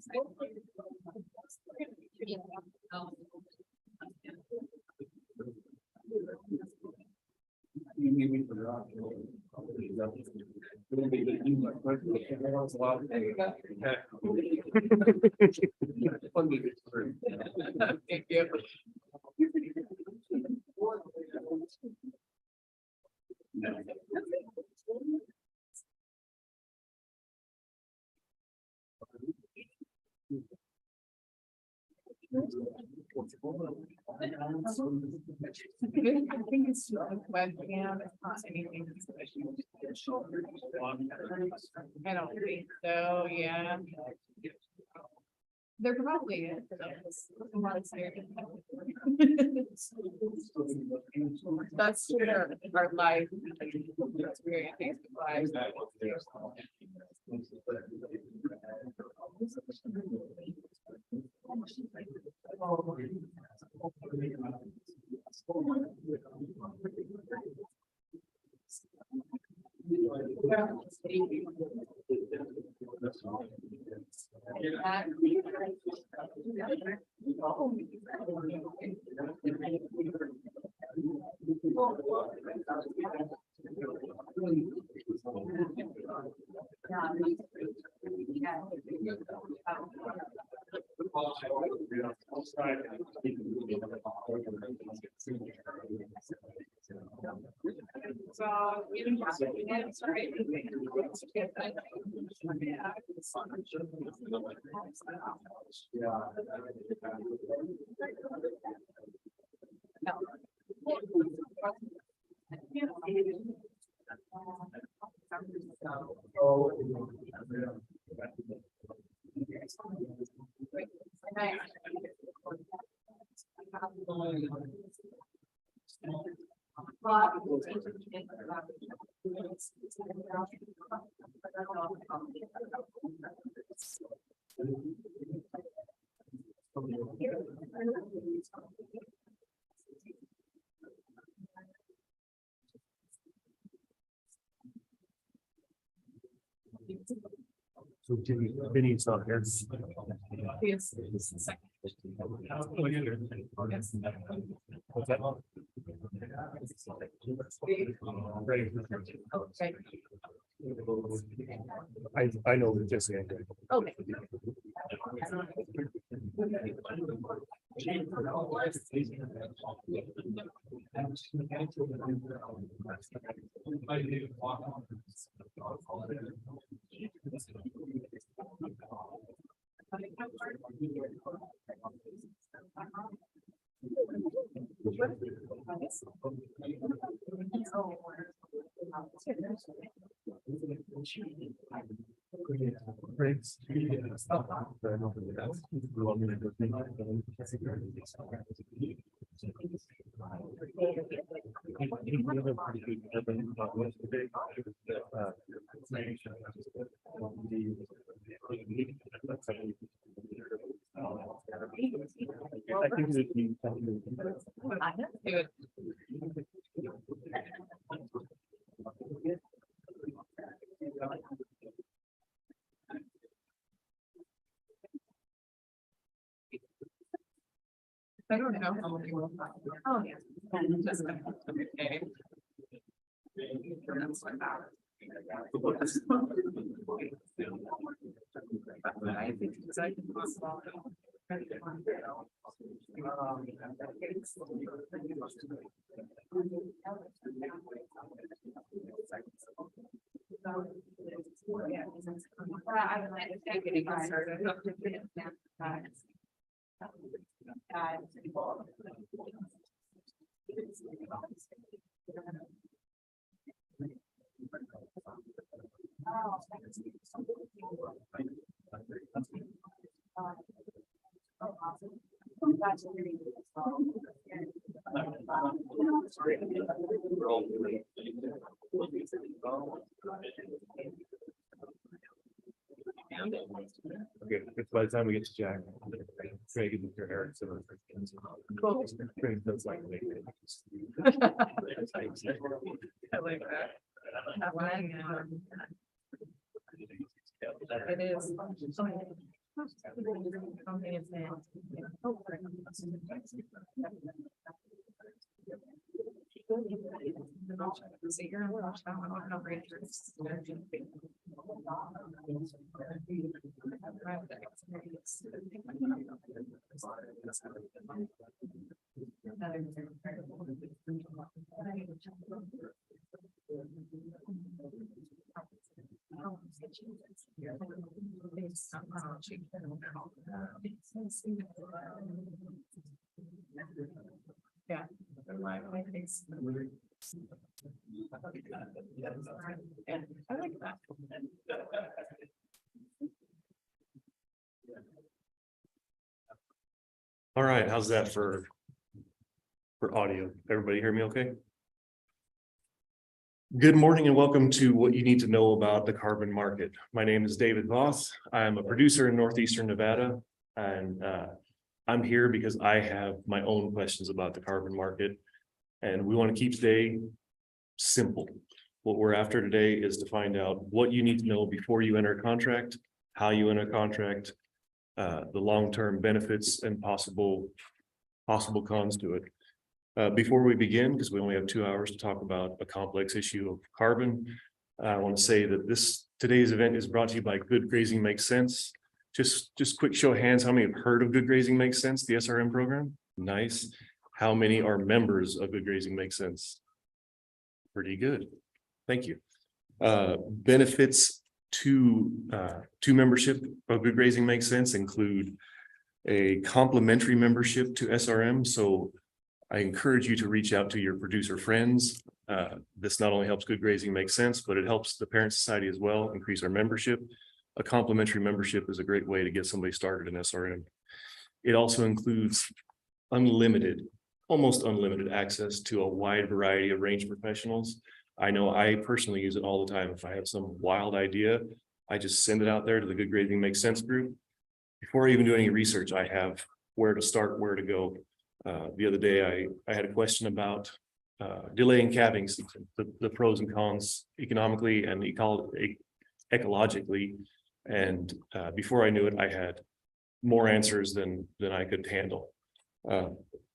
Thank you. I think it's webcam, it's not anything. I don't think so, yeah. There probably is. That's true. Our life experience, lives. So we didn't have it, sorry. So Vinny's not here. Yes, it's the second. What's that? Ready. Okay. I know that Jesse. Okay. I think that you I don't know how many will. Oh, yeah. Just okay. That's what that. I think it's like possible. I would like to take it started. Okay, it's by the time we get to Jack, Craig and your Eric, so Craig does like. I like that. That one, it is. So you're in rush hour, I'm not ready to- Yeah. Yeah, I like that. All right, how's that for audio? Everybody hear me okay? Good morning and welcome to what you need to know about the carbon market. My name is David Voss. I'm a producer in Northeastern Nevada, and I'm here because I have my own questions about the carbon market, and we want to keep today simple. What we're after today is to find out what you need to know before you enter a contract, how you enter a contract, the long-term benefits and possible cons to it. Before we begin, because we only have 2 hours to talk about a complex issue of carbon, I want to say that today's event is brought to you by Good Grazing Makes Sense. Just quick show of hands, how many have heard of Good Grazing Makes Sense, the SRM program? Nice. How many are members of Good Grazing Makes Sense? Pretty good. Thank you. Benefits to membership of Good Grazing Makes Sense include a complimentary membership to SRM. So I encourage you to reach out to your producer friends. This not only helps Good Grazing Make Sense, but it helps the Parent Society as well, increase our membership. A complimentary membership is a great way to get somebody started in SRM. It also includes almost unlimited access to a wide variety of range professionals. I know I personally use it all the time. If I have some wild idea, I just send it out there to the Good Grazing Makes Sense group. Before I even do any research, I have where to start, where to go. The other day, I had a question about delaying calving season, the pros and cons economically and ecologically. And before I knew it, I had more answers than I could handle.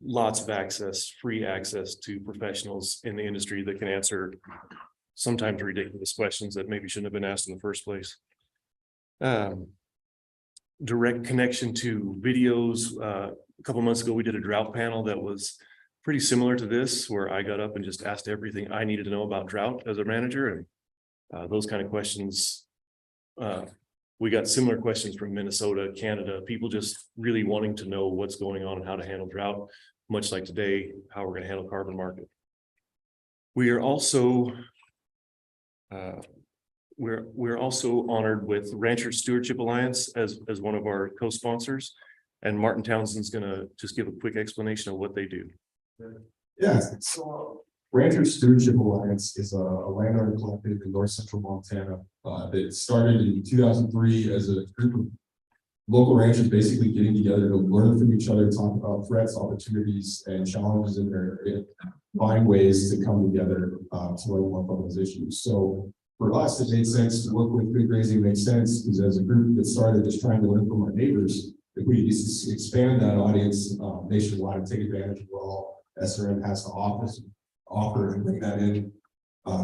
Lots of access, free access to professionals in the industry that can answer sometimes ridiculous questions that maybe shouldn't have been asked in the first place. Direct connection to videos. A couple months ago, we did a drought panel that was pretty similar to this, where I got up and just asked everything I needed to know about drought as a manager. And those kind of questions, we got similar questions from Minnesota, Canada, people just really wanting to know what's going on and how to handle drought, much like today, how we're going to handle carbon market. We are also we're also honored with Rancher Stewardship Alliance as one of our co-sponsors, and Martin Townsend's going to just give a quick explanation of what they do. Yeah, so Rancher Stewardship Alliance is a landowner collective in north central Montana that started in 2003 as a group of local ranchers basically getting together to learn from each other, talk about threats, opportunities, and challenges in their area, find ways to come together to learn more about those issues. So for us, it made sense to work with Good Grazing Makes Sense, because as a group that started just trying to learn from our neighbors, if we expand that audience nationwide and take advantage of what all SRM has to offer and bring that in,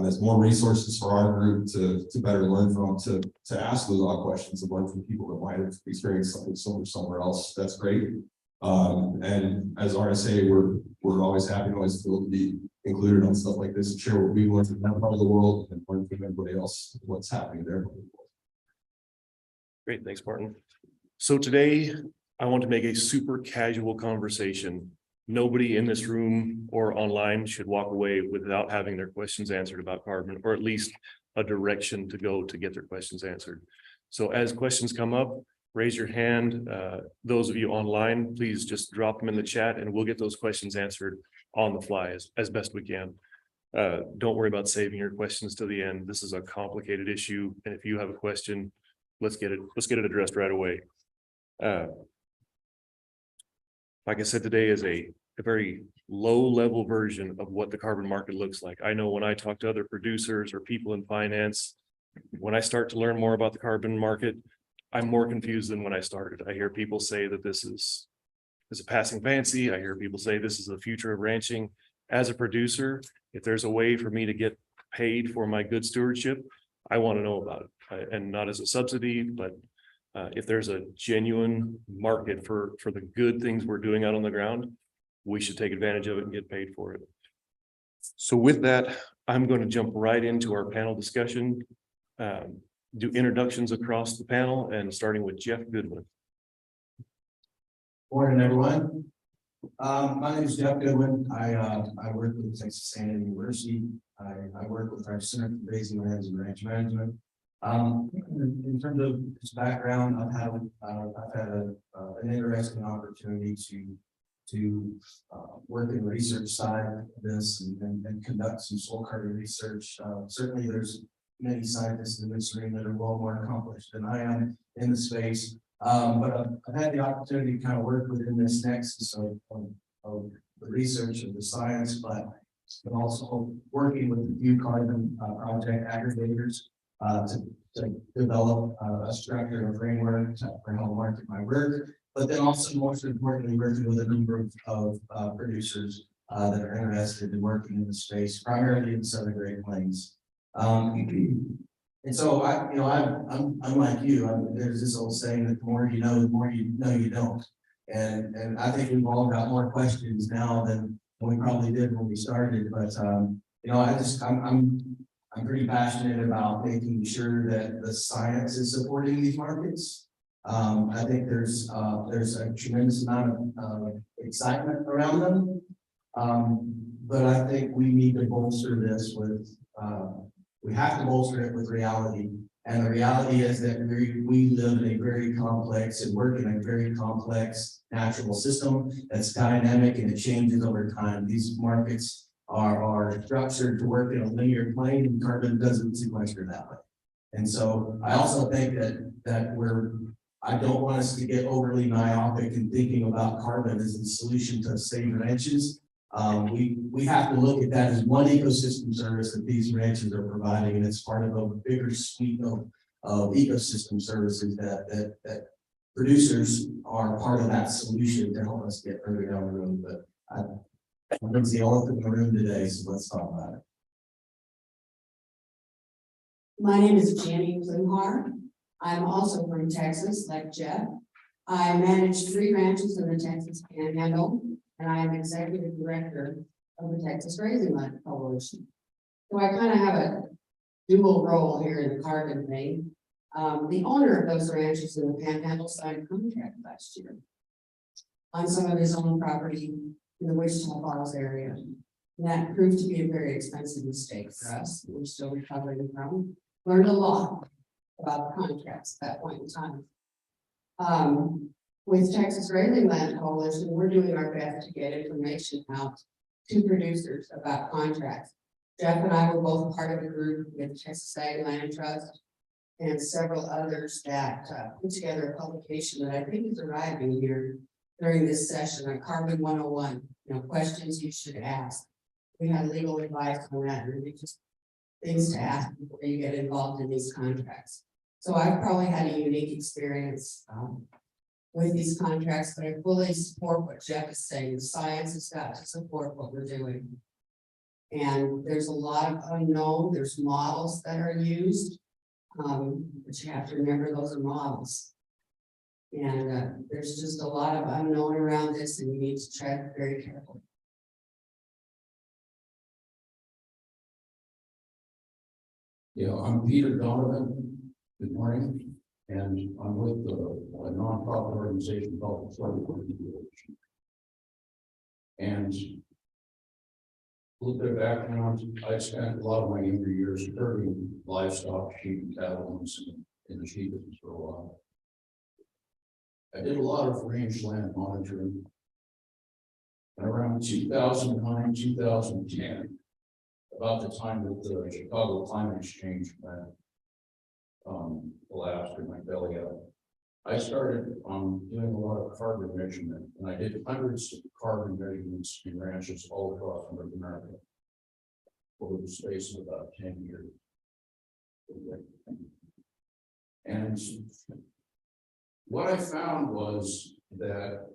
there's more resources for our group to better learn from, to ask those odd questions and learn from people that might have experienced something similar somewhere else. That's great. And as RSA, we're always happy and always thrilled to be included on stuff like this and share what we learned from that part of the world and learn from everybody else what's happening there. Great, thanks, Martin. So today, I want to make a super casual conversation. Nobody in this room or online should walk away without having their questions answered about carbon, or at least a direction to go to get their questions answered. So as questions come up, raise your hand. Those of you online, please just drop them in the chat and we'll get those questions answered on the fly as best we can. Don't worry about saving your questions to the end. This is a complicated issue, and if you have a question, let's get it addressed right away. Like I said, today is a very low level version of what the carbon market looks like. I know when I talk to other producers or people in finance, when I start to learn more about the carbon market, I'm more confused than when I started. I hear people say that this is a passing fancy. I hear people say this is the future of ranching. As a producer, if there's a way for me to get paid for my good stewardship, I want to know about it. And not as a subsidy, but if there's a genuine market for the good things we're doing out on the ground, we should take advantage of it and get paid for it. So with that, I'm going to jump right into our panel discussion. Do introductions across the panel, and starting with Jeff Goodwin. Morning, everyone. My name is Jeff Goodwin. I work with Texas A&M University. I work with our Center for Grazing Lands and Ranch Management. In terms of this background, I've had an interesting opportunity to work in the research side of this and conduct some soil carbon research. Certainly, there's many scientists in this room that are well more accomplished than I am in the space. But I've had the opportunity to kind of work within this nexus of the research of the science, but also working with a few carbon project aggregators to develop a structure and framework for how to market my work. But then also, most importantly, working with a number of producers that are interested in working in the space, primarily in the Southern Great Plains. And so I'm like you. There's this old saying that the more you know you don't. And I think we've all got more questions now than we probably did when we started. But I'm pretty passionate about making sure that the science is supporting these markets. I think there's a tremendous amount of excitement around them. But I think we need to bolster this with we have to bolster it with reality. And the reality is that we live in a very complex and work in a very complex natural system that's dynamic and it changes over time. These markets are structured to work in a linear plane, and carbon doesn't sequester that way. And so I also think that I don't want us to get overly myopic in thinking about carbon as the solution to save ranches. We have to look at that as one ecosystem service that these ranches are providing, and it's part of a bigger suite of ecosystem services that producers are part of that solution to help us get further down the road. But I'm the elephant in the room today, so let's talk about it. My name is Jenny Pluhar. I'm also from Texas, like Jeff. I manage 3 ranches in the Texas Panhandle, and I am executive director of the Texas Grazing Land Coalition. So I kind of have a dual role here in the carbon thing. The owner of those ranches in the Panhandle signed a contract last year on some of his own property in the Wichita Falls area. And that proved to be a very expensive mistake for us. We're still recovering from. Learned a lot about the contracts at that point in time. With Texas Grazing Land Coalition, we're doing our best to get information out to producers about contracts. Jeff and I were both part of a group with Texas Ag Land Trust and several others that put together a publication that I think is arriving here during this session on Carbon 101, questions you should ask. We had legal advice on that, and just things to ask before you get involved in these contracts. So I've probably had a unique experience with these contracts, but I fully support what Jeff is saying. The science has got to support what we're doing. And there's a lot of unknown. There's models that are used, but you have to remember those are models. And there's just a lot of unknown around this, and you need to tread very carefully. Yeah, I'm Peter Donovan. Good morning. And I'm with a nonprofit organization called the Flood Coalition. And a little bit of background, I spent a lot of my younger years herding livestock, sheep and cattle in the sheep business for a while. I did a lot of range land monitoring. And around 2009, 2010, about the time that the Chicago Climate Exchange went collapsed in my belly up, I started doing a lot of carbon measurement, and I did hundreds of carbon measurements in ranches all across North America over the space of about 10 years. And what I found was that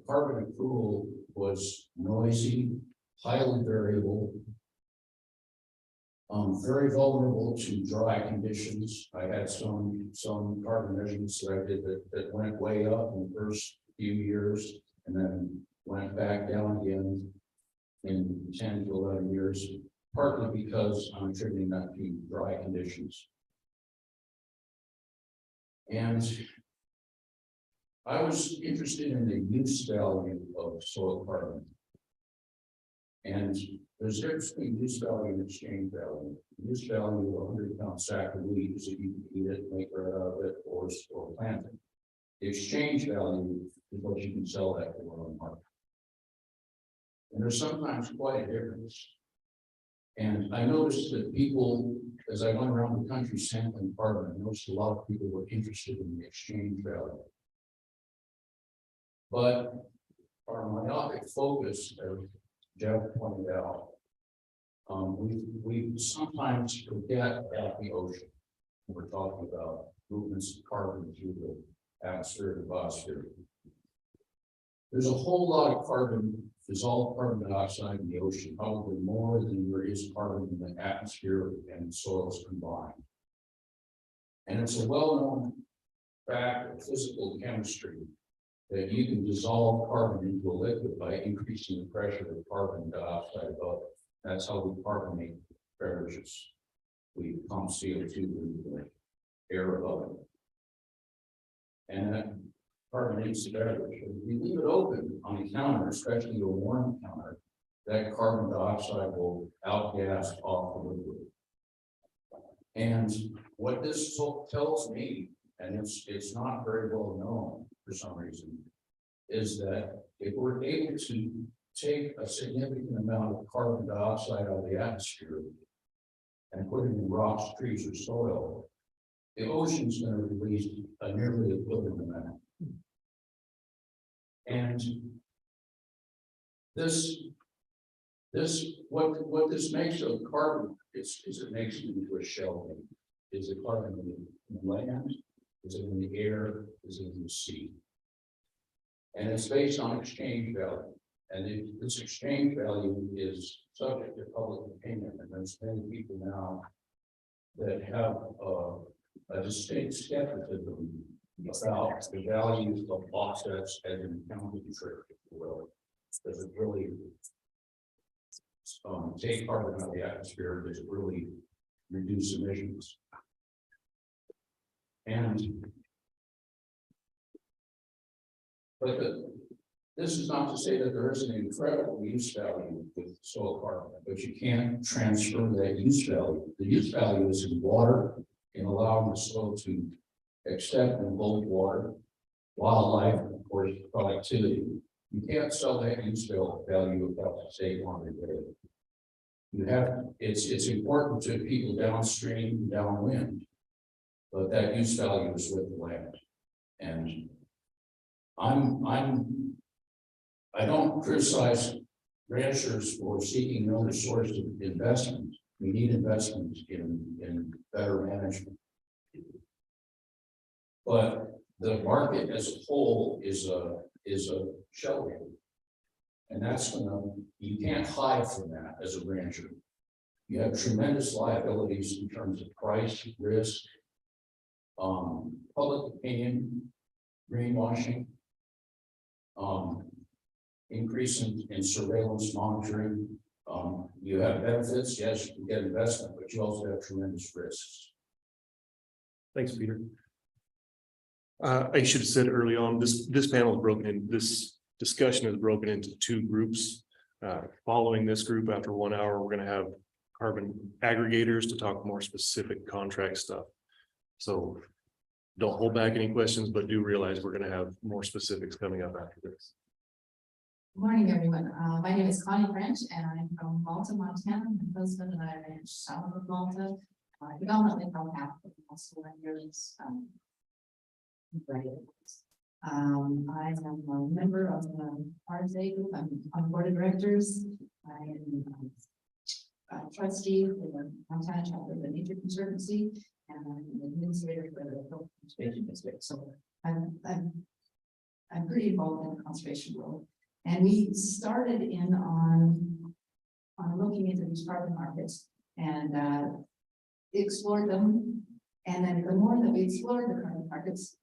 carbon accrual was noisy, highly variable, very vulnerable to dry conditions. I had some carbon measurements that I did that went way up in the first few years and then went back down again in 10 to 11 years, partly because I'm attributing that to dry conditions. And I was interested in the use value of soil carbon. And there's a difference between use value and exchange value. Use value of a 100-pound sack of wheat is that you can eat it, make bread out of it, or plant it. The exchange value is what you can sell that for on the market. And there's sometimes quite a difference. And I noticed that people, as I went around the country sampling carbon, I noticed a lot of people were interested in the exchange value. But our myopic focus, as Jeff pointed out, we sometimes forget about the ocean when we're talking about movements of carbon through the atmosphere and the biosphere. There's a whole lot of carbon, dissolved carbon dioxide in the ocean, probably more than there is carbon in the atmosphere and soils combined. And it's a well-known fact of physical chemistry that you can dissolve carbon into a liquid by increasing the pressure of carbon dioxide above it. That's how we carbonate beverages. We pump CO2 into the air above it. And that carbonates the beverage. If you leave it open on the counter, especially a warm counter, that carbon dioxide will outgas off the liquid. And what this tells me, and it's not very well known for some reason, is that if we're able to take a significant amount of carbon dioxide out of the atmosphere and put it in rocks, trees, or soil, the ocean's going to release a nearly equivalent amount. And what this makes of carbon is it makes it into a shell game. Is it carbon in the land? Is it in the air? Is it in the sea? And it's based on exchange value. And this exchange value is subject to public opinion. And there's many people now that have a distinct skepticism about the value of offsets as an accounting trick, if you will. Does it really take carbon out of the atmosphere? Does it really reduce emissions? This is not to say that there isn't an incredible use value with soil carbon, but you can't transfer that use value. The use value is in water, in allowing the soil to accept and hold water, wildlife, and of course, productivity. You can't sell that use value without the state on the day. You have, it's important to people downstream, downwind, but that use value is with the land. And I don't criticize ranchers for seeking another source of investment. We need investment in better management. But the market as a whole is a shell game. And that's you can't hide from that as a rancher. You have tremendous liabilities in terms of price, risk, public opinion, greenwashing, increase in surveillance monitoring. You have benefits, yes, you can get investment, but you also have tremendous risks. Thanks, Peter. I should have said early on, this panel is broken in, this discussion is broken into two groups. Following this group, after 1 hour, we're going to have carbon aggregators to talk more specific contract stuff. So don't hold back any questions, but do realize we're going to have more specifics coming up after this. Good morning, everyone. My name is Connie French, and I'm from Malta, Montana. My husband and I ranch south of Malta, predominantly from Africa, also in years. I am a member of the RSA group. I'm on the board of directors. I am a trustee for the Montana chapter of the Nature Conservancy, and I'm an administrator for the Health Conservation District, so I'm pretty involved in the conservation world. And we started in on looking into these carbon markets and explored them. And then the more that we explored the carbon markets,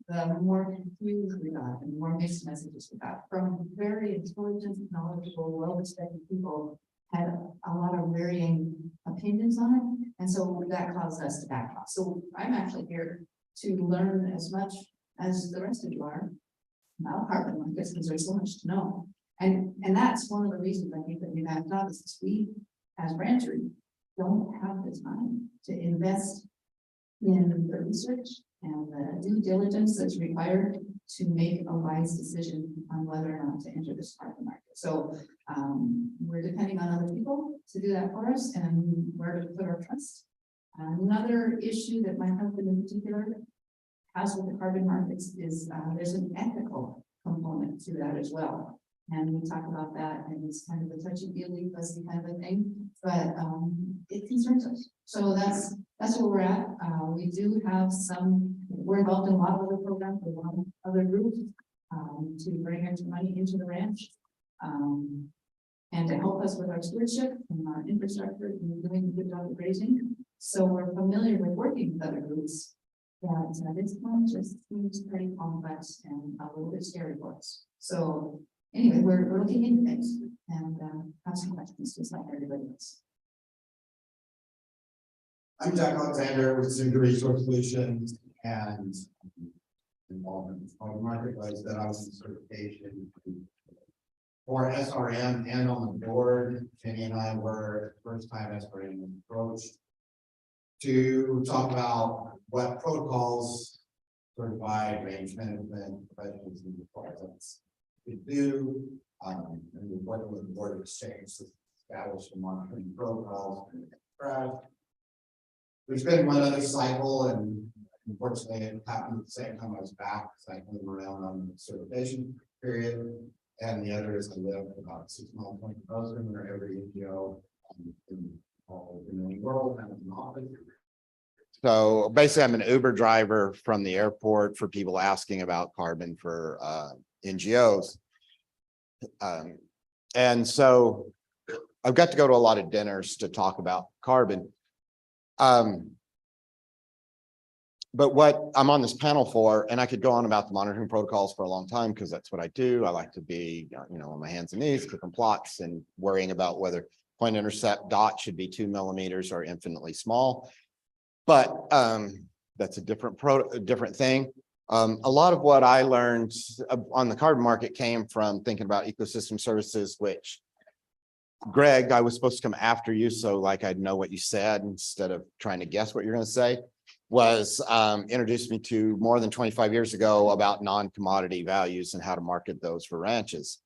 the more confused we got and more mixed messages we got from very intelligent, knowledgeable, well-respected people had a lot of varying opinions on it. And so that caused us to back off. So I'm actually here to learn as much as the rest of you are about carbon markets, because there's so much to know. And that's one of the reasons I think that we backed off is we, as ranchers, don't have the time to invest in the research and the due diligence that's required to make a wise decision on whether or not to enter this carbon market. So we're depending on other people to do that for us and where to put our trust. Another issue that my husband in particular has with the carbon markets is there's an ethical component to that as well. And we talk about that, and it's kind of a touchy-feely, fuzzy kind of a thing, but it concerns us. So that's where we're at. We do have we're involved in a lot of other programs with a lot of other groups to bring extra money into the ranch and to help us with our stewardship and our infrastructure and doing a good job of grazing. So we're familiar with working with other groups. But this one just seems pretty complex and a little bit scary for us. So anyway, we're looking into things and have some questions just like everybody else. I'm Jack Alexander with Single Resource Solutions and involvement in the marketplace that I was in certification for SRM and on the board. Jenny and I were first time SRM approached to talk about what protocols certified range management professionals and departments could do. And we're working with the Board of Exchange to establish the monitoring protocols and crash. There's been one other cycle, and unfortunately it happened at the same time I was back, cycling around on the certification period. And the other is I live about 6 miles from the president, where every NGO in the world has an office. So basically, I'm an Uber driver from the airport for people asking about carbon for NGOs. And so I've got to go to a lot of dinners to talk about carbon. But what I'm on this panel for, and I could go on about the monitoring protocols for a long time because that's what I do. I like to be, on my hands and knees, clicking plots and worrying about whether point intercept dot should be 2 millimeters or infinitely small. But that's a different thing. A lot of what I learned on the carbon market came from thinking about ecosystem services, which Greg, I was supposed to come after you, so like I'd know what you said instead of trying to guess what you're going to say, was introduced me to more than 25 years ago about non-commodity values and how to market those for ranches.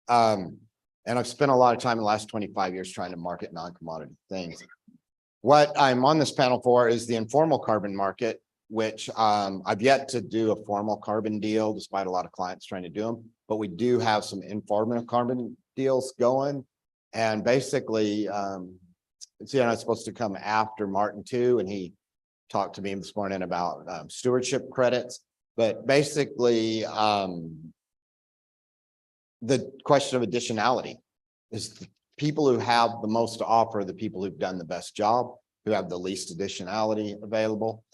And I've spent a lot of time in the last 25 years trying to market non-commodity things. What I'm on this panel for is the informal carbon market, which I've yet to do a formal carbon deal, despite a lot of clients trying to do them, but we do have some informal carbon deals going. And basically, I'm supposed to come after Martin too, and he talked to me this morning about stewardship credits. But basically, the question of additionality is the people who have the most to offer, the people who've done the best job, who have the least additionality available.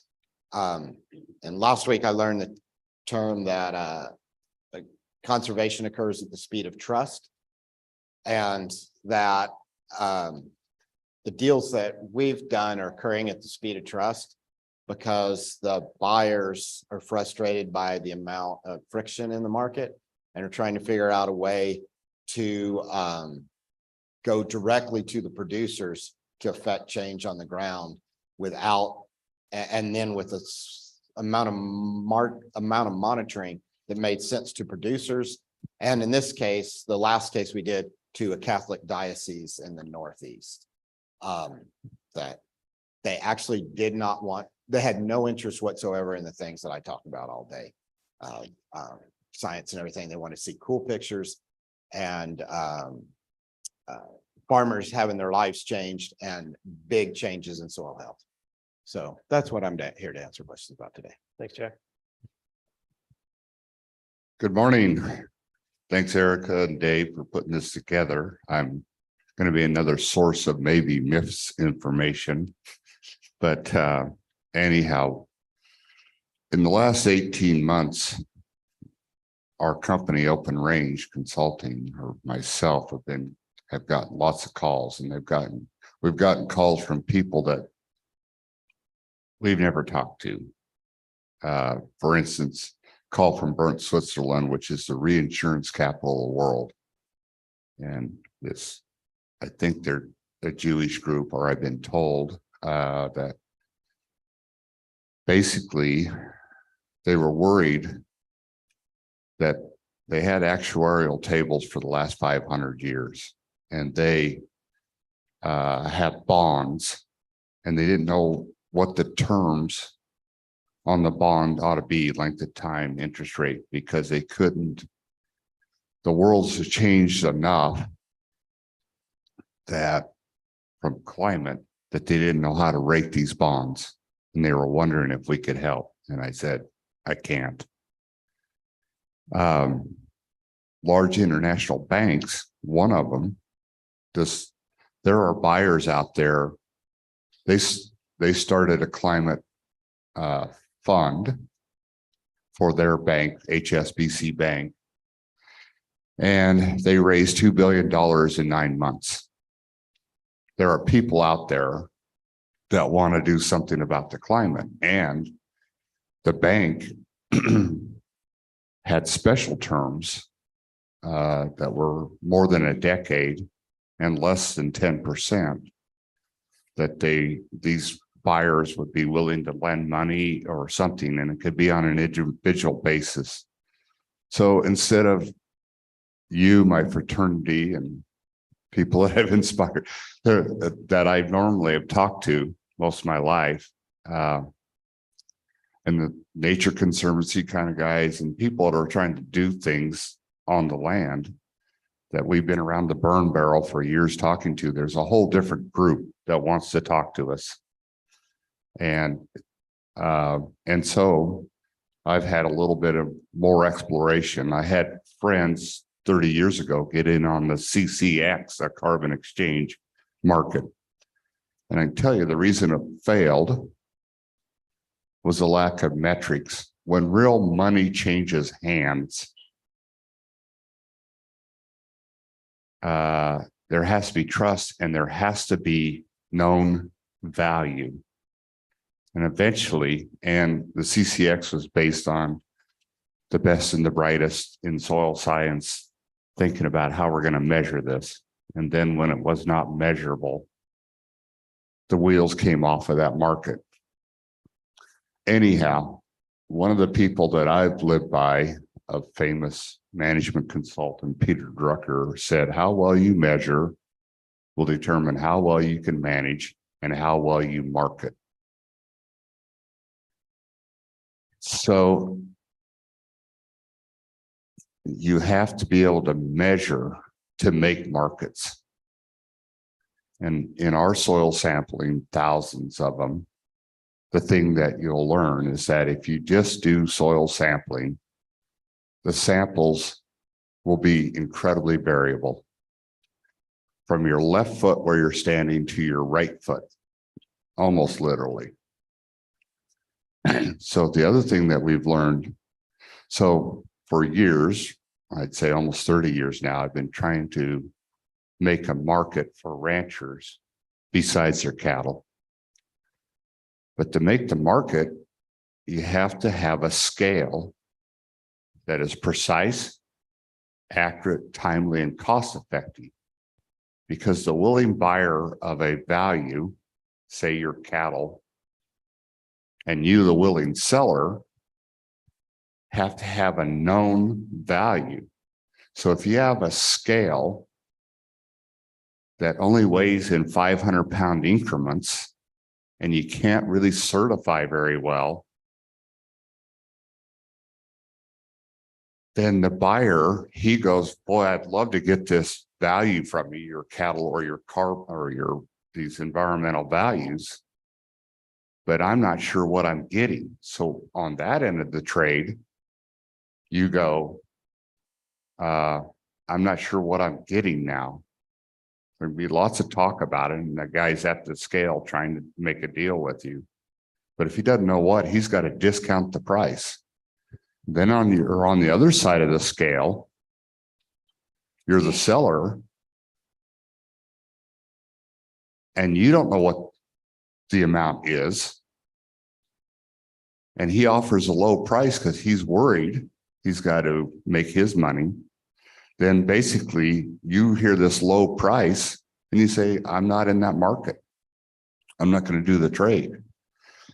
And last week I learned the term that conservation occurs at the speed of trust, and that the deals that we've done are occurring at the speed of trust because the buyers are frustrated by the amount of friction in the market and are trying to figure out a way to go directly to the producers to affect change on the ground without, and then with a amount of monitoring that made sense to producers. And in this case, the last case we did to a Catholic diocese in the Northeast, that they actually did not want, they had no interest whatsoever in the things that I talk about all day, science and everything. They want to see cool pictures and farmers having their lives changed and big changes in soil health. So that's what I'm here to answer questions about today. Thanks, Jack. Good morning. Thanks, Erica and Dave, for putting this together. I'm going to be another source of maybe misinformation. But anyhow, in the last 18 months, our company, Open Range Consulting, or myself, have gotten lots of calls, and we've gotten calls from people that we've never talked to. For instance, call from Bern, Switzerland, which is the reinsurance capital of the world. And this, I think they're a Jewish group, or I've been told that basically they were worried that they had actuarial tables for the last 500 years, and they had bonds, and they didn't know what the terms on the bond ought to be, length of time, interest rate, because they couldn't. The world's changed enough that from climate that they didn't know how to rate these bonds, and they were wondering if we could help. And I said, I can't. Large international banks, one of them, there are buyers out there. They started a climate fund for their bank, HSBC Bank, and they raised $2 billion in 9 months. There are people out there that want to do something about the climate, and the bank had special terms that were more than a decade and less than 10% that these buyers would be willing to lend money or something, and it could be on an individual basis. So instead of you, my fraternity, and people that have inspired that I normally have talked to most of my life, and the Nature Conservancy kind of guys and people that are trying to do things on the land that we've been around the burn barrel for years talking to, there's a whole different group that wants to talk to us. And so I've had a little bit of more exploration. I had friends 30 years ago get in on the CCX, a carbon exchange market. And I can tell you the reason it failed was a lack of metrics. When real money changes hands, there has to be trust, and there has to be known value. And eventually, and the CCX was based on the best and the brightest in soil science, thinking about how we're going to measure this. And then when it was not measurable, the wheels came off of that market. Anyhow, one of the people that I've lived by, a famous management consultant, Peter Drucker, said, how well you measure will determine how well you can manage and how well you market. So you have to be able to measure to make markets. And in our soil sampling, thousands of them, the thing that you'll learn is that if you just do soil sampling, the samples will be incredibly variable. From your left foot where you're standing to your right foot, almost literally. So the other thing that we've learned, so for years, I'd say almost 30 years now, I've been trying to make a market for ranchers besides their cattle. But to make the market, you have to have a scale that is precise, accurate, timely, and cost-effective. Because the willing buyer of a value, say your cattle, and you, the willing seller, have to have a known value. So if you have a scale that only weighs in 500-pound increments, and you can't really certify very well, then the buyer, he goes, boy, I'd love to get this value from you, your cattle or your carp or these environmental values. but I'm not sure what I'm getting. So on that end of the trade, you go, I'm not sure what I'm getting now. There'd be lots of talk about it, and the guy's at the scale trying to make a deal with you. But if he doesn't know what, he's got to discount the price. Then on the other side of the scale, you're the seller, and you don't know what the amount is. And he offers a low price because he's worried he's got to make his money. Then basically you hear this low price and you say, I'm not in that market. I'm not going to do the trade.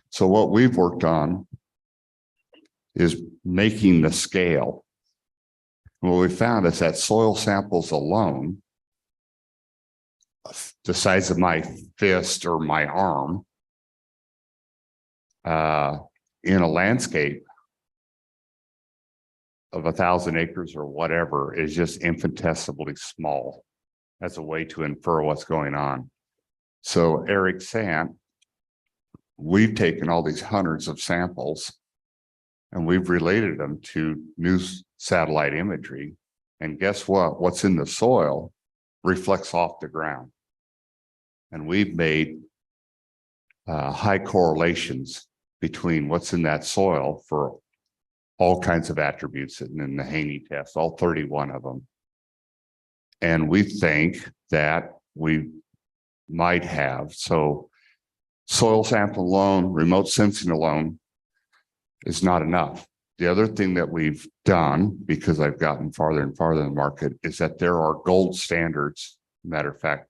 So what we've worked on is making the scale. What we found is that soil samples alone, the size of my fist or my arm, in a landscape of 1,000 acres or whatever, is just infinitesimally small as a way to infer what's going on. So Eric Sant, we've taken all these hundreds of samples and we've related them to new satellite imagery. And guess what? What's in the soil reflects off the ground. And we've made high correlations between what's in that soil for all kinds of attributes in the Haney test, all 31 of them. And we think that we might have, so soil sample alone, remote sensing alone is not enough. The other thing that we've done, because I've gotten farther and farther in the market, is that there are gold standards, matter of fact,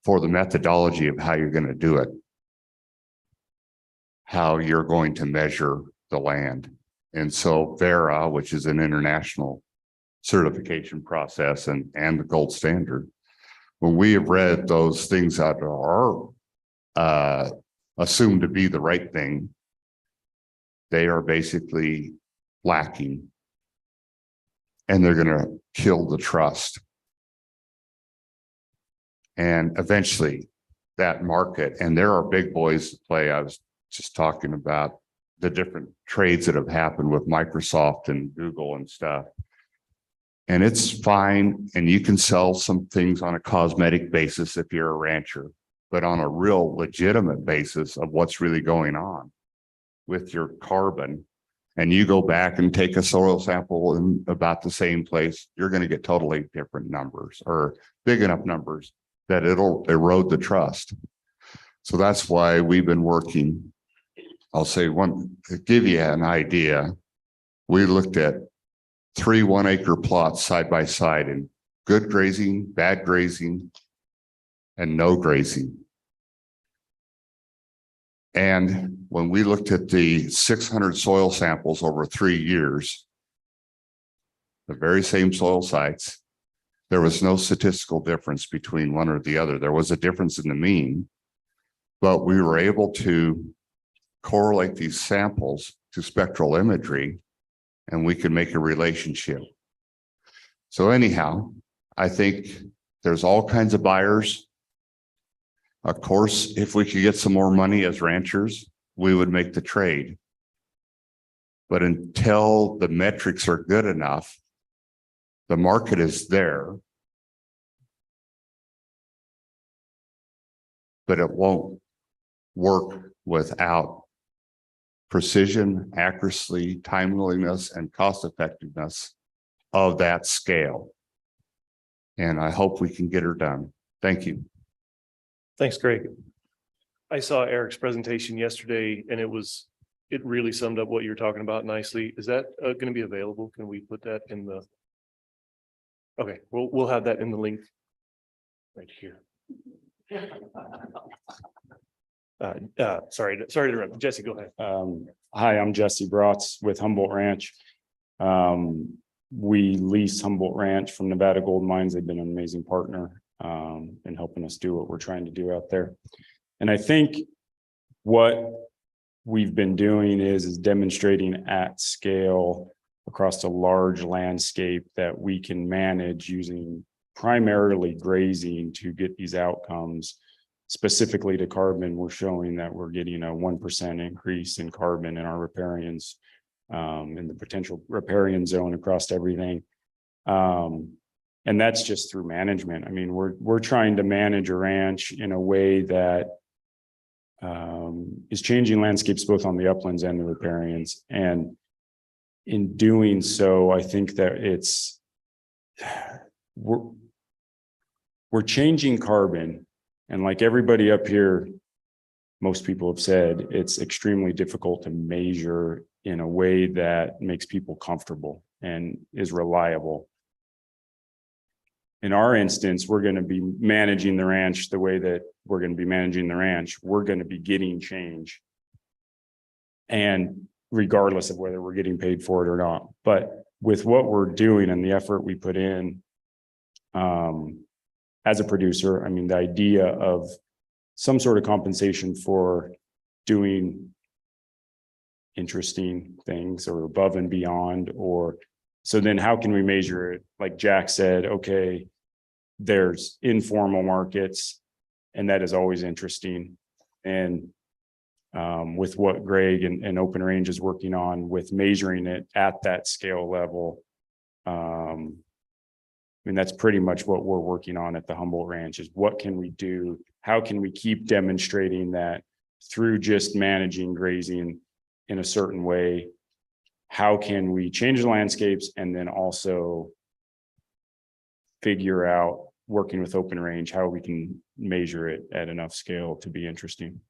for the methodology of how you're going to do it, how you're going to measure the land. And so Vera, which is an international certification process and the gold standard, when we have read those things that are assumed to be the right thing, they are basically lacking. And they're going to kill the trust. And eventually that market, and there are big boys to play. I was just talking about the different trades that have happened with Microsoft and Google and stuff. And it's fine. And you can sell some things on a cosmetic basis if you're a rancher, but on a real legitimate basis of what's really going on with your carbon, and you go back and take a soil sample in about the same place, you're going to get totally different numbers, or big enough numbers that it'll erode the trust. So that's why we've been working. I'll say to give you an idea, we looked at 3 1-acre plots side by side in good grazing, bad grazing, and no grazing. And when we looked at the 600 soil samples over 3 years, the very same soil sites, there was no statistical difference between one or the other. There was a difference in the mean, but we were able to correlate these samples to spectral imagery, and we could make a relationship. So anyhow, I think there's all kinds of buyers. Of course, if we could get some more money as ranchers, we would make the trade. But until the metrics are good enough, the market is there, but it won't work without precision, accuracy, timeliness, and cost effectiveness of that scale. And I hope we can get her done. Thank you. Thanks, Greg. I saw Eric's presentation yesterday and it really summed up what you're talking about nicely. Is that going to be available? Can we put that in the? Okay, we'll have that in the link right here. Sorry to interrupt. Jesse, go ahead. Hi, I'm Jesse Brotz with Humboldt Ranch. We lease Humboldt Ranch from Nevada Gold Mines. They've been an amazing partner in helping us do what we're trying to do out there. And I think what we've been doing is demonstrating at scale across a large landscape that we can manage using primarily grazing to get these outcomes specifically to carbon, we're showing that we're getting a 1% increase in carbon in our riparians, in the potential riparian zone across everything. And that's just through management. I mean, we're trying to manage a ranch in a way that is changing landscapes both on the uplands and the riparians. And in doing so, I think that we're changing carbon. And like everybody up here, most people have said, it's extremely difficult to measure in a way that makes people comfortable and is reliable. In our instance, we're going to be managing the ranch the way that we're going to be managing the ranch. We're going to be getting change. And regardless of whether we're getting paid for it or not. But with what we're doing and the effort we put in, as a producer, I mean, the idea of some sort of compensation for doing interesting things or above and beyond, or so then how can we measure it? Like Jack said, okay, there's informal markets, and that is always interesting. And with what Greg and Open Range is working on with measuring it at that scale level, I mean, that's pretty much what we're working on at the Humboldt Ranch is what can we do? How can we keep demonstrating that through just managing grazing in a certain way? How can we change the landscapes and then also figure out, working with Open Range, how we can measure it at enough scale to be interesting?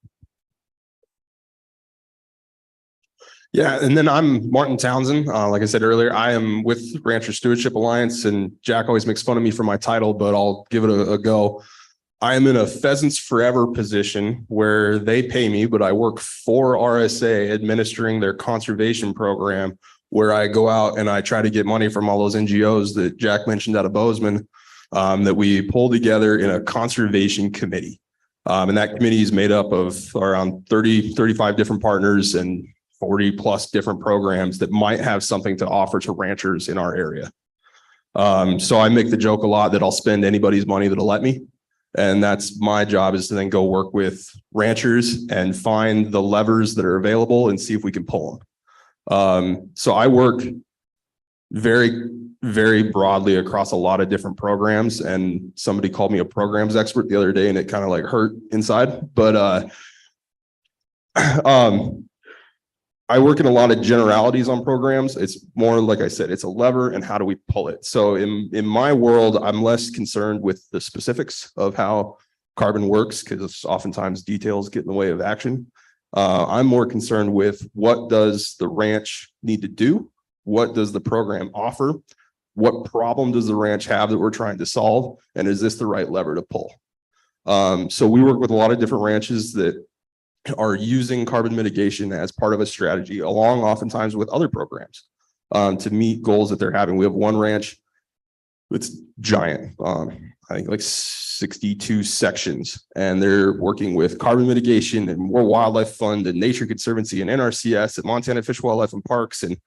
Yeah, and then I'm Martin Townsend. Like I said earlier, I am with Rancher Stewardship Alliance, and Jack always makes fun of me for my title, but I'll give it a go. I am in a Pheasants Forever position where they pay me, but I work for RSA administering their conservation program, where I go out and I try to get money from all those NGOs that Jack mentioned out of Bozeman, that we pull together in a conservation committee. And that committee is made up of around 35 different partners and 40 plus different programs that might have something to offer to ranchers in our area. So I make the joke a lot that I'll spend anybody's money that'll let me. And that's my job, is to then go work with ranchers and find the levers that are available and see if we can pull them. So I work very, very broadly across a lot of different programs, and somebody called me a programs expert the other day and it kind of like hurt inside, but I work in a lot of generalities on programs. It's more, like I said, it's a lever and how do we pull it? So in my world, I'm less concerned with the specifics of how carbon works, because oftentimes details get in the way of action. I'm more concerned with what does the ranch need to do? What does the program offer? What problem does the ranch have that we're trying to solve? And is this the right lever to pull? So we work with a lot of different ranches that are using carbon mitigation as part of a strategy, along oftentimes with other programs, to meet goals that they're having. We have one ranch that's giant, I think like 62 sections, and they're working with carbon mitigation and World Wildlife Fund and Nature Conservancy and NRCS and Montana Fish, Wildlife and Parks and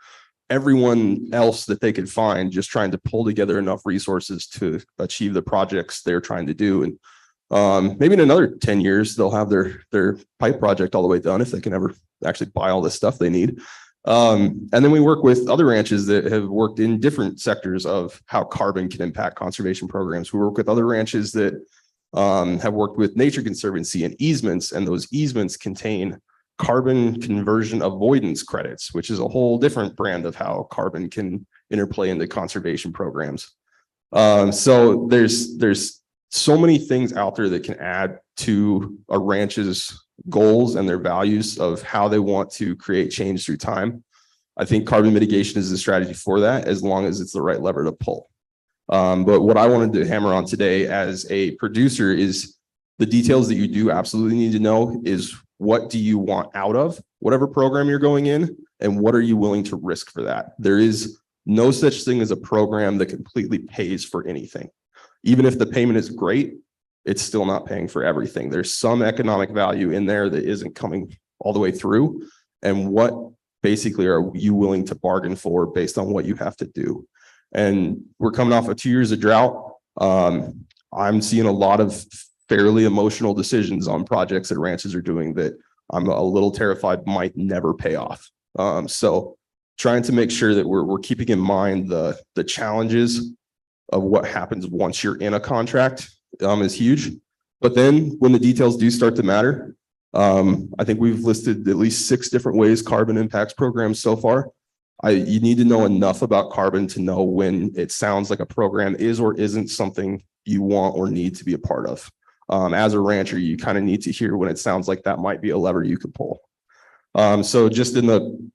everyone else that they could find, just trying to pull together enough resources to achieve the projects they're trying to do. And maybe in another 10 years, they'll have their pipe project all the way done if they can ever actually buy all this stuff they need. And then we work with other ranches that have worked in different sectors of how carbon can impact conservation programs. We work with other ranches that have worked with Nature Conservancy and easements, and those easements contain carbon conversion avoidance credits, which is a whole different brand of how carbon can interplay into conservation programs. So there's so many things out there that can add to a ranch's goals and their values of how they want to create change through time. I think carbon mitigation is the strategy for that, as long as it's the right lever to pull. But what I wanted to hammer on today as a producer is the details that you do absolutely need to know is, what do you want out of whatever program you're going in, and what are you willing to risk for that? There is no such thing as a program that completely pays for anything. Even if the payment is great, it's still not paying for everything. There's some economic value in there that isn't coming all the way through. And what basically are you willing to bargain for based on what you have to do? And we're coming off of 2 years of drought. I'm seeing a lot of fairly emotional decisions on projects that ranches are doing that I'm a little terrified might never pay off. So trying to make sure that we're keeping in mind the challenges of what happens once you're in a contract is huge. But then when the details do start to matter, I think we've listed at least 6 different ways carbon impacts programs so far. You need to know enough about carbon to know when it sounds like a program is or isn't something you want or need to be a part of. As a rancher, you kind of need to hear when it sounds like that might be a lever you could pull. So just in the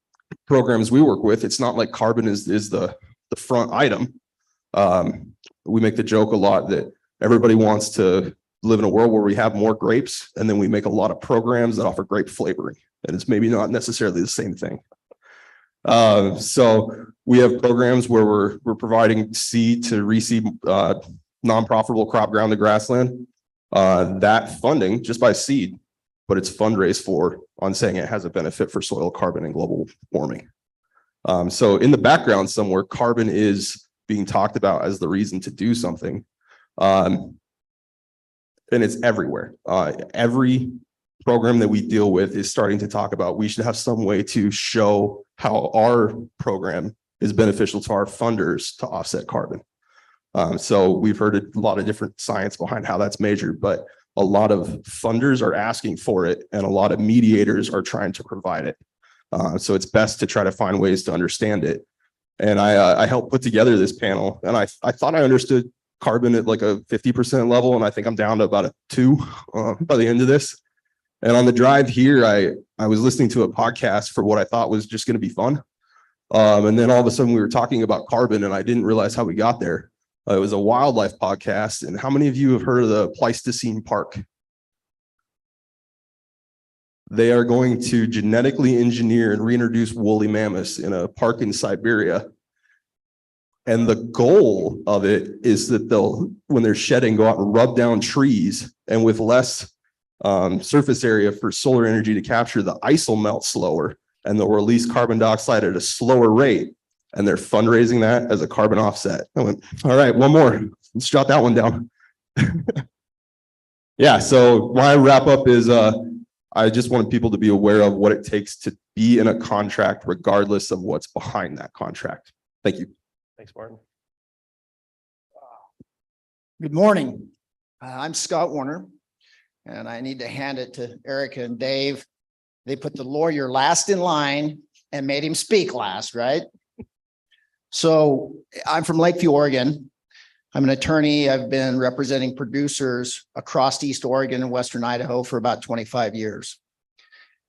programs we work with, it's not like carbon is the front item. We make the joke a lot that everybody wants to live in a world where we have more grapes, and then we make a lot of programs that offer grape flavoring, and it's maybe not necessarily the same thing. So we have programs where we're providing seed to reseed non-profitable crop ground to grassland. That funding just by seed, but it's fundraised for on saying it has a benefit for soil carbon and global warming. So in the background somewhere, carbon is being talked about as the reason to do something. And it's everywhere. Every program that we deal with is starting to talk about we should have some way to show how our program is beneficial to our funders to offset carbon. So we've heard a lot of different science behind how that's measured, but a lot of funders are asking for it and a lot of mediators are trying to provide it. So it's best to try to find ways to understand it. And I helped put together this panel, and I thought I understood carbon at like a 50% level, and I think I'm down to about a 2 by the end of this. And on the drive here, I was listening to a podcast for what I thought was just going to be fun. And then all of a sudden we were talking about carbon, and I didn't realize how we got there. It was a wildlife podcast. And how many of you have heard of the Pleistocene Park? They are going to genetically engineer and reintroduce woolly mammoths in a park in Siberia. And the goal of it is that they'll, when they're shedding, go out and rub down trees, and with less surface area for solar energy to capture, the ice will melt slower and they'll release carbon dioxide at a slower rate. And they're fundraising that as a carbon offset. I went, all right, one more. Let's jot that one down. Yeah, so my wrap up is I just wanted people to be aware of what it takes to be in a contract, regardless of what's behind that contract. Thank you. Thanks, Martin. Good morning. I'm Scott Warner, and I need to hand it to Erica and Dave. They put the lawyer last in line and made him speak last, right? So I'm from Lakeview, Oregon. I'm an attorney. I've been representing producers across East Oregon and Western Idaho for about 25 years.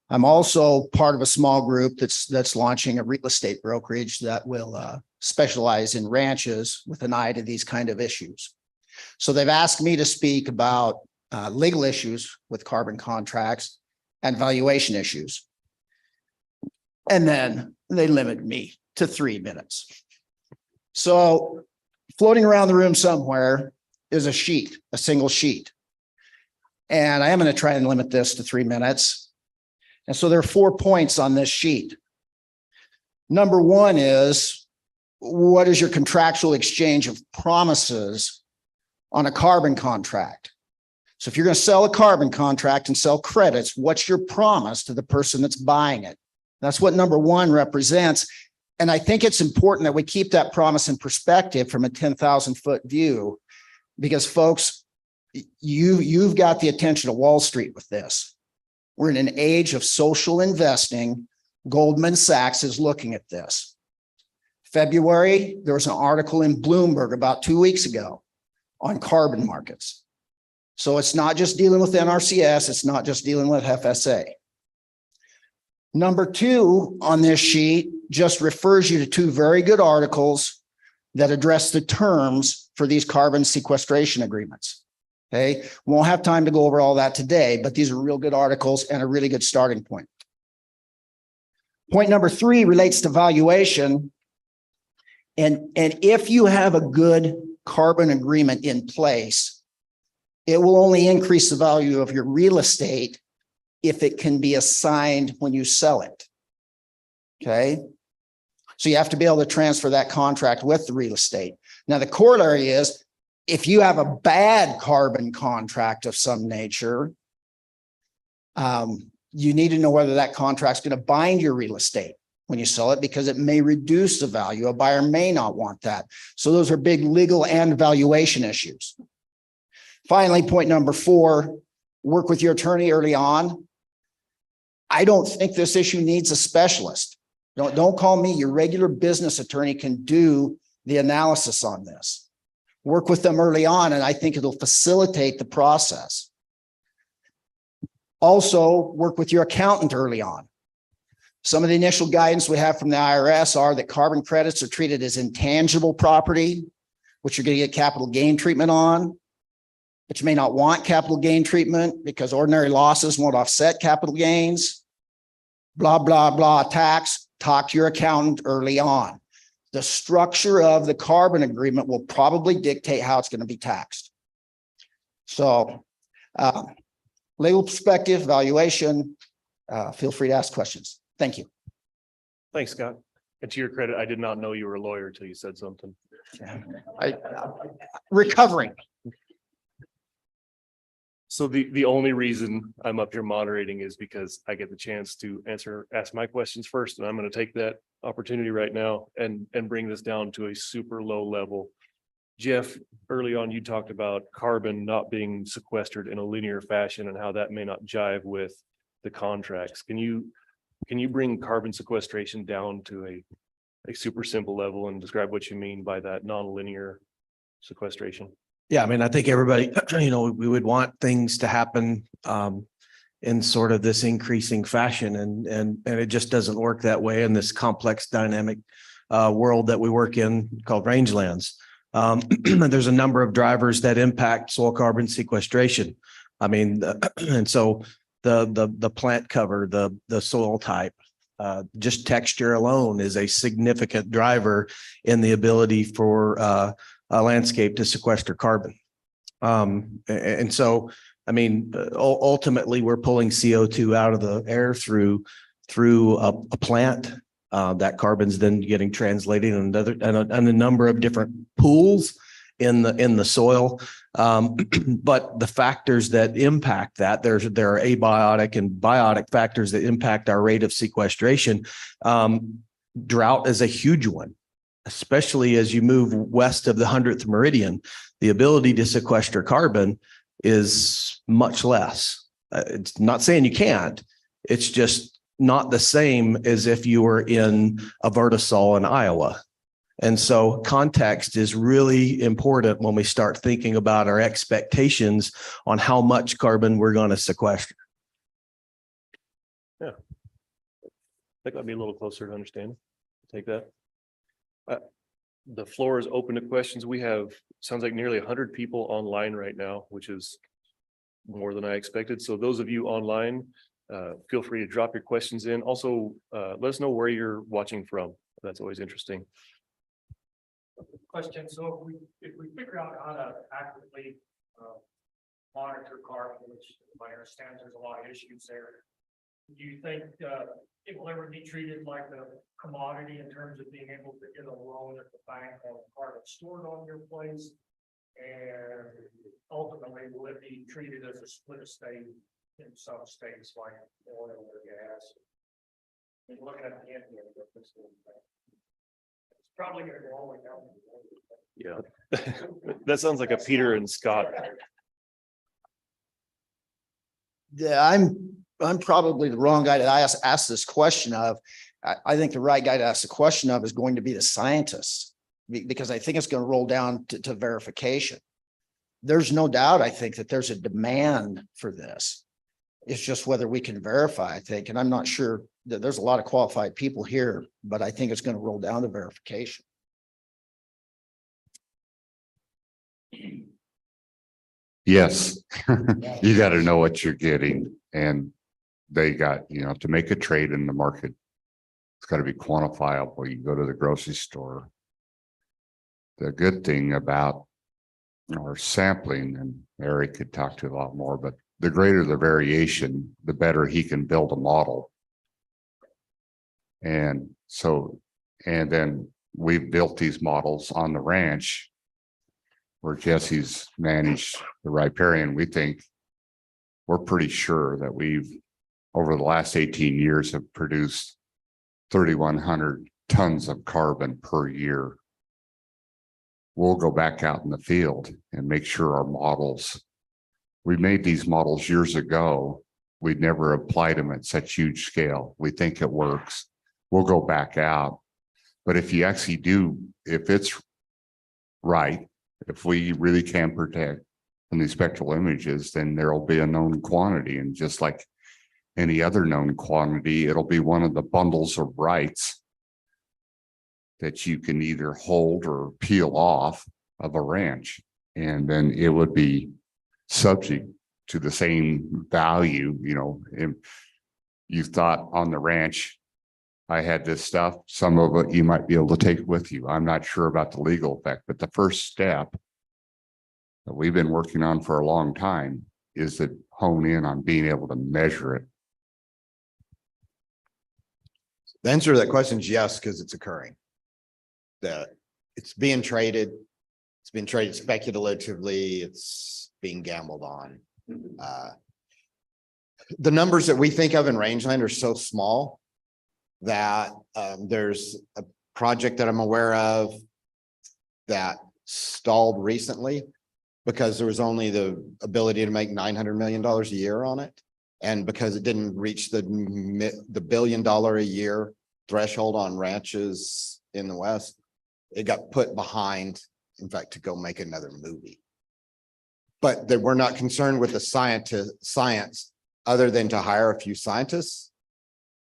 I'm also part of a small group that's launching a real estate brokerage that will specialize in ranches with an eye to these kind of issues. So they've asked me to speak about legal issues with carbon contracts and valuation issues. And then they limit me to 3 minutes. So floating around the room somewhere is a sheet, a single sheet. And I am going to try and limit this to 3 minutes. And so there are 4 points on this sheet. Number 1 is, what is your contractual exchange of promises on a carbon contract? So if you're going to sell a carbon contract and sell credits, what's your promise to the person that's buying it? That's what number 1 represents. And I think it's important that we keep that promise in perspective from a 10,000-foot view, because folks, you've got the attention of Wall Street with this. We're in an age of social investing. Goldman Sachs is looking at this. February, there was an article in Bloomberg about 2 weeks ago on carbon markets. So it's not just dealing with NRCS, it's not just dealing with FSA. Number 2 on this sheet just refers you to 2 very good articles that address the terms for these carbon sequestration agreements. Okay, won't have time to go over all that today, but these are real good articles and a really good starting point. Point number 3 relates to valuation. And if you have a good carbon agreement in place, it will only increase the value of your real estate if it can be assigned when you sell it. Okay. So you have to be able to transfer that contract with the real estate. Now, the corollary is if you have a bad carbon contract of some nature, you need to know whether that contract's going to bind your real estate when you sell it, because it may reduce the value. A buyer may not want that. So those are big legal and valuation issues. Finally, point number 4, work with your attorney early on. I don't think this issue needs a specialist. Don't call me. Your regular business attorney can do the analysis on this. Work with them early on, and I think it'll facilitate the process. Also, work with your accountant early on. Some of the initial guidance we have from the IRS are that carbon credits are treated as intangible property, which you're going to get capital gain treatment on. But you may not want capital gain treatment because ordinary losses won't offset capital gains. Blah, blah, blah, tax. Talk to your accountant early on. The structure of the carbon agreement will probably dictate how it's going to be taxed. So, legal perspective, valuation, feel free to ask questions. Thank you. Thanks, Scott. And to your credit, I did not know you were a lawyer until you said something. Recovering. So the only reason I'm up here moderating is because I get the chance to ask my questions first, and I'm going to take that opportunity right now and bring this down to a super low level. Jeff, early on, you talked about carbon not being sequestered in a linear fashion and how that may not jive with the contracts. Can you bring carbon sequestration down to a super simple level and describe what you mean by that non-linear sequestration? Yeah, I mean, I think everybody, we would want things to happen in sort of this increasing fashion, and it just doesn't work that way in this complex dynamic world that we work in called rangelands. There's a number of drivers that impact soil carbon sequestration. I mean, and so the plant cover, the soil type, just texture alone is a significant driver in the ability for a landscape to sequester carbon. And so, I mean, ultimately, we're pulling CO2 out of the air through a plant. That carbon's then getting translated in a number of different pools in the soil. But the factors that impact that, there are abiotic and biotic factors that impact our rate of sequestration. Drought is a huge one, especially as you move west of the 100th meridian. The ability to sequester carbon is much less. It's not saying you can't. It's just not the same as if you were in a vertisol in Iowa. And so context is really important when we start thinking about our expectations on how much carbon we're going to sequester. Yeah. I think that'd be a little closer to understanding. Take that. The floor is open to questions. We have, sounds like nearly 100 people online right now, which is more than I expected. So those of you online, feel free to drop your questions in. Also, let us know where you're watching from. That's always interesting. Question. So if we figure out how to accurately monitor carbon, which I understand there's a lot of issues there, do you think it will ever be treated like a commodity in terms of being able to get a loan at the bank on carbon stored on your place? And ultimately, will it be treated as a split estate in some states like oil or gas? And looking at the end of this, it's probably going to go all the way down. Yeah, that sounds like a Peter and Scott. Yeah, I'm probably the wrong guy to ask this question of. I think the right guy to ask the question of is going to be the scientist, because I think it's going to roll down to verification. There's no doubt, I think, that there's a demand for this. It's just whether we can verify, I think, and I'm not sure that there's a lot of qualified people here, but I think it's going to roll down to verification. Yes, you got to know what you're getting, and they got, to make a trade in the market, it's got to be quantifiable. You go to the grocery store. The good thing about our sampling, and Eric could talk to a lot more, but the greater the variation, the better he can build a model. And so, and then we've built these models on the ranch where Jesse's managed the riparian, we think we're pretty sure that we've, over the last 18 years, have produced 3,100 tons of carbon per year. We'll go back out in the field and make sure our models, we made these models years ago. We'd never applied them at such huge scale. We think it works. We'll go back out. But if you actually do, if it's right, if we really can protect from these spectral images, then there'll be a known quantity. And just like any other known quantity, it'll be one of the bundles of rights that you can either hold or peel off of a ranch. And then it would be subject to the same value, you know. If you thought on the ranch, I had this stuff, some of it you might be able to take with you. I'm not sure about the legal effect, but the first step that we've been working on for a long time is to hone in on being able to measure it. The answer to that question is yes, because it's occurring. It's being traded. It's being traded speculatively. It's being gambled on. The numbers that we think of in rangeland are so small that there's a project that I'm aware of that stalled recently because there was only the ability to make $900 million a year on it. And because it didn't reach the $1 billion a year threshold on ranches in the West, it got put behind, in fact, to go make another movie. But we're not concerned with the science other than to hire a few scientists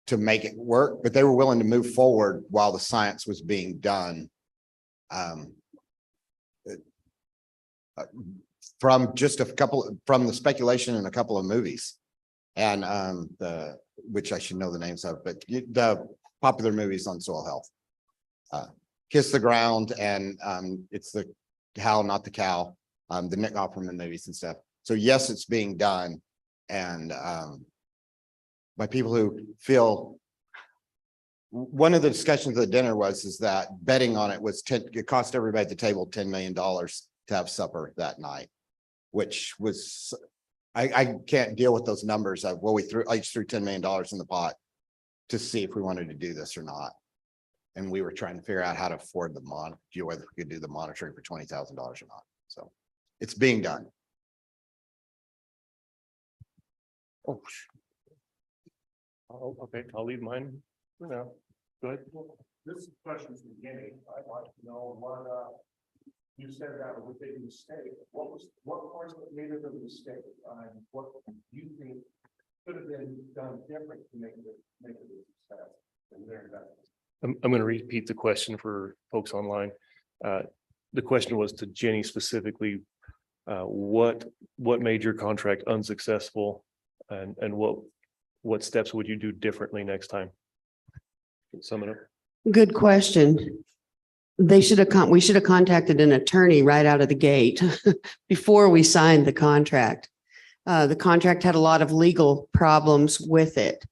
to make it work, but they were willing to move forward while the science was being done. From just from the speculation in a couple of movies, and which I should know the names of, but the popular movies on soil health, Kiss the Ground, and it's the How Not the Cow, the Nick Offerman movies and stuff. So yes, it's being done, and by people who feel. One of the discussions at the dinner is that betting on it was it cost everybody at the table $10 million to have supper that night, which was, I can't deal with those numbers of, well, I just threw $10 million in the pot to see if we wanted to do this or not. And we were trying to figure out how to afford the whether we could do the monitoring for $20,000 or not. So it's being done. Oh, okay, I'll leave mine for now. Go ahead. This question is beginning. I'd like to know what, you said that was a big mistake. What parts of it made it a mistake? And what you think could have been done different to make it a success in their investment? I'm going to repeat the question for folks online. The question was to Jenny specifically, what made your contract unsuccessful, and what steps would you do differently next time? Sum it up. Good question. We should have contacted an attorney right out of the gate before we signed the contract. The contract had a lot of legal problems with it.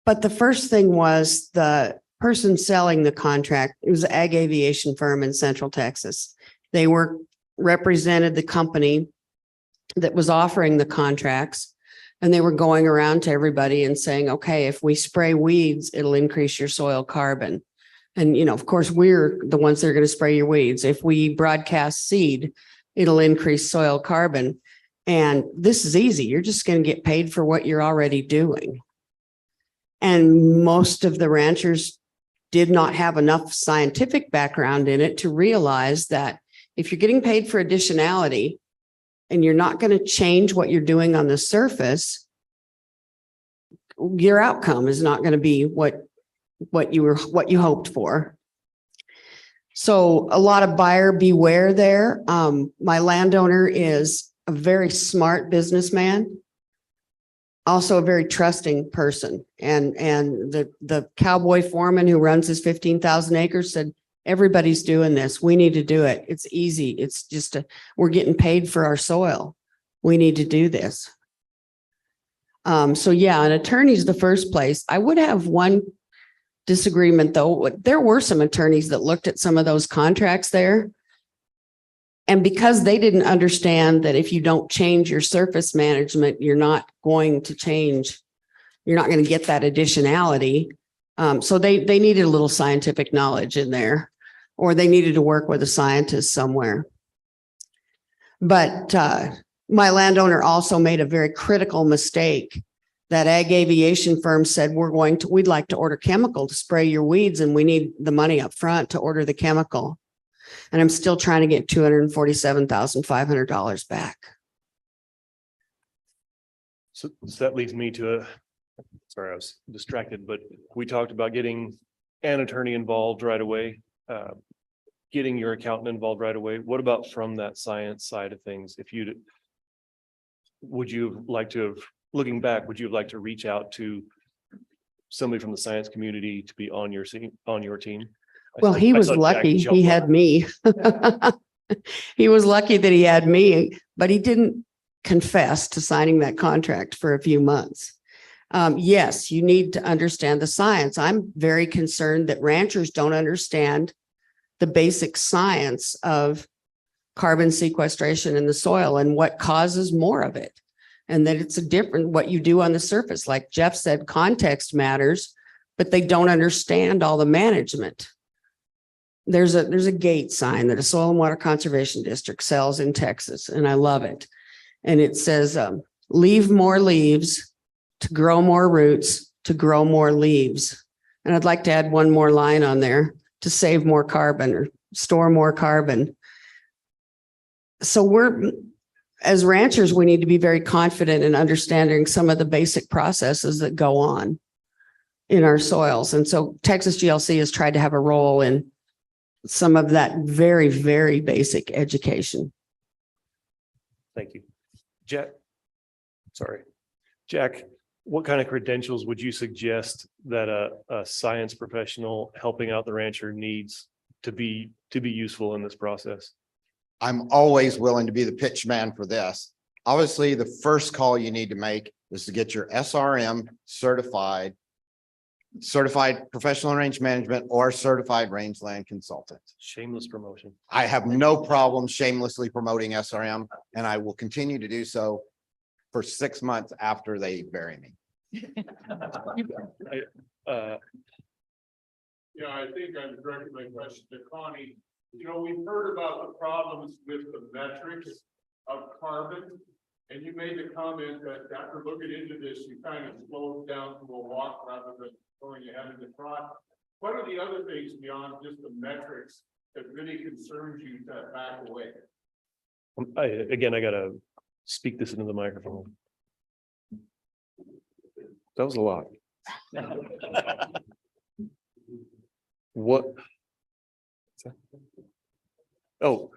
But the first thing was the person selling the contract. It was an ag aviation firm in Central Texas. They represented the company that was offering the contracts. And they were going around to everybody and saying, okay, if we spray weeds, it'll increase your soil carbon. And, you know, of course, we're the ones that are going to spray your weeds. If we broadcast seed, it'll increase soil carbon. And this is easy. You're just going to get paid for what you're already doing. And most of the ranchers did not have enough scientific background in it to realize that if you're getting paid for additionality, and you're not going to change what you're doing on the surface, your outcome is not going to be what you hoped for. So a lot of buyer beware there. My landowner is a very smart businessman, also a very trusting person. And the cowboy foreman who runs his 15,000 acres said, everybody's doing this. We need to do it. It's easy. It's just we're getting paid for our soil. We need to do this. So yeah, an attorney's the first place. I would have one disagreement though. There were some attorneys that looked at some of those contracts there And because they didn't understand that if you don't change your surface management, you're not going to change, you're not going to get that additionality. So they needed a little scientific knowledge in there, or they needed to work with a scientist somewhere. But my landowner also made a very critical mistake. That ag aviation firm said, we'd like to order chemical to spray your weeds, and we need the money up front to order the chemical. And I'm still trying to get $247,500 back. So that leads me to sorry, I was distracted, but we talked about getting an attorney involved right away, getting your accountant involved right away. What about from that science side of things? Would you like to have, looking back, would you like to reach out to somebody from the science community to be on your team? Well, he was lucky he had me. He was lucky that he had me, but he didn't confess to signing that contract for a few months. Yes, you need to understand the science. I'm very concerned that ranchers don't understand the basic science of carbon sequestration in the soil and what causes more of it. And that it's a different what you do on the surface. Like Jeff said, context matters, but they don't understand all the management. There's a gate sign that a soil and water conservation district sells in Texas, and I love it. And it says, leave more leaves to grow more roots to grow more leaves. And I'd like to add one more line on there, to save more carbon or store more carbon. So as ranchers, we need to be very confident in understanding some of the basic processes that go on in our soils. And so Texas GLC has tried to have a role in some of that very, very basic education. Thank you. Jack, what kind of credentials would you suggest that a science professional helping out the rancher needs to be useful in this process? I'm always willing to be the pitch man for this. Obviously, the first call you need to make is to get your SRM certified professional range management or certified rangeland consultant. Shameless promotion. I have no problem shamelessly promoting SRM, and I will continue to do so for 6 months after they bury me. Yeah, I think I'm directing my question to Connie. You know, we've heard about the problems with the metrics of carbon. And you made the comment that after looking into this, you kind of slowed down to a walk rather than going ahead in the trot. What are the other things beyond just the metrics that really concerns you to back away? I gotta speak this into the microphone. That was a lot. What? Oh.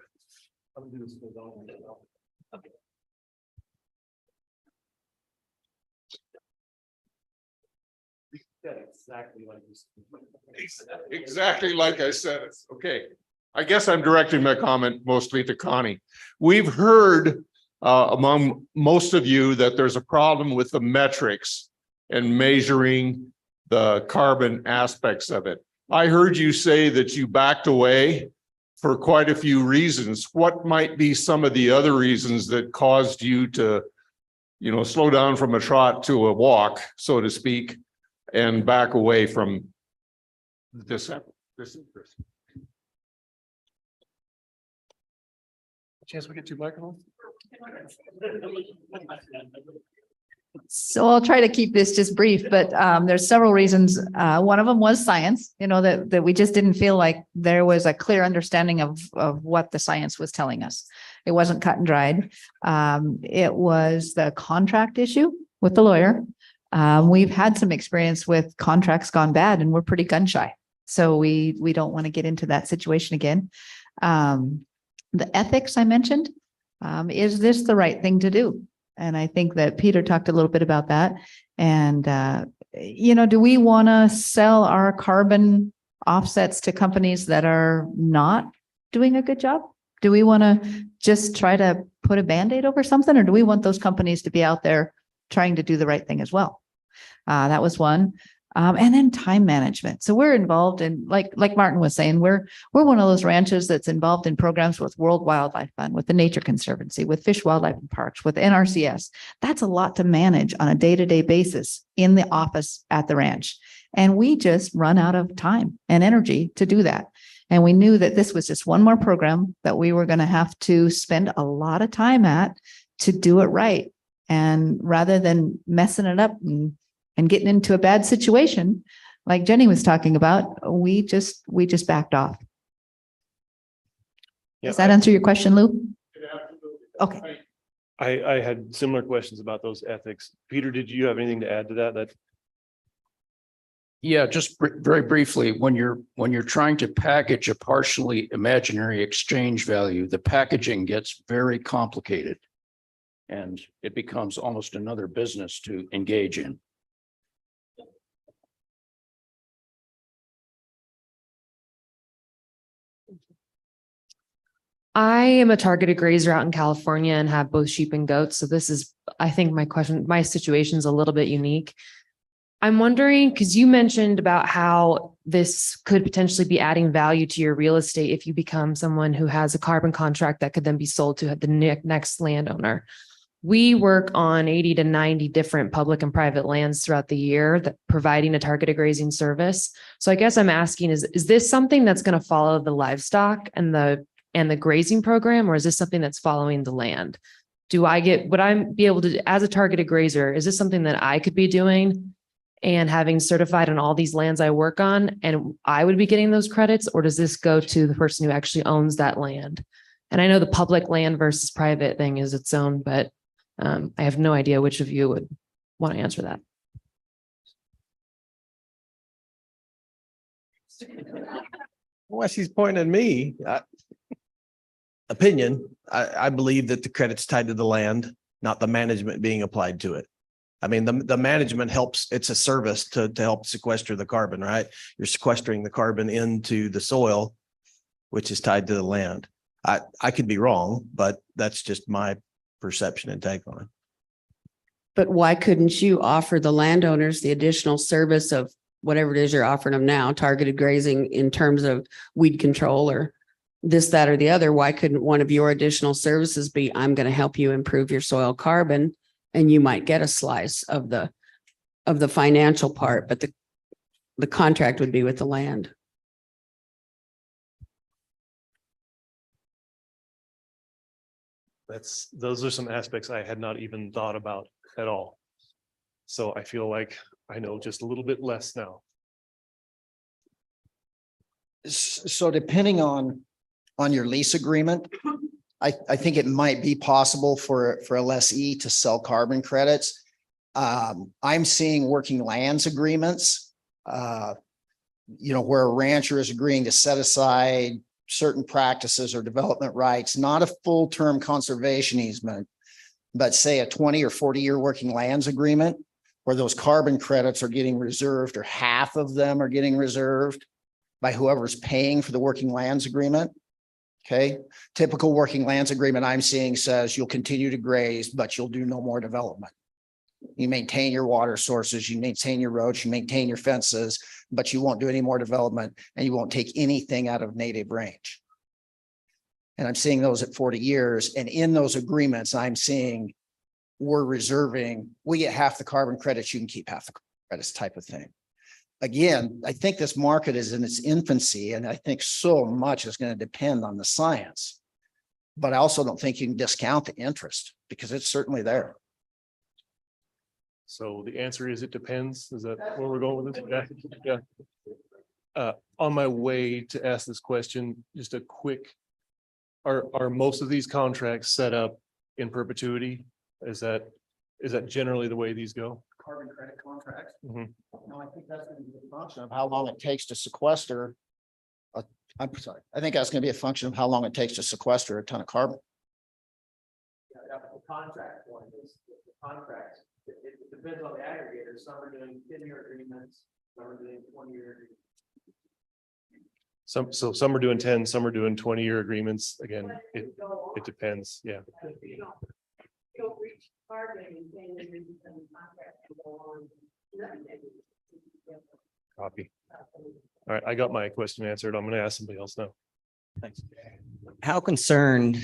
Exactly like I said it. Okay. I guess I'm directing my comment mostly to Connie. We've heard among most of you that there's a problem with the metrics and measuring the carbon aspects of it. I heard you say that you backed away for quite a few reasons. What might be some of the other reasons that caused you to, slow down from a trot to a walk, so to speak, and back away from this interest? Chance we get two microphones? So I'll try to keep this just brief, but there's several reasons. One of them was science, that we just didn't feel like there was a clear understanding of what the science was telling us. It wasn't cut and dried. It was the contract issue with the lawyer. We've had some experience with contracts gone bad, and we're pretty gun shy. So we don't want to get into that situation again. The ethics I mentioned, is this the right thing to do? And I think that Peter talked a little bit about that. And, do we want to sell our carbon offsets to companies that are not doing a good job? Do we want to just try to put a Band-Aid over something, or do we want those companies to be out there trying to do the right thing as well? That was one. And then time management. So we're involved in, like Martin was saying, we're one of those ranches that's involved in programs with World Wildlife Fund, with the Nature Conservancy, with Fish, Wildlife and Parks, with NRCS. That's a lot to manage on a day-to-day basis in the office at the ranch. And we just run out of time and energy to do that. And we knew that this was just one more program that we were going to have to spend a lot of time at to do it right. And rather than messing it up and getting into a bad situation, like Jenny was talking about, we just backed off. Does that answer your question, Lou? Okay. I had similar questions about those ethics. Peter, did you have anything to add to that? Yeah, just very briefly, when you're trying to package a partially imaginary exchange value, the packaging gets very complicated. And it becomes almost another business to engage in. I am a targeted grazer out in California and have both sheep and goats. So this is, I think my situation is a little bit unique. I'm wondering, because you mentioned about how this could potentially be adding value to your real estate if you become someone who has a carbon contract that could then be sold to the next landowner. We work on 80 to 90 different public and private lands throughout the year that providing a targeted grazing service. So I guess I'm asking, is this something that's going to follow the livestock and the grazing program, or is this something that's following the land? Would I be able to, as a targeted grazer, is this something that I could be doing and having certified on all these lands I work on, and I would be getting those credits, or does this go to the person who actually owns that land? And I know the public land versus private thing is its own, but I have no idea which of you would want to answer that. Well, she's pointing at me. Opinion, I believe that the credit's tied to the land, not the management being applied to it. I mean, the management helps, it's a service to help sequester the carbon, right? You're sequestering the carbon into the soil, which is tied to the land. I could be wrong, but that's just my perception and take on it. But why couldn't you offer the landowners the additional service of whatever it is you're offering them now, targeted grazing in terms of weed control or this, that, or the other? Why couldn't one of your additional services be, I'm going to help you improve your soil carbon, and you might get a slice of the financial part, but the contract would be with the land. Those are some aspects I had not even thought about at all. So I feel like I know just a little bit less now. So depending on your lease agreement, I think it might be possible for a lessee to sell carbon credits. I'm seeing working lands agreements, where a rancher is agreeing to set aside certain practices or development rights, not a full-term conservation easement, but say a 20 or 40-year working lands agreement where those carbon credits are getting reserved, or half of them are getting reserved by whoever's paying for the working lands agreement. Okay. Typical working lands agreement I'm seeing says you'll continue to graze, but you'll do no more development. You maintain your water sources, you maintain your roads, you maintain your fences, but you won't do any more development, and you won't take anything out of native range. And I'm seeing those at 40 years. And in those agreements, I'm seeing we get half the carbon credits, you can keep half the credits type of thing. Again, I think this market is in its infancy, and I think so much is going to depend on the science. But I also don't think you can discount the interest, because it's certainly there. So the answer is it depends. Is that where we're going with this? Yeah. On my way to ask this question, just a quick, are most of these contracts set up in perpetuity? Is that generally the way these go? Carbon credit contracts. Mhm. No, I think that's going to be a function of how long it takes to sequester. I'm sorry. I think that's going to be a function of how long it takes to sequester a ton of carbon. The contract one is the contracts. It depends on the aggregator. Some are doing 10-year agreements, some are doing 20-year agreements. Some are doing 10, some are doing 20-year agreements. Again, it depends. Yeah. You'll reach carbon and then the contract will go on. copy. All right, I got my question answered. I'm gonna ask somebody else now. Thanks. How concerned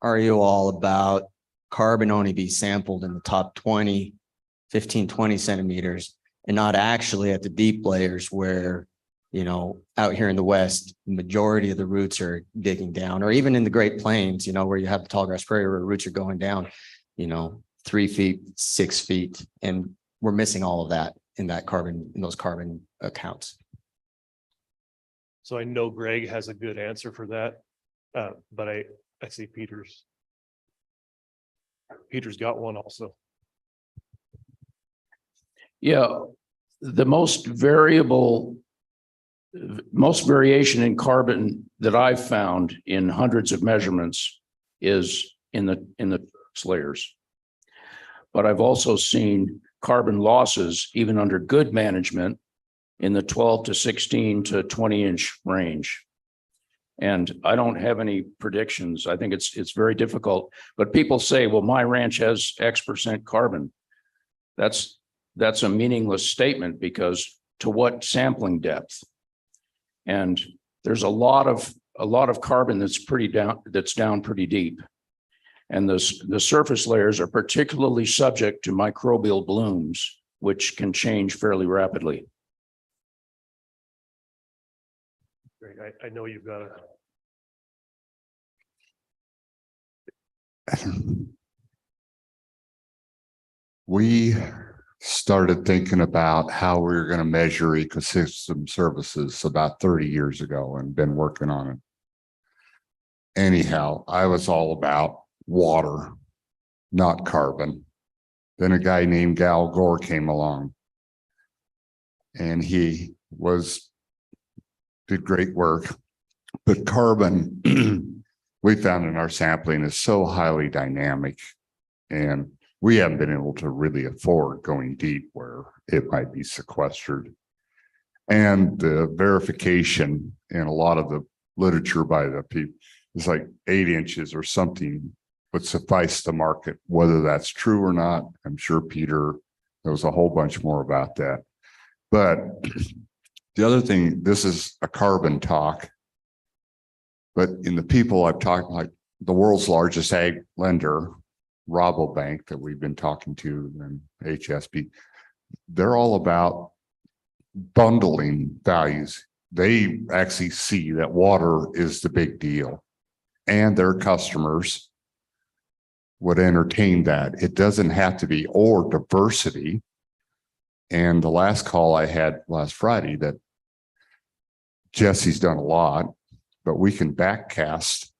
are you all about carbon only be sampled in the top 20, 15, 20 centimeters and not actually at the deep layers where, you know, out here in the West, the majority of the roots are digging down, or even in the Great Plains, you know, where you have the tall grass prairie where roots are going down, you know, 3 feet, 6 feet, and we're missing all of that in that carbon, in those carbon accounts. So I know Greg has a good answer for that, but I see Peter's got one also. Yeah, the most variation in carbon that I've found in hundreds of measurements is in the layers. But I've also seen carbon losses, even under good management, in the 12 to 16 to 20-inch range. And I don't have any predictions. I think it's very difficult, but people say, well, my ranch has X% carbon. That's a meaningless statement, because to what sampling depth? And there's a lot of carbon that's down pretty deep. And the surface layers are particularly subject to microbial blooms, which can change fairly rapidly. Great. I know you've got We started thinking about how we were going to measure ecosystem services about 30 years ago and been working on it. Anyhow, I was all about water, not carbon. Then a guy named Al Gore came along, and he did great work. But carbon, we found in our sampling, is so highly dynamic, and we haven't been able to really afford going deep where it might be sequestered. And the verification in a lot of the literature by the people is like 8 inches or something would suffice to market. Whether that's true or not, I'm sure Peter knows a whole bunch more about that. But the other thing, this is a carbon talk, but in the people I've talked, like the world's largest ag lender, Rabobank, that we've been talking to, and HSB, they're all about bundling values. They actually see that water is the big deal, and their customers would entertain that. It doesn't have to be, or diversity. And the last call I had last Friday, that Jesse's done a lot, but we can backcast,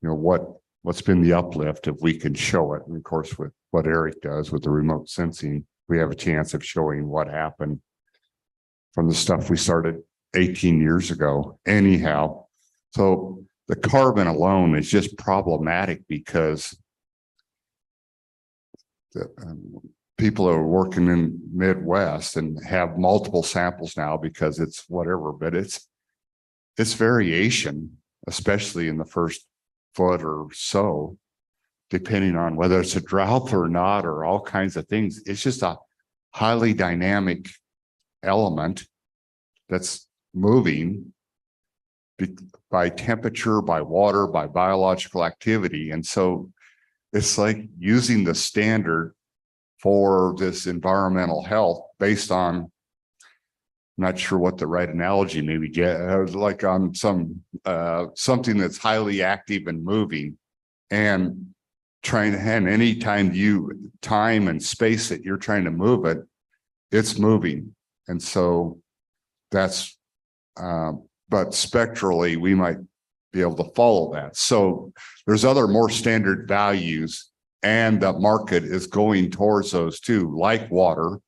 you know, what's been the uplift if we can show it. And of course, with what Eric does with the remote sensing, we have a chance of showing what happened from the stuff we started 18 years ago. Anyhow, so the carbon alone is just problematic because people are working in Midwest and have multiple samples now because it's whatever, but it's variation, especially in the first foot or so, depending on whether it's a drought or not, or all kinds of things. It's just a highly dynamic element that's moving by temperature, by water, by biological activity. And so it's like using the standard for this environmental health based on, I'm not sure what the right analogy maybe like on something that's highly active and moving, and and any time and space that you're trying to move it, it's moving. And so that's, but spectrally, we might be able to follow that. So there's other more standard values, and the market is going towards those too, like water.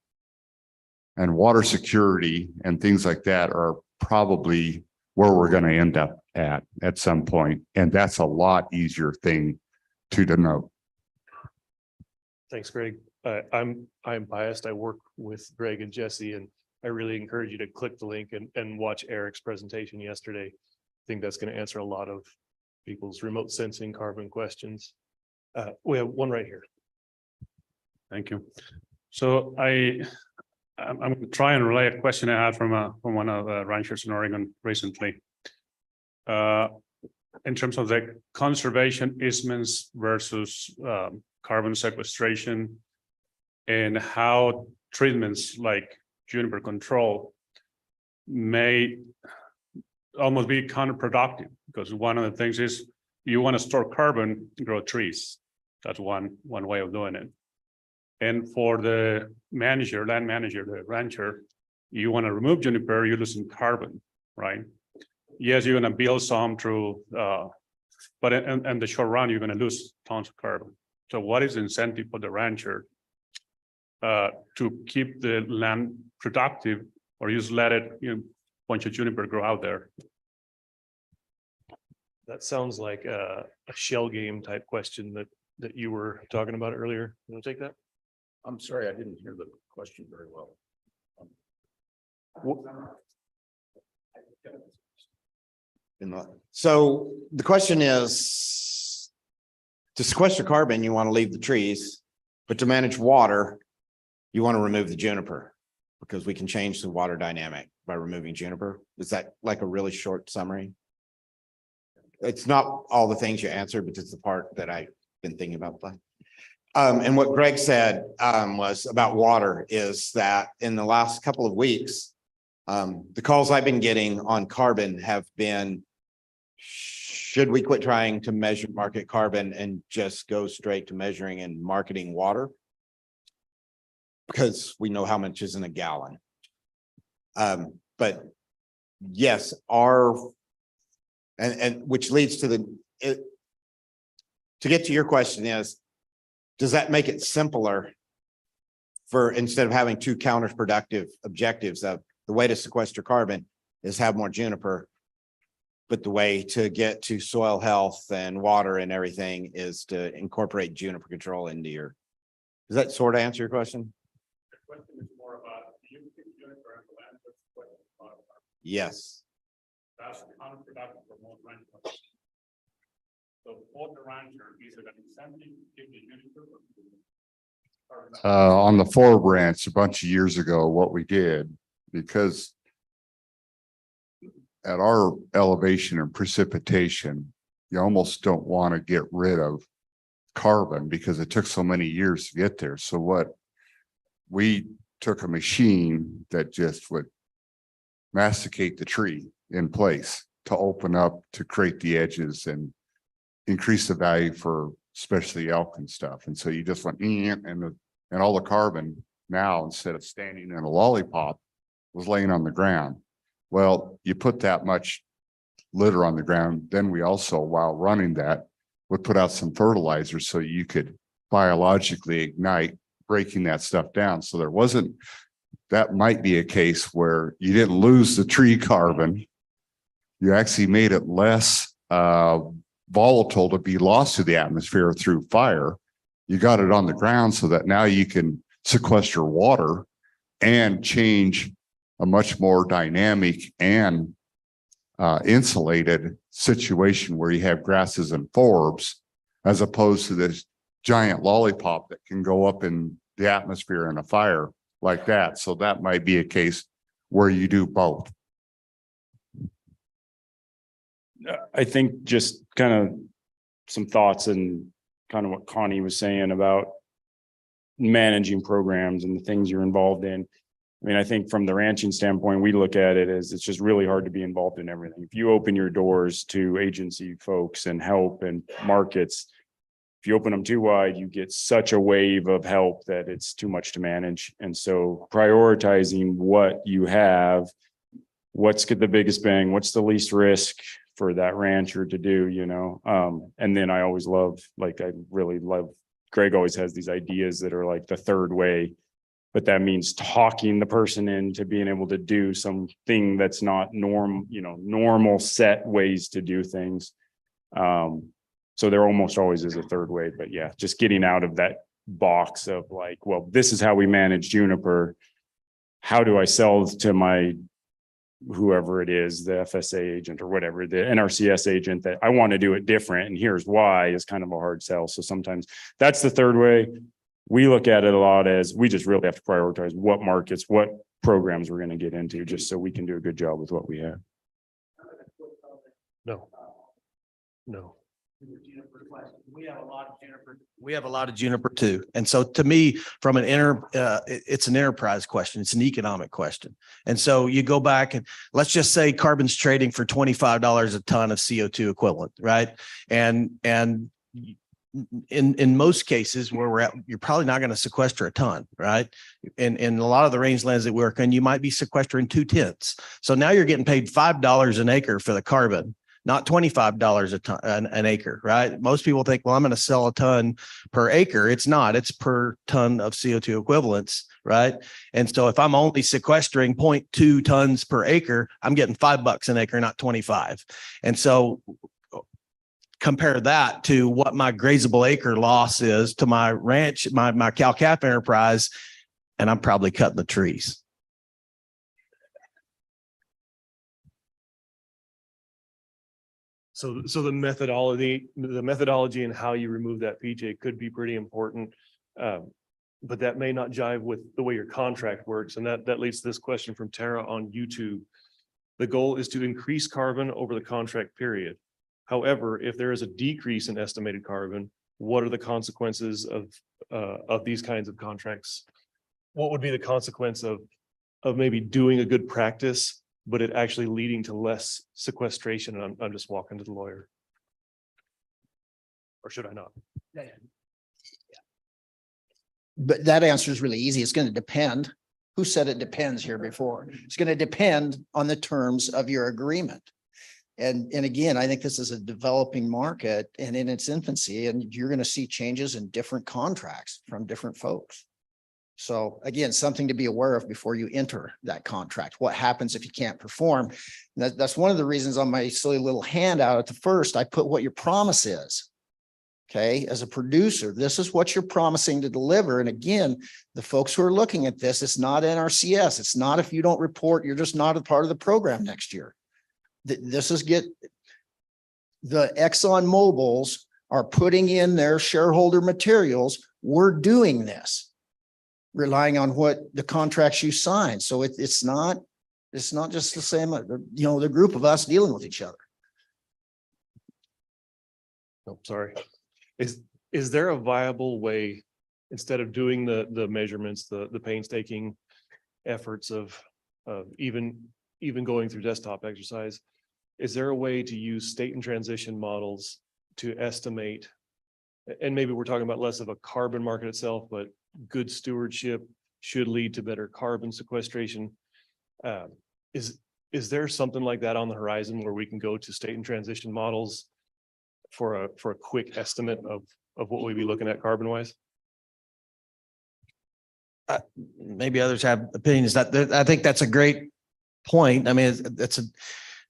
And water security and things like that are probably where we're going to end up at some point. And that's a lot easier thing to denote. Thanks, Greg. I'm biased. I work with Greg and Jesse, and I really encourage you to click the link and watch Eric's presentation yesterday. I think that's going to answer a lot of people's remote sensing carbon questions. We have one right here. Thank you. So I I'm going to try and relay a question I had from one of the ranchers in Oregon recently. In terms of the conservation easements versus carbon sequestration, and how treatments like juniper control may almost be counterproductive, because one of the things is you want to store carbon, grow trees. That's one way of doing it. And for the manager, land manager, the rancher, you want to remove juniper, you're losing carbon, right? Yes, you're going to build some through, but in the short run, you're going to lose tons of carbon. So what is the incentive for the rancher to keep the land productive, or just let it, bunch of juniper grow out there? That sounds like a shell game type question that you were talking about earlier. You want to take that? I'm sorry, I didn't hear the question very well. So the question is, to sequester carbon, you want to leave the trees, but to manage water, you want to remove the juniper, because we can change the water dynamic by removing juniper. Is that like a really short summary? It's not all the things you answered, but it's the part that I've been thinking about. And what Greg said was about water is that in the last couple of weeks, the calls I've been getting on carbon have been, should we quit trying to measure market carbon and just go straight to measuring and marketing water? Because we know how much is in a gallon. But yes, and which leads to to get to your question is, does that make it simpler for, instead of having two counterproductive objectives of the way to sequester carbon is have more juniper, but the way to get to soil health and water and everything is to incorporate juniper control into your, does that sort of answer your question? The question is more about, do you think juniper and land is what it's about? Yes. That's counterproductive for most ranchers. So for the rancher, is it an incentive to give the juniper? On the Ford Ranch a bunch of years ago, what we did, because at our elevation and precipitation, you almost don't want to get rid of carbon because it took so many years to get there. So what we took a machine that just would masticate the tree in place to open up, to create the edges and increase the value for especially elk and stuff. And so you just went and all the carbon now, instead of standing in a lollipop, was laying on the ground. Well, you put that much litter on the ground, then we also, while running that, would put out some fertilizer so you could biologically ignite breaking that stuff down. So there wasn't, that might be a case where you didn't lose the tree carbon. You actually made it less volatile to be lost to the atmosphere through fire. You got it on the ground so that now you can sequester water and change a much more dynamic and insulated situation where you have grasses and forbs, as opposed to this giant lollipop that can go up in the atmosphere in a fire like that. So that might be a case where you do both. I think just kind of some thoughts and kind of what Connie was saying about managing programs and the things you're involved in. I mean, I think from the ranching standpoint, we look at it as it's just really hard to be involved in everything. If you open your doors to agency folks and help and markets, if you open them too wide, you get such a wave of help that it's too much to manage. And so prioritizing what you have, what's the biggest bang, what's the least risk for that rancher to do, and then I always love, like, I really love, Greg always has these ideas that are like the third way, but that means talking the person into being able to do something that's not normal set ways to do things. So there almost always is a third way, but yeah, just getting out of that box of like, well, this is how we manage juniper. How do I sell to my whoever it is, the FSA agent or whatever, the NRCS agent, that I want to do it different and here's why, is kind of a hard sell. So sometimes that's the third way. we look at it a lot as we just really have to prioritize what markets, what programs we're going to get into, just so we can do a good job with what we have. No. No. We have a lot of juniper. We have a lot of juniper too. And so to me, from it's an enterprise question. It's an economic question. And so you go back and let's just say carbon's trading for $25 a ton of CO2 equivalent, right? And in most cases where we're at, you're probably not going to sequester a ton, right? In a lot of the rangelands that we work in, you might be sequestering 2/10. So now you're getting paid $5 an acre for the carbon, not $25 a ton, an acre, right? Most people think, well, I'm going to sell a ton per acre. It's not, it's per ton of CO2 equivalents, right? And so if I'm only sequestering 0.2 tons per acre, I'm getting $5 an acre, not 25. And so compare that to what my grazable acre loss is to my ranch, my cow-calf enterprise, and I'm probably cutting the trees. So the methodology and how you remove that PJ could be pretty important. But that may not jive with the way your contract works. And that leads to this question from Tara on YouTube. The goal is to increase carbon over the contract period. However, if there is a decrease in estimated carbon, what are the consequences of these kinds of contracts? What would be the consequence of maybe doing a good practice, but it actually leading to less sequestration? And I'm just walking to the lawyer. Or should I not? But that answer is really easy. It's going to depend. Who said it depends here before? It's going to depend on the terms of your agreement. And again, I think this is a developing market and in its infancy, and you're going to see changes in different contracts from different folks. So again, something to be aware of before you enter that contract. What happens if you can't perform? That's one of the reasons on my silly little handout at the first, I put what your promise is. Okay, as a producer, this is what you're promising to deliver. And again, the folks who are looking at this, it's not NRCS. It's not if you don't report, you're just not a part of the program next year. This is the Exxon Mobils are putting in their shareholder materials. We're doing this, relying on what the contracts you sign. So it's not just the same, the group of us dealing with each other. Oh, sorry. Is there a viable way, instead of doing the measurements, the painstaking efforts of even going through desktop exercise, is there a way to use state and transition models to estimate, and maybe we're talking about less of a carbon market itself, but good stewardship should lead to better carbon sequestration? Is there something like that on the horizon where we can go to state and transition models for a quick estimate of what we'd be looking at carbon wise? Maybe others have opinions. I think that's a great point. I mean,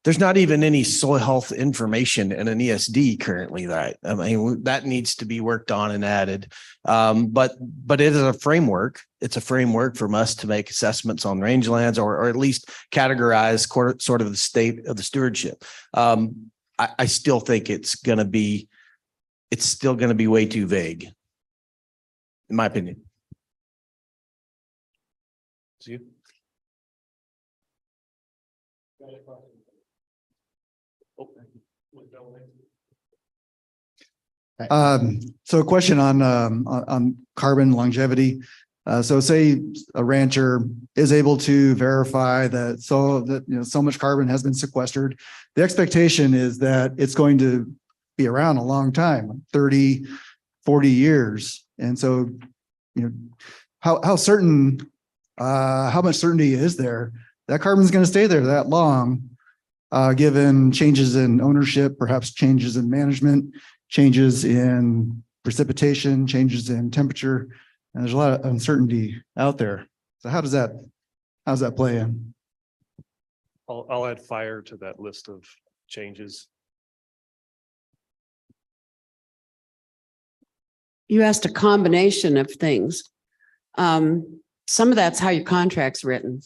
there's not even any soil health information in an ESD currently, right? I mean, that needs to be worked on and added. But it is a framework. It's a framework from us to make assessments on rangelands or at least categorize sort of the state of the stewardship. I still think it's still going to be way too vague, in my opinion. See you. So a question on carbon longevity. So say a rancher is able to verify that so much carbon has been sequestered. The expectation is that it's going to be around a long time, 30, 40 years. And so, how much certainty is there that carbon is going to stay there that long, given changes in ownership, perhaps changes in management, changes in precipitation, changes in temperature, and there's a lot of uncertainty out there. So how does that play in? I'll add fire to that list of changes. You asked a combination of things. Some of that's how your contract's written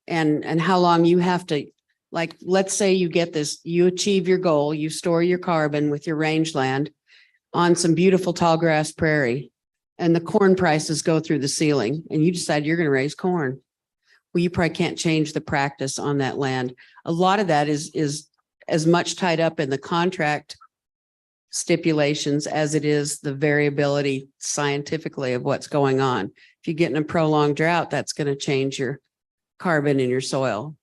and how long you have to, like, let's say you get this, you achieve your goal, you store your carbon with your rangeland on some beautiful tall grass prairie. and the corn prices go through the ceiling and you decide you're going to raise corn. Well, you probably can't change the practice on that land. A lot of that is as much tied up in the contract stipulations as it is the variability scientifically of what's going on. If you get in a prolonged drought, that's going to change your carbon in your soil.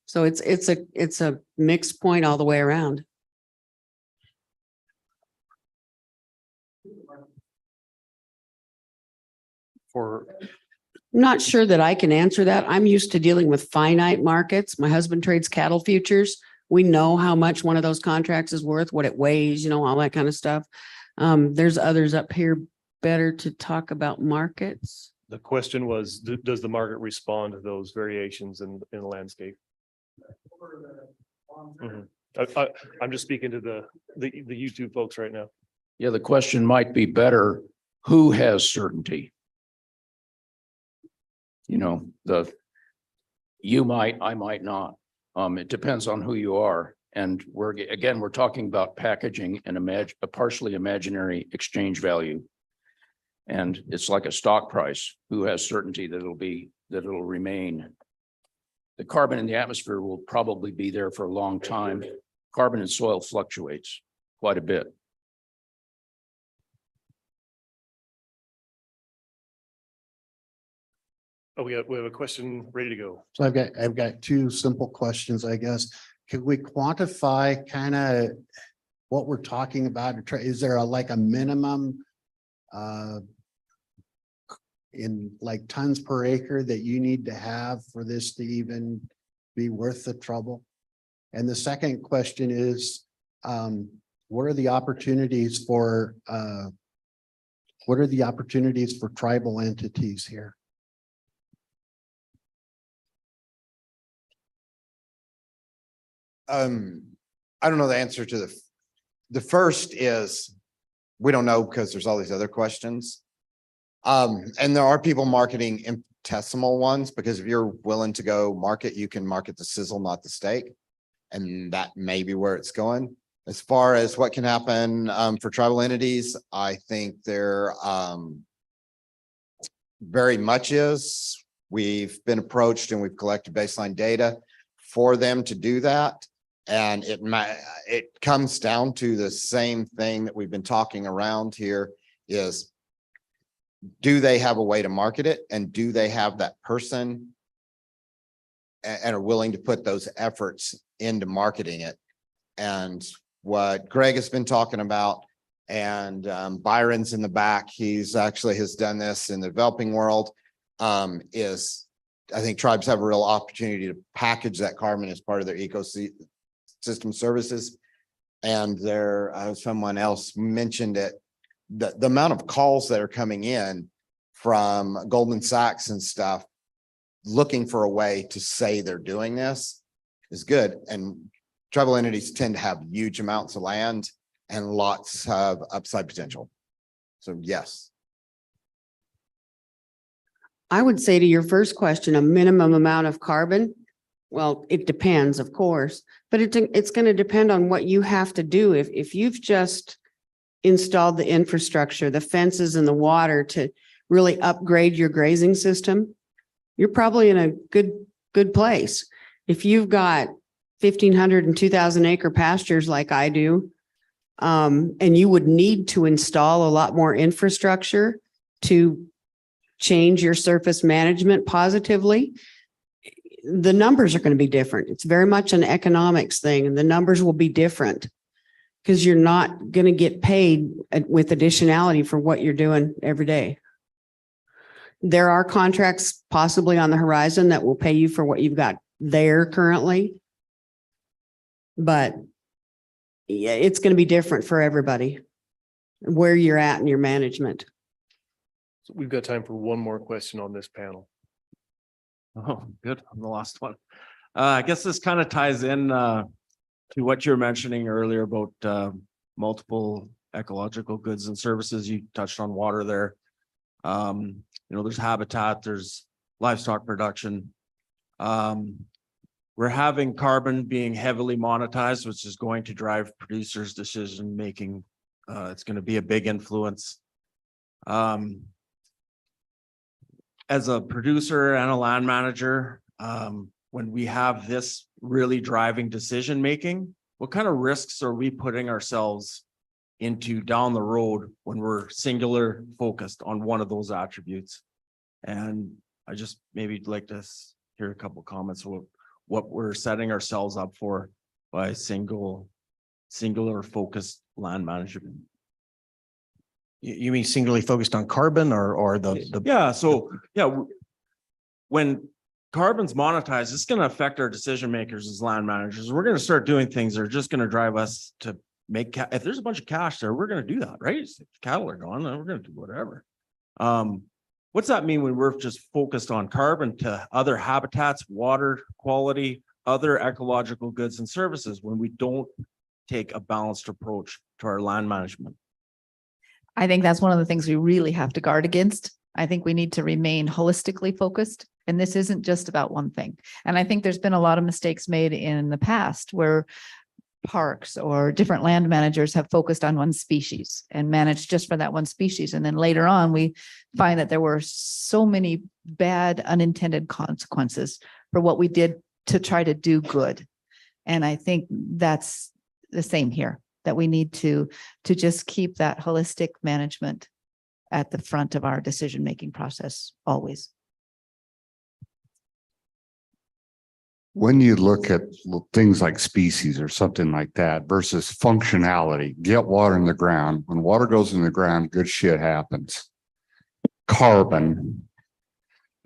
So it's a mixed point all the way around. For I'm not sure that I can answer that. I'm used to dealing with finite markets. My husband trades cattle futures. We know how much one of those contracts is worth, what it weighs, all that kind of stuff. There's others up here better to talk about markets. the question was, does the market respond to those variations in the landscape? Mhm. I'm just speaking to the YouTube folks right now. Yeah, the question might be better, who has certainty? You might, I might not. It depends on who you are. And we're talking about packaging and a partially imaginary exchange value. And it's like a stock price. Who has certainty that it'll remain? The carbon in the atmosphere will probably be there for a long time. Carbon in soil fluctuates quite a bit. Oh, we have a question ready to go. So I've got two simple questions, I guess. Could we quantify kind of what we're talking about? Is there like a minimum in like tons per acre that you need to have for this to even be worth the trouble? And the second question is, what are the opportunities for tribal entities here? I don't know the answer to the first is, we don't know because there's all these other questions. And there are people marketing infinitesimal ones, because if you're willing to go market, you can market the sizzle, not the steak. And that may be where it's going. As far as what can happen for tribal entities, I think there very much is. We've been approached and we've collected baseline data for them to do that. And it comes down to the same thing that we've been talking around here is, do they have a way to market it? And do they have that person and are willing to put those efforts into marketing it? And what Greg has been talking about, and Byron's in the back, he's actually has done this in the developing world, is I think tribes have a real opportunity to package that carbon as part of their ecosystem services. And someone else mentioned it, the amount of calls that are coming in from Goldman Sachs and stuff, looking for a way to say they're doing this is good. And tribal entities tend to have huge amounts of land and lots of upside potential. So yes. I would say to your first question, a minimum amount of carbon. Well, it depends, of course, but it's going to depend on what you have to do. If you've just installed the infrastructure, the fences and the water to really upgrade your grazing system, you're probably in a good place. If you've got 1,500 and 2,000 acre pastures like I do, and you would need to install a lot more infrastructure to change your surface management positively, the numbers are going to be different. It's very much an economics thing, and the numbers will be different because you're not going to get paid with additionality for what you're doing every day. There are contracts possibly on the horizon that will pay you for what you've got there currently. But yeah, it's going to be different for everybody, where you're at in your management. So we've got time for one more question on this panel. Oh, good. I'm the last one. I guess this kind of ties in to what you were mentioning earlier about multiple ecological goods and services. You touched on water there. There's habitat, there's livestock production. We're having carbon being heavily monetized, which is going to drive producers' decision making. It's going to be a big influence. As a producer and a land manager, when we have this really driving decision-making, what kind of risks are we putting ourselves into down the road when we're singular focused on one of those attributes? And I just maybe like to hear a couple comments of what we're setting ourselves up for by singular focused land management. You mean singularly focused on carbon or the? Yeah, so, yeah. When carbon's monetized, it's gonna affect our decision makers as land managers. We're gonna start doing things that are just gonna drive us to make, if there's a bunch of cash there, we're gonna do that, right? If cattle are gone, then we're gonna do whatever. What's that mean when we're just focused on carbon to other habitats, water quality, other ecological goods and services when we don't take a balanced approach to our land management? I think that's one of the things we really have to guard against. I think we need to remain holistically focused, and this isn't just about one thing. And I think there's been a lot of mistakes made in the past where parks or different land managers have focused on one species and managed just for that one species. And then later on, we find that there were so many bad unintended consequences for what we did to try to do good. And I think that's the same here, that we need to just keep that holistic management at the front of our decision-making process always. When you look at things like species or something like that versus functionality, get water in the ground. When water goes in the ground, good shit happens. Carbon,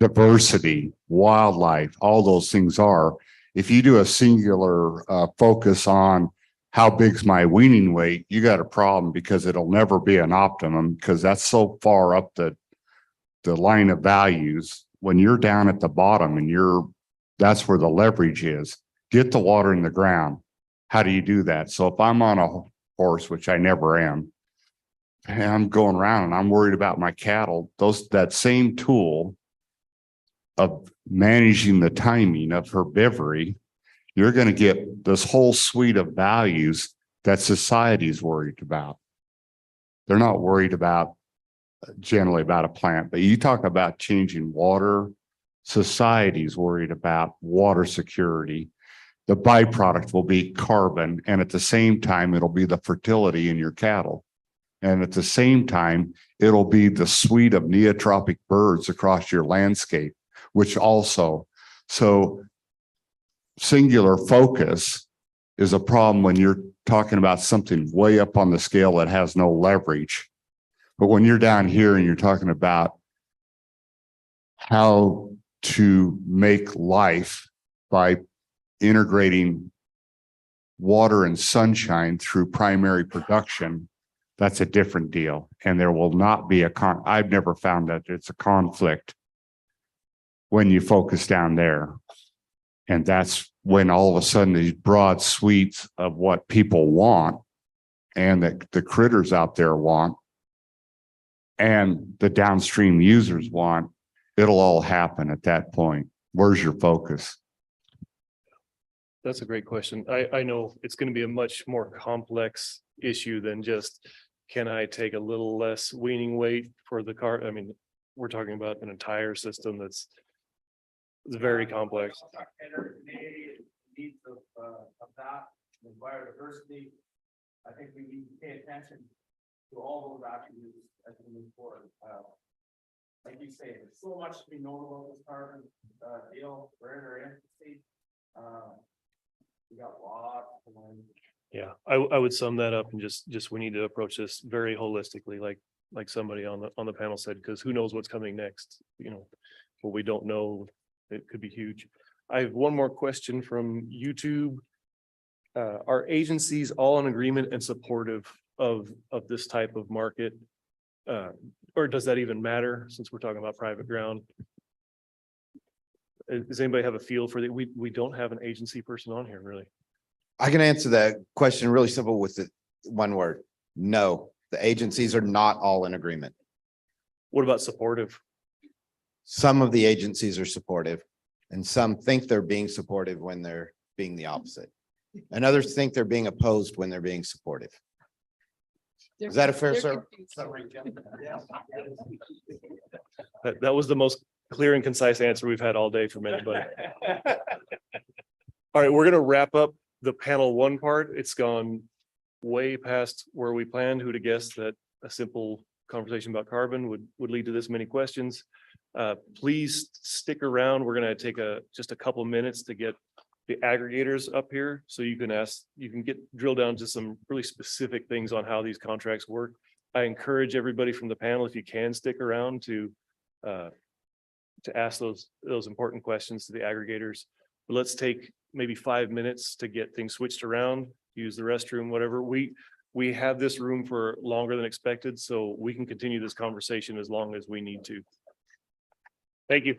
diversity, wildlife, all those things are. If you do a singular focus on how big's my weaning weight, you got a problem because it'll never be an optimum because that's so far up the line of values. When you're down at the bottom and that's where the leverage is. Get the water in the ground. How do you do that? So if I'm on a horse, which I never am, and I'm going around and I'm worried about my cattle, that same tool of managing the timing of herbivory, you're going to get this whole suite of values that society's worried about. They're not worried about generally about a plant, but you talk about changing water. Society's worried about water security. The byproduct will be carbon, and at the same time, it'll be the fertility in your cattle. And at the same time, it'll be the suite of neotropic birds across your landscape, which also, so singular focus is a problem when you're talking about something way up on the scale that has no leverage. But when you're down here and you're talking about how to make life by integrating water and sunshine through primary production, that's a different deal. And there will not be I've never found that it's a conflict when you focus down there. And that's when all of a sudden these broad suites of what people want and that the critters out there want and the downstream users want, it'll all happen at that point. Where's your focus? That's a great question. I know it's going to be a much more complex issue than just, can I take a little less weaning weight for the car? I mean, we're talking about an entire system it's very complex. Needs of that and biodiversity. I think we need to pay attention to all those attributes as we move forward. Like you say, there's so much to be known about this carbon deal. We're in our infancy. We got lots to learn. Yeah, I would sum that up and just we need to approach this very holistically, like somebody on the panel said, because who knows what's coming next? You know, what we don't know, it could be huge. I have one more question from YouTube. Are agencies all in agreement and supportive of this type of market? Or does that even matter since we're talking about private ground? Does anybody have a feel for that? We don't have an agency person on here, really. I can answer that question really simple with the one word. No, the agencies are not all in agreement. What about supportive? Some of the agencies are supportive and some think they're being supportive when they're being the opposite. And others think they're being opposed when they're being supportive. Is that a fair, sir? That was the most clear and concise answer we've had all day from anybody. All right, we're gonna wrap up the panel one part. It's gone way past where we planned. Who'd have guessed that a simple conversation about carbon would lead to this many questions? Please stick around. We're gonna take just a couple minutes to get the aggregators up here so you can drill down to some really specific things on how these contracts work. I encourage everybody from the panel, if you can stick around to ask those important questions to the aggregators. But let's take maybe 5 minutes to get things switched around, use the restroom, whatever. We have this room for longer than expected, so we can continue this conversation as long as we need to. Thank you.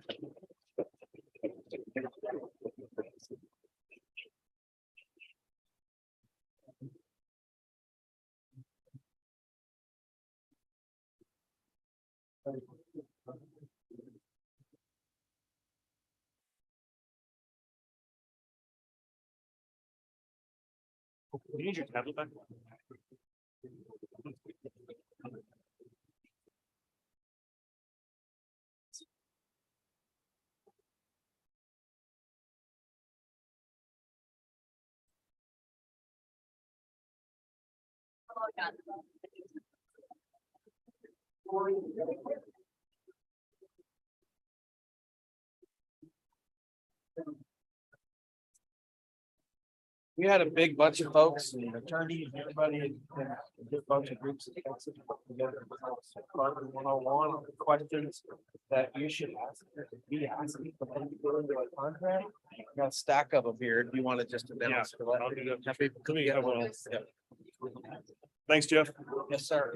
You need your tablet back? We had a big bunch of folks and attorneys, everybody, and a good bunch of groups. Together, 101 questions that you should ask, be asking before you go into a contract. Got a stack of them here. Do you want to just announce? Yeah, I'll do that. Thanks, Jeff. Yes, sir.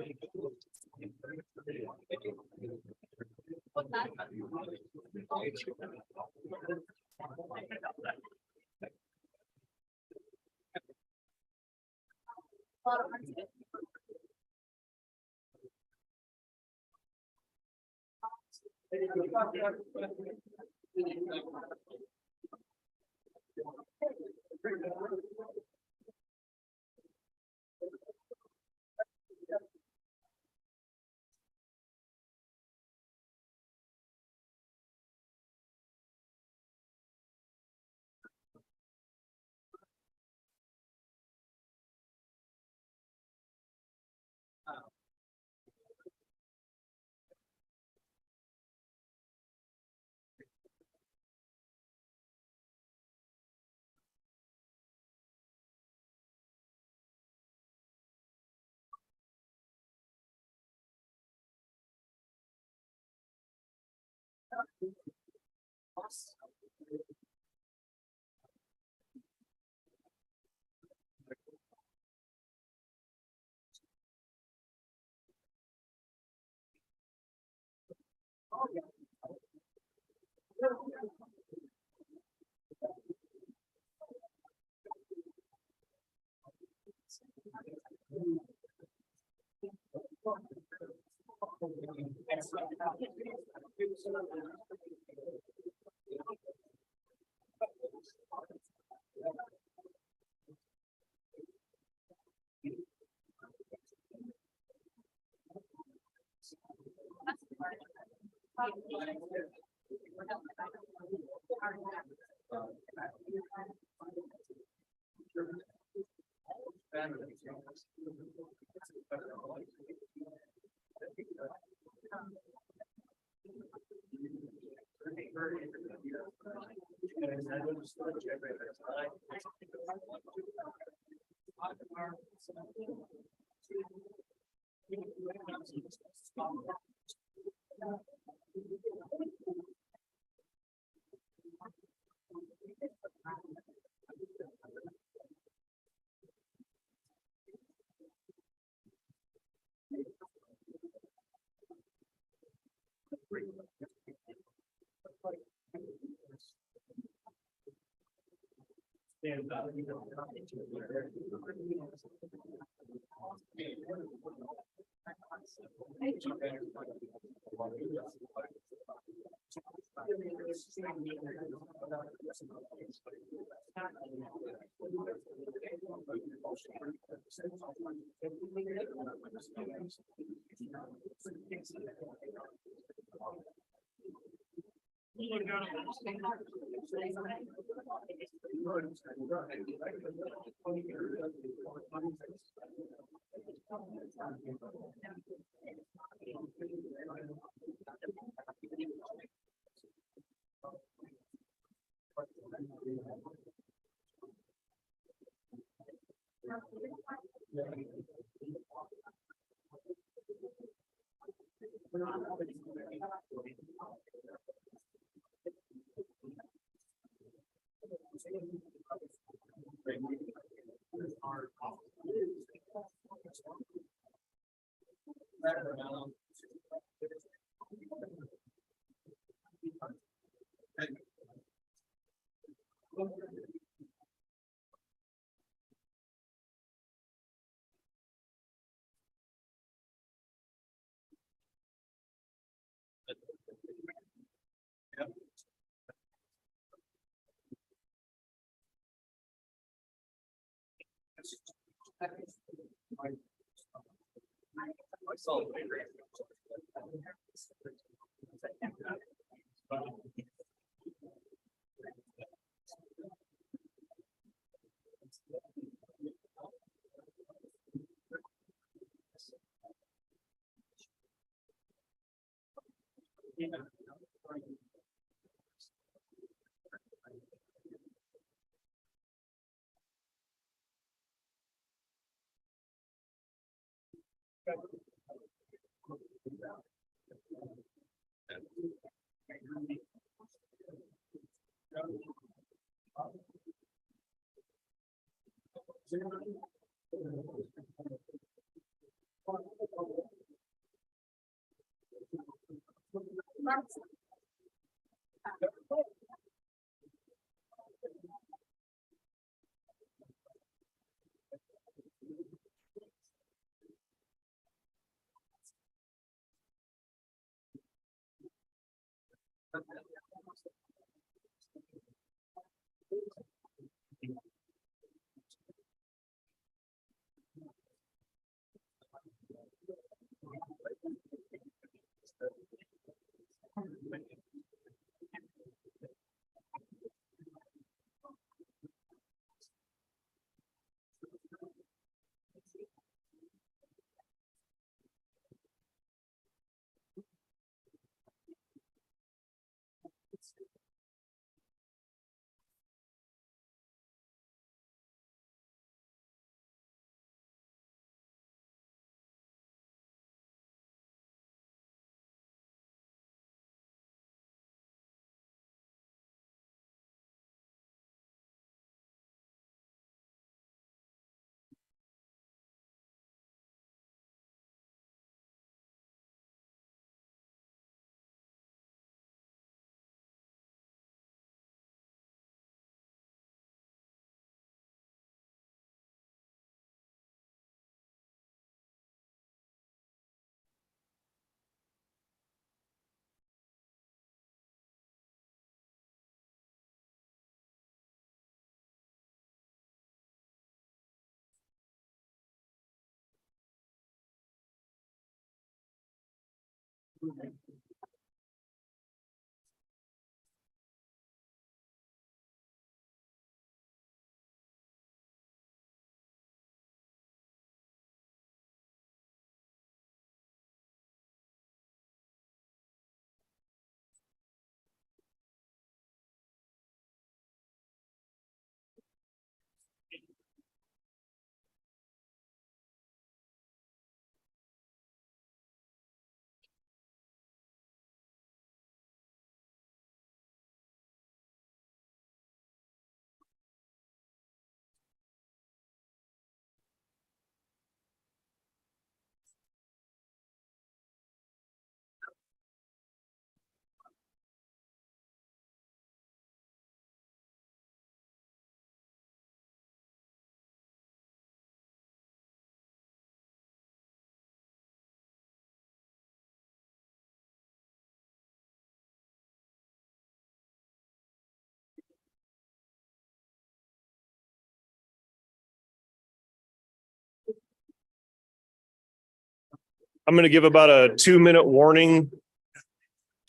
I'm going to give about a 2-minute warning.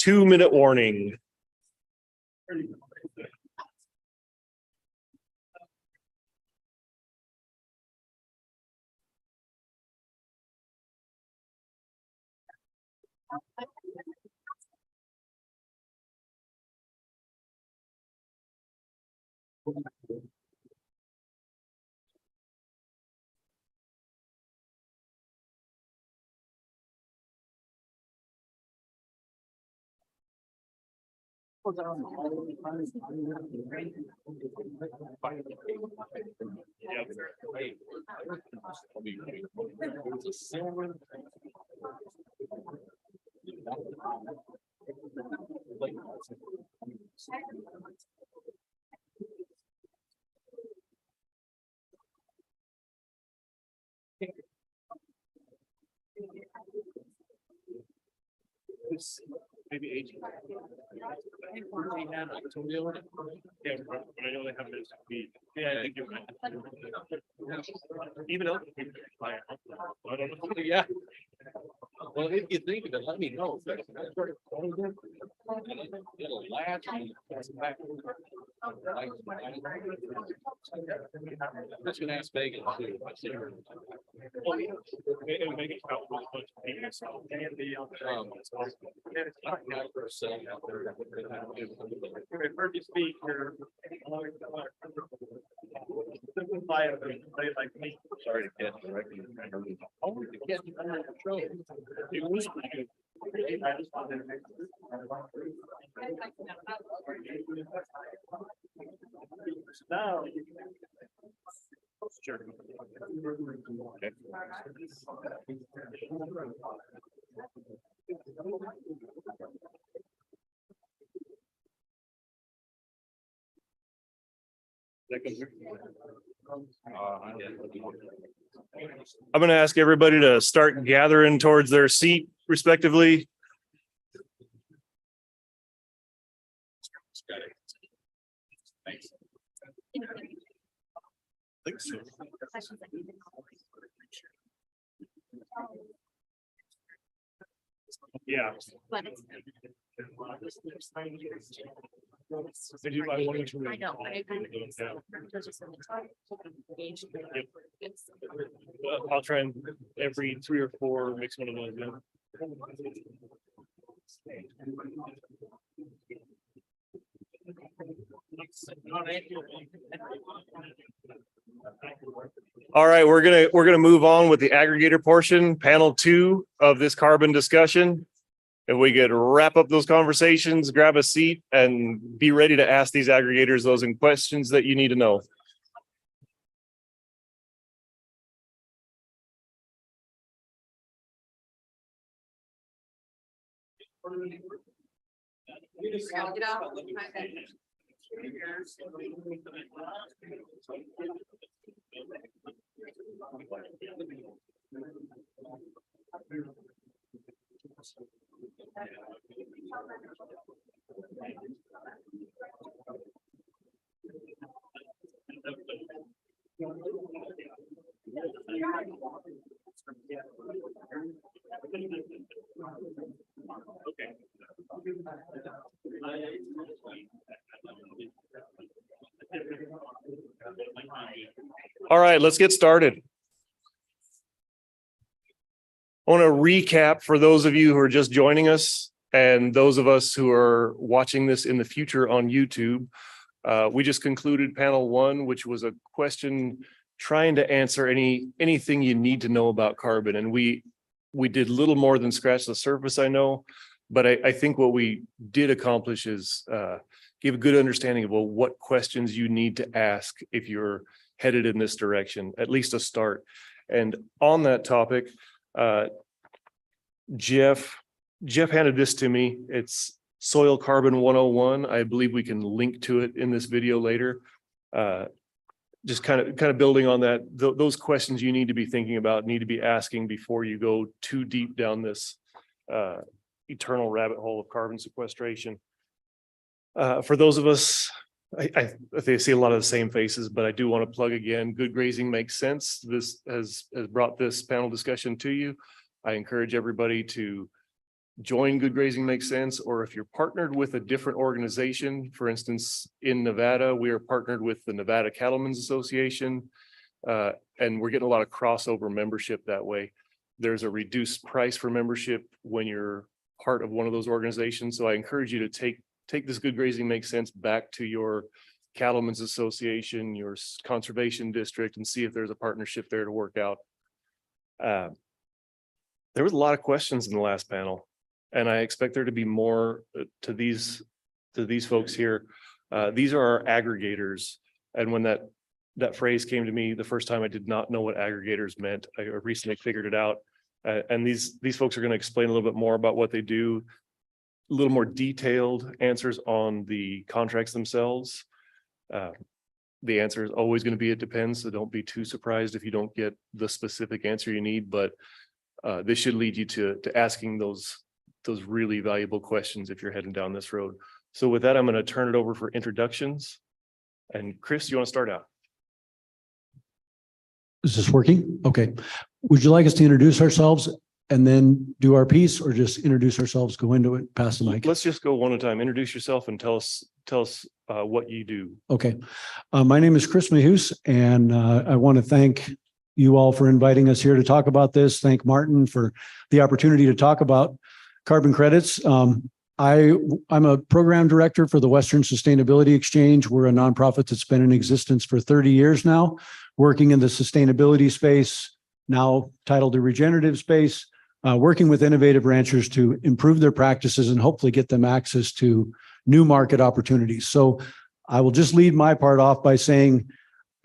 2-minute warning. Maybe 18. Yeah, but I know they have this speed. Yeah, I think you're right. Even though. Yeah. Well, if you think of it, let me know. It'll last. Just gonna ask Megan too. Heard you speak, you're. Like me. Sorry to catch you right. Oh, to catch you under control. It was pretty good. I just wanted to make now. Sure. I'm going to ask everybody to start gathering towards their seat respectively. Yeah. I know. I'll try and every 3 or 4 mix one of those in. All right, we're gonna move on with the aggregator portion, panel 2 of this carbon discussion. If we could wrap up those conversations, grab a seat, and be ready to ask these aggregators those questions that you need to know. All right, let's get started. I want to recap for those of you who are just joining us and those of us who are watching this in the future on YouTube. We just concluded panel 1, which was a question trying to answer anything you need to know about carbon. And we did little more than scratch the surface, I know, but I think what we did accomplish is give a good understanding of what questions you need to ask if you're headed in this direction, at least a start. And on that topic, Jeff handed this to me. It's Soil Carbon 101. I believe we can link to it in this video later. Just kind of building on that, those questions you need to be thinking about, need to be asking before you go too deep down this eternal rabbit hole of carbon sequestration. For those of us, I see a lot of the same faces, but I do want to plug again, good grazing makes sense. This has brought this panel discussion to you. I encourage everybody to join Good Grazing Makes Sense, or if you're partnered with a different organization, for instance, in Nevada, we are partnered with the Nevada Cattlemen's Association, and we're getting a lot of crossover membership that way. There's a reduced price for membership when you're part of one of those organizations. So I encourage you to take this Good Grazing Makes Sense back to your Cattlemen's Association, your conservation district, and see if there's a partnership there to work out. There was a lot of questions in the last panel, and I expect there to be more to these folks here. These are our aggregators, and when that phrase came to me the first time, I did not know what aggregators meant. I recently figured it out, and these folks are going to explain a little bit more about what they do, a little more detailed answers on the contracts themselves. The answer is always going to be it depends, so don't be too surprised if you don't get the specific answer you need, but this should lead you to asking those really valuable questions if you're heading down this road. So with that, I'm going to turn it over for introductions. And Chris, you want to start out? Is this working? Okay. Would you like us to introduce ourselves and then do our piece, or just introduce ourselves, go into it, pass the mic? Let's just go one at a time. Introduce yourself and tell us what you do. Okay. My name is Chris Mahus, and I want to thank you all for inviting us here to talk about this. Thank Martin for the opportunity to talk about carbon credits. I'm a program director for the Western Sustainability Exchange. We're a nonprofit that's been in existence for 30 years now, working in the sustainability space, now titled the regenerative space, working with innovative ranchers to improve their practices and hopefully get them access to new market opportunities. So I will just lead my part off by saying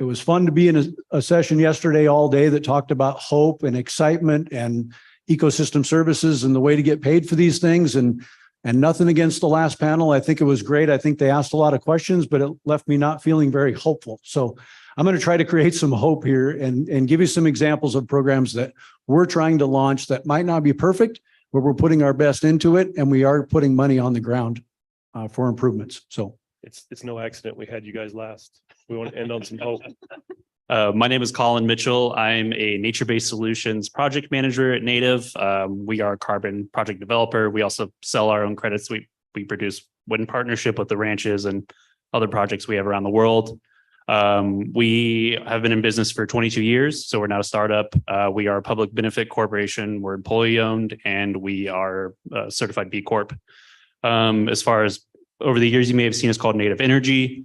it was fun to be in a session yesterday all day that talked about hope and excitement and ecosystem services and the way to get paid for these things. And nothing against the last panel. I think it was great. I think they asked a lot of questions, but it left me not feeling very hopeful. So I'm going to try to create some hope here and give you some examples of programs that we're trying to launch that might not be perfect, but we're putting our best into it, and we are putting money on the ground for improvements. So it's no accident we had you guys last. We want to end on some hope. My name is Colin Mitchell. I'm a nature-based solutions project manager at Native. We are a carbon project developer. We also sell our own credits. We produce in partnership with the ranches and other projects we have around the world. We have been in business for 22 years, so we're not a startup. We are a public benefit corporation. We're employee owned, and we are a certified B Corp. As far as over the years, you may have seen us called Native Energy.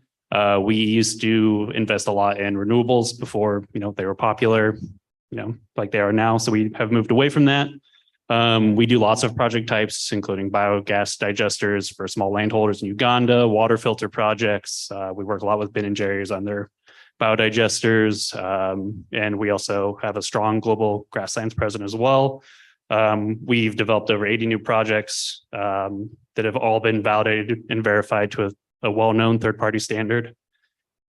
We used to invest a lot in renewables before, they were popular, like they are now. So we have moved away from that. We do lots of project types, including biogas digesters for small landholders in Uganda, water filter projects. We work a lot with Ben and Jerry's on their biodigesters. And we also have a strong global grasslands presence as well. We've developed over 80 new projects that have all been validated and verified to a well-known third-party standard.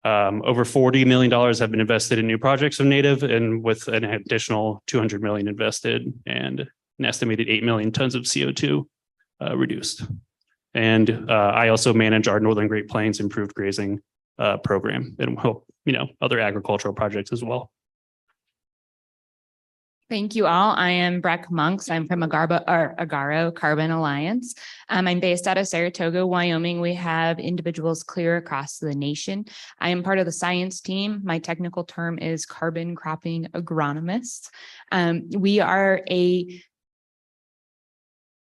Over $40 million have been invested in new projects of Native, and with an additional $200 million invested and an estimated 8 million tons of CO2 reduced. And I also manage our Northern Great Plains improved grazing program and help, other agricultural projects as well. Thank you all. I am Breck Monks. I'm from Agaro Carbon Alliance. I'm based out of Saratoga, Wyoming. We have individuals clear across the nation. I am part of the science team. My technical term is carbon cropping agronomists. We are a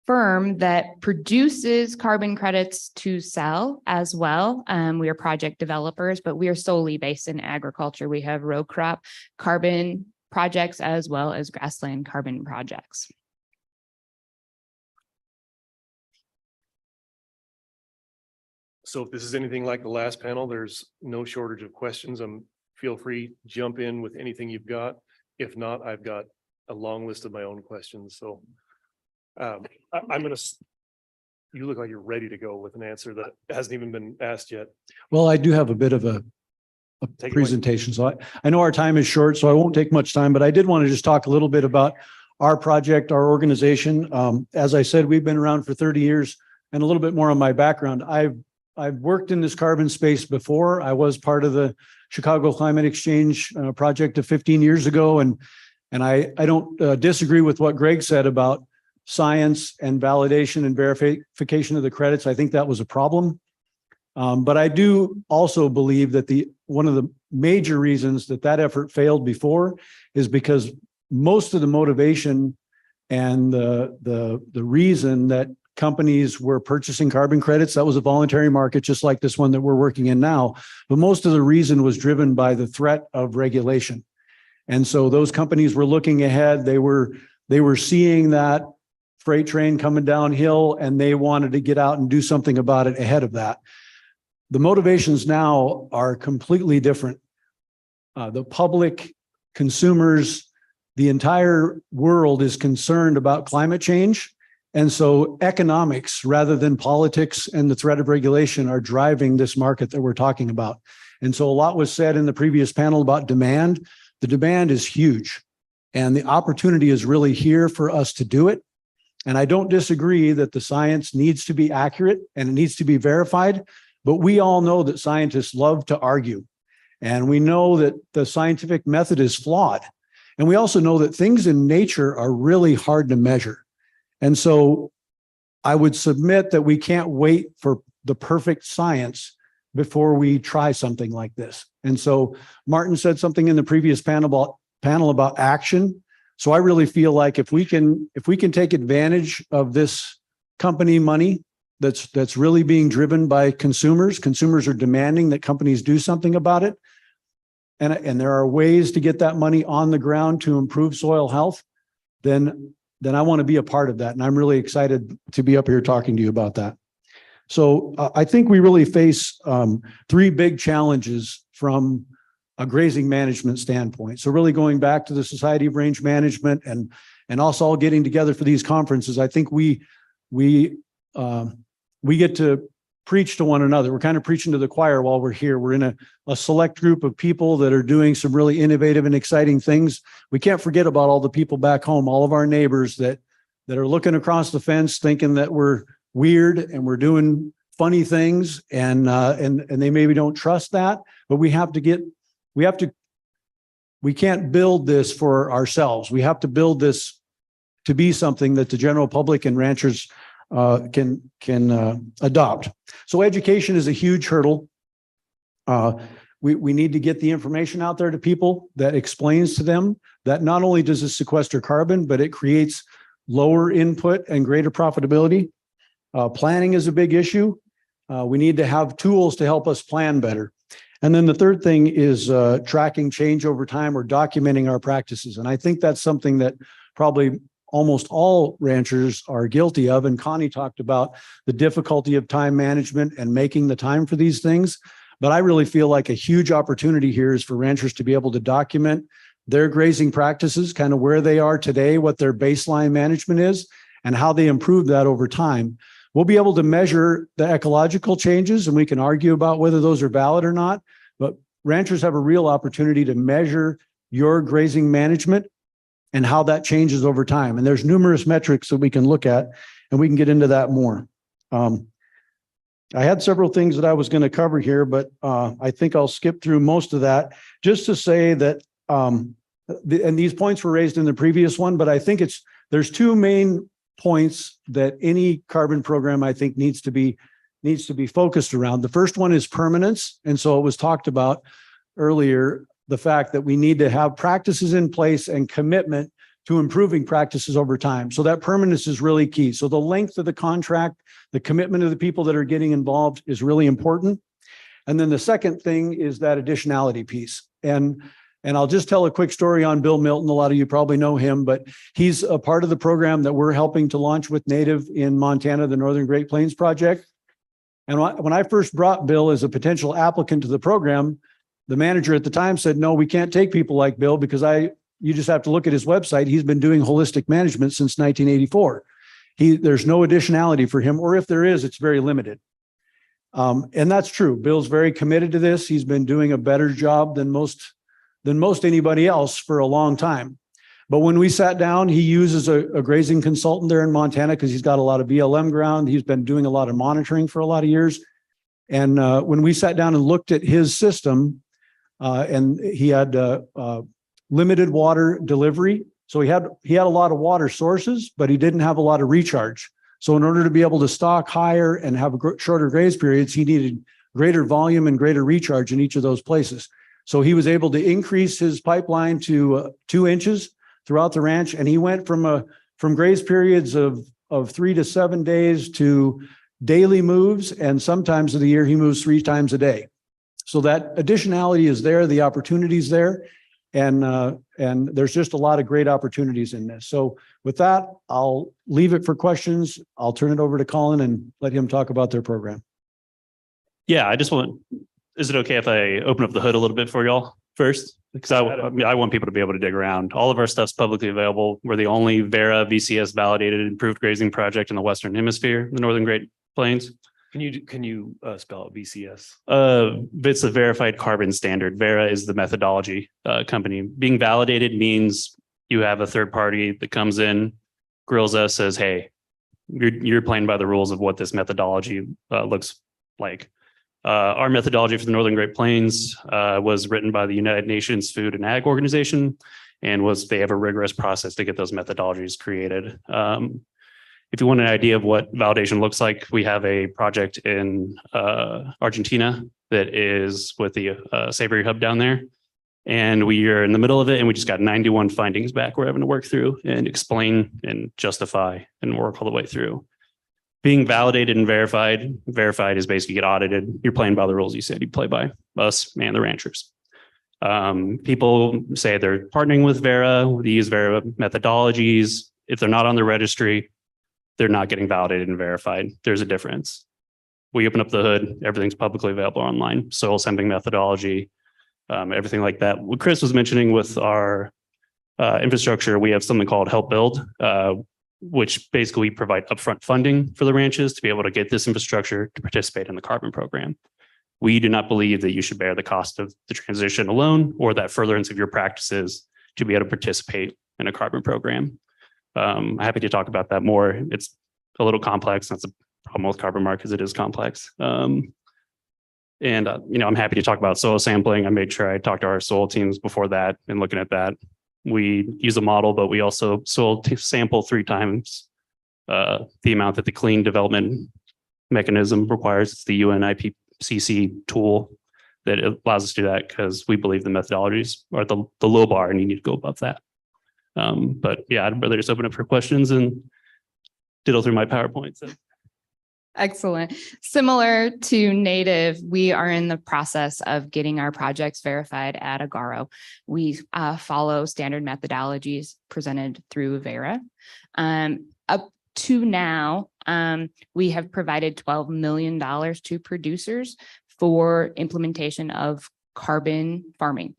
firm that produces carbon credits to sell as well. We are project developers, but we are solely based in agriculture. We have row crop carbon projects as well as grassland carbon projects. So if this is anything like the last panel, there's no shortage of questions. Feel free, jump in with anything you've got. If not, I've got a long list of my own questions. So you look like you're ready to go with an answer that hasn't even been asked yet. well, I do have a bit of a presentation. So I know our time is short, so I won't take much time, but I did want to just talk a little bit about our project, our organization. As I said, we've been around for 30 years, and a little bit more on my background. I've worked in this carbon space before. I was part of the Chicago Climate Exchange project of 15 years ago. And And I don't disagree with what Greg said about science and validation and verification of the credits. I think that was a problem. But I do also believe that one of the major reasons that effort failed before is because most of the motivation and the reason that companies were purchasing carbon credits, that was a voluntary market, just like this one that we're working in now. But most of the reason was driven by the threat of regulation. And so those companies were looking ahead. They were seeing that freight train coming downhill, and they wanted to get out and do something about it ahead of that. The motivations now are completely different. The public, consumers, the entire world is concerned about climate change. And so economics rather than politics and the threat of regulation are driving this market that we're talking about. And so a lot was said in the previous panel about demand. The demand is huge, and the opportunity is really here for us to do it. And I don't disagree that the science needs to be accurate and it needs to be verified, but we all know that scientists love to argue. And we know that the scientific method is flawed. And we also know that things in nature are really hard to measure. And so I would submit that we can't wait for the perfect science before we try something like this. And so Martin said something in the previous panel about action. So I really feel like if we can take advantage of this company money that's really being driven by consumers are demanding that companies do something about it. And there are ways to get that money on the ground to improve soil health, then I want to be a part of that. And I'm really excited to be up here talking to you about that. So I think we really face three big challenges from a grazing management standpoint. So really going back to the Society of Range Management and us all getting together for these conferences, I think we get to preach to one another. We're kind of preaching to the choir while we're here. We're in a select group of people that are doing some really innovative and exciting things. We can't forget about all the people back home, all of our neighbors that are looking across the fence thinking that we're weird and we're doing funny things, and they maybe don't trust that, but we can't build this for ourselves. We have to build this to be something that the general public and ranchers can adopt. So education is a huge hurdle. We need to get the information out there to people that explains to them that not only does it sequester carbon, but it creates lower input and greater profitability. Planning is a big issue. We need to have tools to help us plan better. And then the third thing is tracking change over time or documenting our practices. And I think that's something that probably almost all ranchers are guilty of. And Connie talked about the difficulty of time management and making the time for these things. But I really feel like a huge opportunity here is for ranchers to be able to document their grazing practices, kind of where they are today, what their baseline management is, and how they improve that over time. We'll be able to measure the ecological changes, and we can argue about whether those are valid or not. But ranchers have a real opportunity to measure your grazing management and how that changes over time. And there's numerous metrics that we can look at, and we can get into that more. I had several things that I was going to cover here, but I think I'll skip through most of that just to say that, and these points were raised in the previous one, but I think there's two main points that any carbon program I think needs to be focused around. The first one is permanence. And so it was talked about earlier, the fact that we need to have practices in place and commitment to improving practices over time. So that permanence is really key. So the length of the contract, the commitment of the people that are getting involved is really important. And then the second thing is that additionality piece. And I'll just tell a quick story on Bill Milton. A lot of you probably know him, but he's a part of the program that we're helping to launch with Native in Montana, the Northern Great Plains Project. And when I first brought Bill as a potential applicant to the program, the manager at the time said, no, we can't take people like Bill because you just have to look at his website. He's been doing holistic management since 1984. There's no additionality for him, or if there is, it's very limited. And that's true. Bill's very committed to this. He's been doing a better job than most anybody else for a long time. But when we sat down, he uses a grazing consultant there in Montana because he's got a lot of BLM ground. He's been doing a lot of monitoring for a lot of years. And when we sat down and looked at his system, and he had limited water delivery. So he had a lot of water sources, but he didn't have a lot of recharge. So in order to be able to stock higher and have shorter graze periods, he needed greater volume and greater recharge in each of those places. So he was able to increase his pipeline to 2 inches throughout the ranch. And he went from graze periods of 3 to 7 days to daily moves. And sometimes of the year, he moves 3 times a day. So that additionality is there, the opportunity is there. And there's just a lot of great opportunities in this. So with that, I'll leave it for questions. I'll turn it over to Colin and let him talk about their program. Yeah, is it okay if I open up the hood a little bit for y'all first? Because I want people to be able to dig around. All of our stuff's publicly available. We're the only Vera VCS validated improved grazing project in the Western Hemisphere, the Northern Great Plains. Can you spell it VCS? It's a verified carbon standard. Vera is the methodology company. Being validated means you have a third party that comes in, grills us, says, hey, you're playing by the rules of what this methodology looks like. Our methodology for the Northern Great Plains was written by the United Nations Food and Ag Organization, and they have a rigorous process to get those methodologies created. If you want an idea of what validation looks like, we have a project in Argentina that is with the Savory Hub down there. And we are in the middle of it, and we just got 91 findings back we're having to work through and explain and justify and work all the way through. Being validated and verified is basically get audited. You're playing by the rules you said you play by, us and the ranchers. People say they're partnering with Vera, they use Vera methodologies. If they're not on the registry, they're not getting validated and verified. There's a difference. We open up the hood, everything's publicly available online, soil sampling methodology, everything like that. What Chris was mentioning with our infrastructure, we have something called Help Build, which basically provide upfront funding for the ranches to be able to get this infrastructure to participate in the carbon program. We do not believe that you should bear the cost of the transition alone or that furtherance of your practices to be able to participate in a carbon program. I'm happy to talk about that more. It's a little complex. That's a problem with carbon markets. It is complex. I'm happy to talk about soil sampling. I made sure I talked to our soil teams before that and looking at that. We use a model, but we also soil sample 3 times the amount that the clean development mechanism requires. It's the UN IPCC tool that allows us to do that because we believe the methodologies are the low bar and you need to go above that. But yeah, I'd rather just open up for questions and diddle through my PowerPoint. So. Excellent. Similar to Native, we are in the process of getting our projects verified at Agaro. We follow standard methodologies presented through Vera. Up to now, we have provided $12 million to producers for implementation of carbon farming.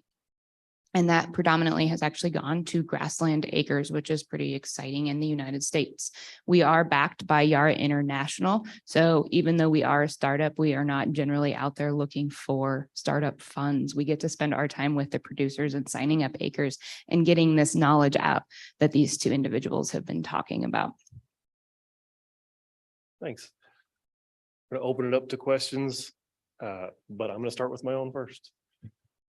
And that predominantly has actually gone to grassland acres, which is pretty exciting in the United States. We are backed by Yara International. So even though we are a startup, we are not generally out there looking for startup funds. We get to spend our time with the producers and signing up acres and getting this knowledge out that these 2 individuals have been talking about. Thanks. I'm going to open it up to questions, but I'm going to start with my own first.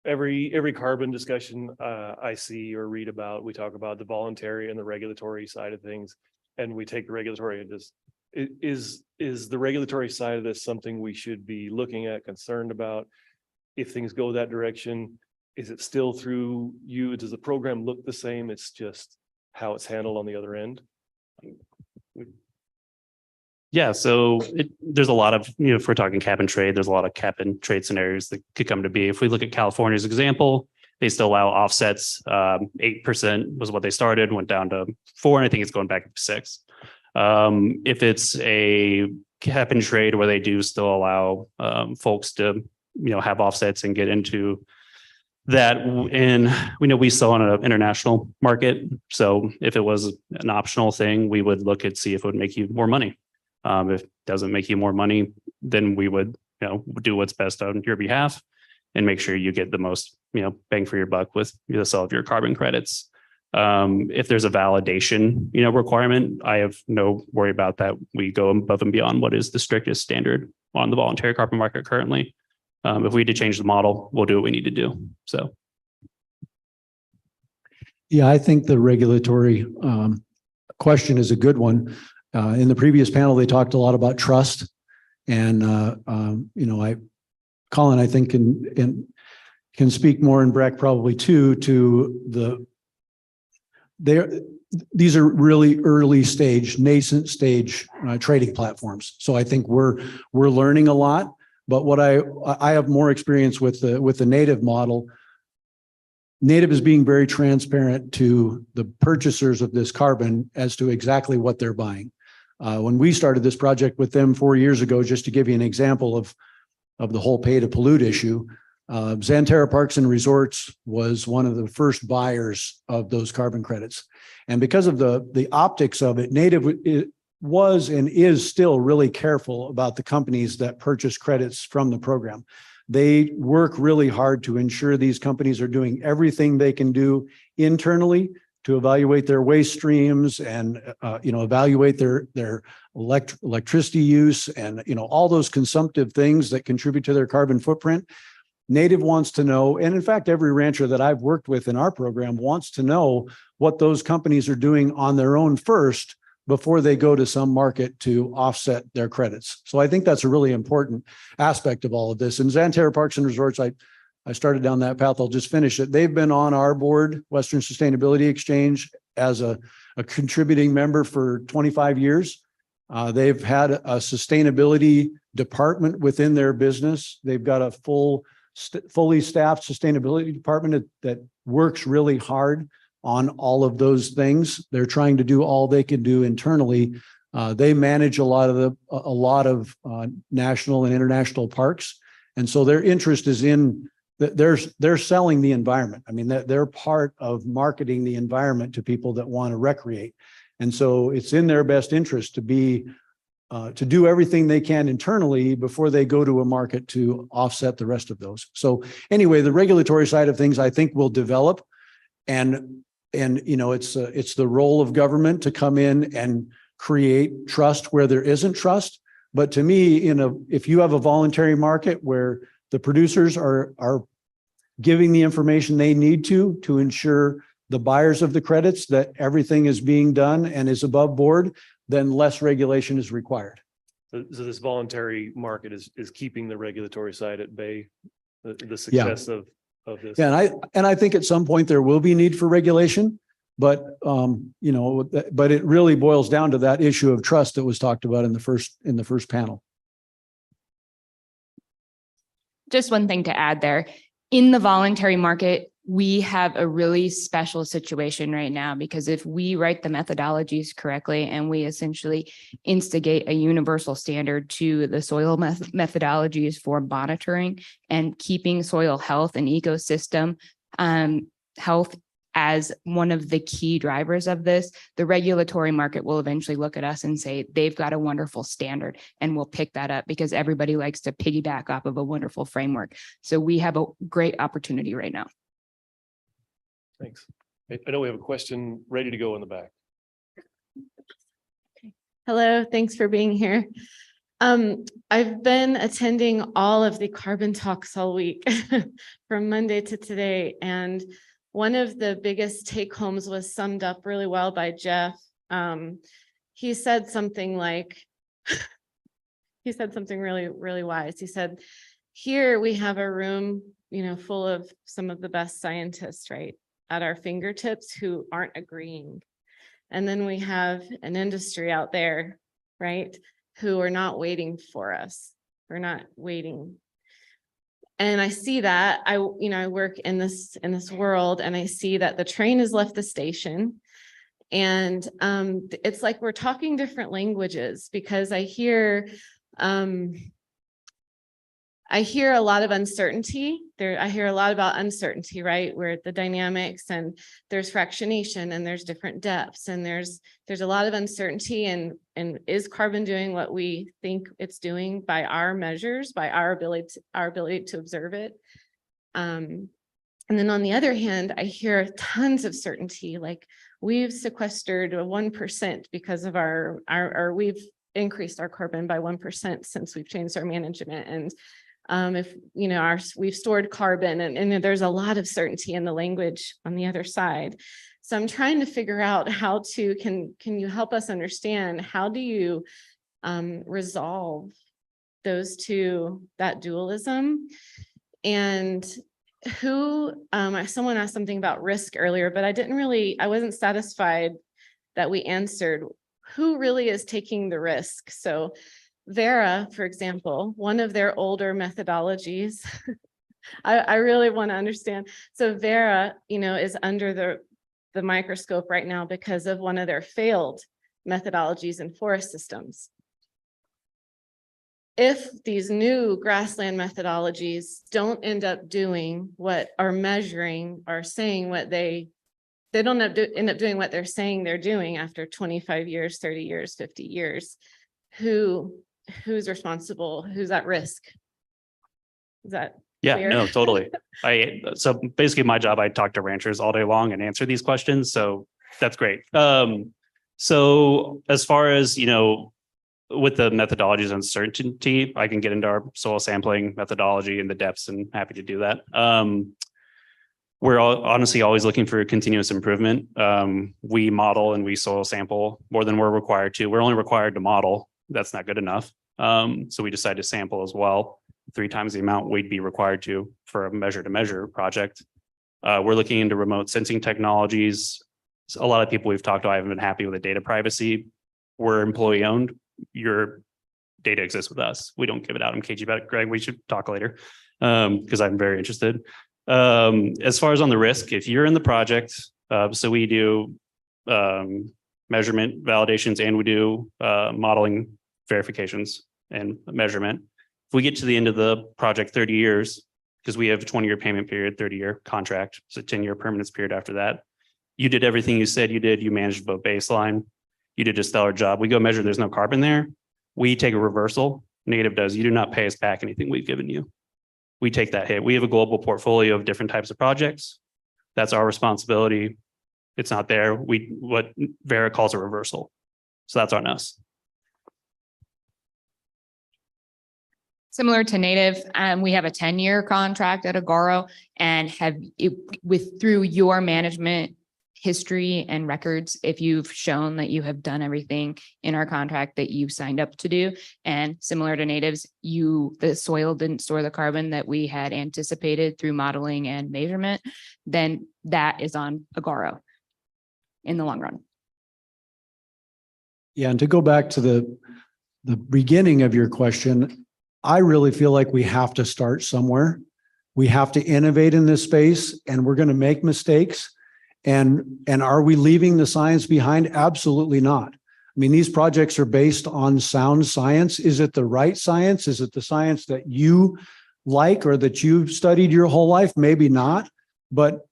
Every carbon discussion I see or read about, we talk about the voluntary and the regulatory side of things, and we take the regulatory and just is the regulatory side of this something we should be looking at, concerned about? If things go that direction, is it still through you? Does the program look the same? It's just how it's handled on the other end. Yeah, so there's a lot of, if we're talking cap and trade, there's a lot of cap and trade scenarios that could come to be. If we look at California's example, they still allow offsets. 8% was what they started, went down to 4%, and I think it's going back to 6%. If it's a cap and trade where they do still allow folks to, have offsets and get into that, and we sell on an international market. So if it was an optional thing, we would look and see if it would make you more money. If it doesn't make you more money, then we would, do what's best on your behalf and make sure you get the most, bang for your buck with the sale of your carbon credits. If there's a validation, requirement, I have no worry about that. We go above and beyond what is the strictest standard on the voluntary carbon market currently. If we need to change the model, we'll do what we need to do. So. Yeah, I think the regulatory question is a good one. In the previous panel, they talked a lot about trust. And, Colin, I think can speak more, and Breck probably too, to these are really early stage, nascent stage trading platforms. So I think we're learning a lot. But what I have more experience with the native model. Native is being very transparent to the purchasers of this carbon as to exactly what they're buying. When we started this project with them 4 years ago, just to give you an example of the whole pay to pollute issue, Xanterra Parks and Resorts was one of the first buyers of those carbon credits. And because of the optics of it, Native was and is still really careful about the companies that purchase credits from the program. They work really hard to ensure these companies are doing everything they can do internally to evaluate their waste streams and evaluate their electricity use and all those consumptive things that contribute to their carbon footprint. Native wants to know, and in fact, every rancher that I've worked with in our program wants to know what those companies are doing on their own first before they go to some market to offset their credits. So I think that's a really important aspect of all of this. And Xanterra Parks and Resorts, I started down that path. I'll just finish it. They've been on our board, Western Sustainability Exchange, as a contributing member for 25 years. They've had a sustainability department within their business. They've got a fully staffed sustainability department that works really hard on all of those things. They're trying to do all they can do internally. They manage a lot of national and international parks. And so their interest is in they're selling the environment. I mean, they're part of marketing the environment to people that want to recreate. And so it's in their best interest to do everything they can internally before they go to a market to offset the rest of those. So anyway, the regulatory side of things, I think, will develop, and it's the role of government to come in and create trust where there isn't trust. But to me, if you have a voluntary market where the producers are giving the information they need to ensure the buyers of the credits that everything is being done and is above board, then less regulation is required. So this voluntary market is keeping the regulatory side at bay, the success of this. Yeah, and I think at some point there will be need for regulation, but but it really boils down to that issue of trust that was talked about in the first panel. Just one thing to add there. In the voluntary market, we have a really special situation right now, because if we write the methodologies correctly and we essentially instigate a universal standard to the soil methodologies for monitoring and keeping soil health and ecosystem health as one of the key drivers of this, the regulatory market will eventually look at us and say, they've got a wonderful standard, and we'll pick that up because everybody likes to piggyback off of a wonderful framework. So we have a great opportunity right now. Thanks. I know we have a question ready to go in the back. Hello, thanks for being here. I've been attending all of the carbon talks all week from Monday to today, and one of the biggest take homes was summed up really well by Jeff. He said something like, he said something really, really wise. He said, here we have a room, full of some of the best scientists, right, at our fingertips who aren't agreeing. And then we have an industry out there, right, who are not waiting for us. We're not waiting. And I see that I work in this world, and I see that the train has left the station, and it's like we're talking different languages, because I hear a lot of uncertainty there. I hear a lot about uncertainty, right? Where the dynamics, and there's fractionation, and there's different depths, and there's a lot of uncertainty. And is carbon doing what we think it's doing by our measures, by our ability to observe it? And then on the other hand, I hear tons of certainty, like we've sequestered 1% because of we've increased our carbon by 1% since we've changed our management. And if we've stored carbon, and there's a lot of certainty in the language on the other side. So I'm trying to figure out how to, can you help us understand, how do you resolve those two, that dualism? And who, someone asked something about risk earlier, but I wasn't satisfied that we answered who really is taking the risk. So Vera, for example, one of their older methodologies, I really want to understand. So Vera, is under the microscope right now because of one of their failed methodologies in forest systems. If these new grassland methodologies don't end up doing what are measuring or saying what they don't end up doing what they're saying they're doing after 25 years, 30 years, 50 years, who's responsible? Who's at risk? Is that Yeah, clear? no, totally. So basically my job, I talk to ranchers all day long and answer these questions. So that's great. So as far as, with the methodologies uncertainty, I can get into our soil sampling methodology and the depths, and happy to do that. We're honestly always looking for continuous improvement. We model and we soil sample more than we're required to. We're only required to model. That's not good enough. So we decided to sample as well, 3 times the amount we'd be required to for a measure to measure project. We're looking into remote sensing technologies. So a lot of people we've talked to, I haven't been happy with the data privacy. We're employee owned. Your data exists with us. We don't give it out. I'm cagey about it. Greg, we should talk later because I'm very interested. As far as on the risk, if you're in the project, so we do measurement validations and we do modeling verifications and measurement. If we get to the end of the project, 30 years, because we have a 20-year payment period, 30-year contract, so 10-year permanence period after that. You did everything you said you did. You managed both baseline. You did a stellar job. We go measure, there's no carbon there. We take a reversal. Native does. You do not pay us back anything we've given you. We take that hit. We have a global portfolio of different types of projects. That's our responsibility. It's not there. What Vera calls a reversal. So that's on us. Similar to Native, we have a 10-year contract at Agaro, and through your management history and records, if you've shown that you have done everything in our contract that you signed up to do, and similar to Natives, the soil didn't store the carbon that we had anticipated through modeling and measurement, then that is on Agaro in the long run. Yeah, and to go back to the beginning of your question, I really feel like we have to start somewhere. We have to innovate in this space, and we're going to make mistakes. And are we leaving the science behind? Absolutely not. I mean, these projects are based on sound science. Is it the right science? Is it the science that you like or that you've studied your whole life? Maybe not, but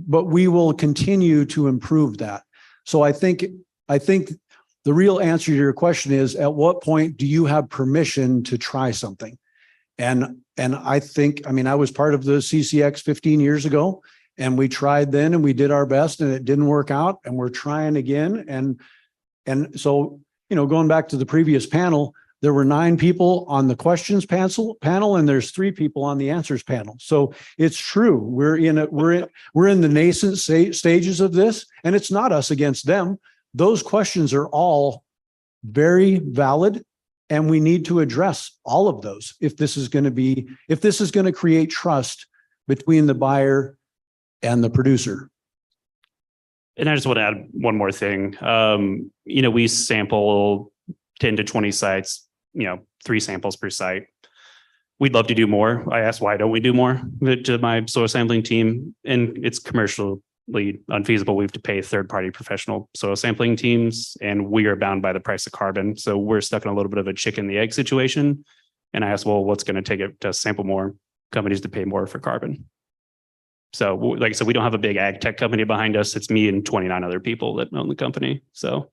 we will continue to improve that. So I think the real answer to your question is, at what point do you have permission to try something? And I think, I mean, I was part of the CCX 15 years ago, and we tried then and we did our best and it didn't work out, and we're trying again. And so, going back to the previous panel, there were 9 people on the questions panel, and there's 3 people on the answers panel. So it's true. We're in the nascent stages of this, and it's not us against them. Those questions are all very valid, and we need to address all of those if this is going to create trust between the buyer and the producer. And I just want to add one more thing. We sample 10 to 20 sites, 3 samples per site. We'd love to do more. I asked, why don't we do more to my soil sampling team? And it's commercially unfeasible. We have to pay third-party professional soil sampling teams, and we are bound by the price of carbon. So we're stuck in a little bit of a chicken and the egg situation. And I asked, well, what's going to take it to sample more companies to pay more for carbon? So like I said, we don't have a big ag tech company behind us. It's me and 29 other people that own the company. So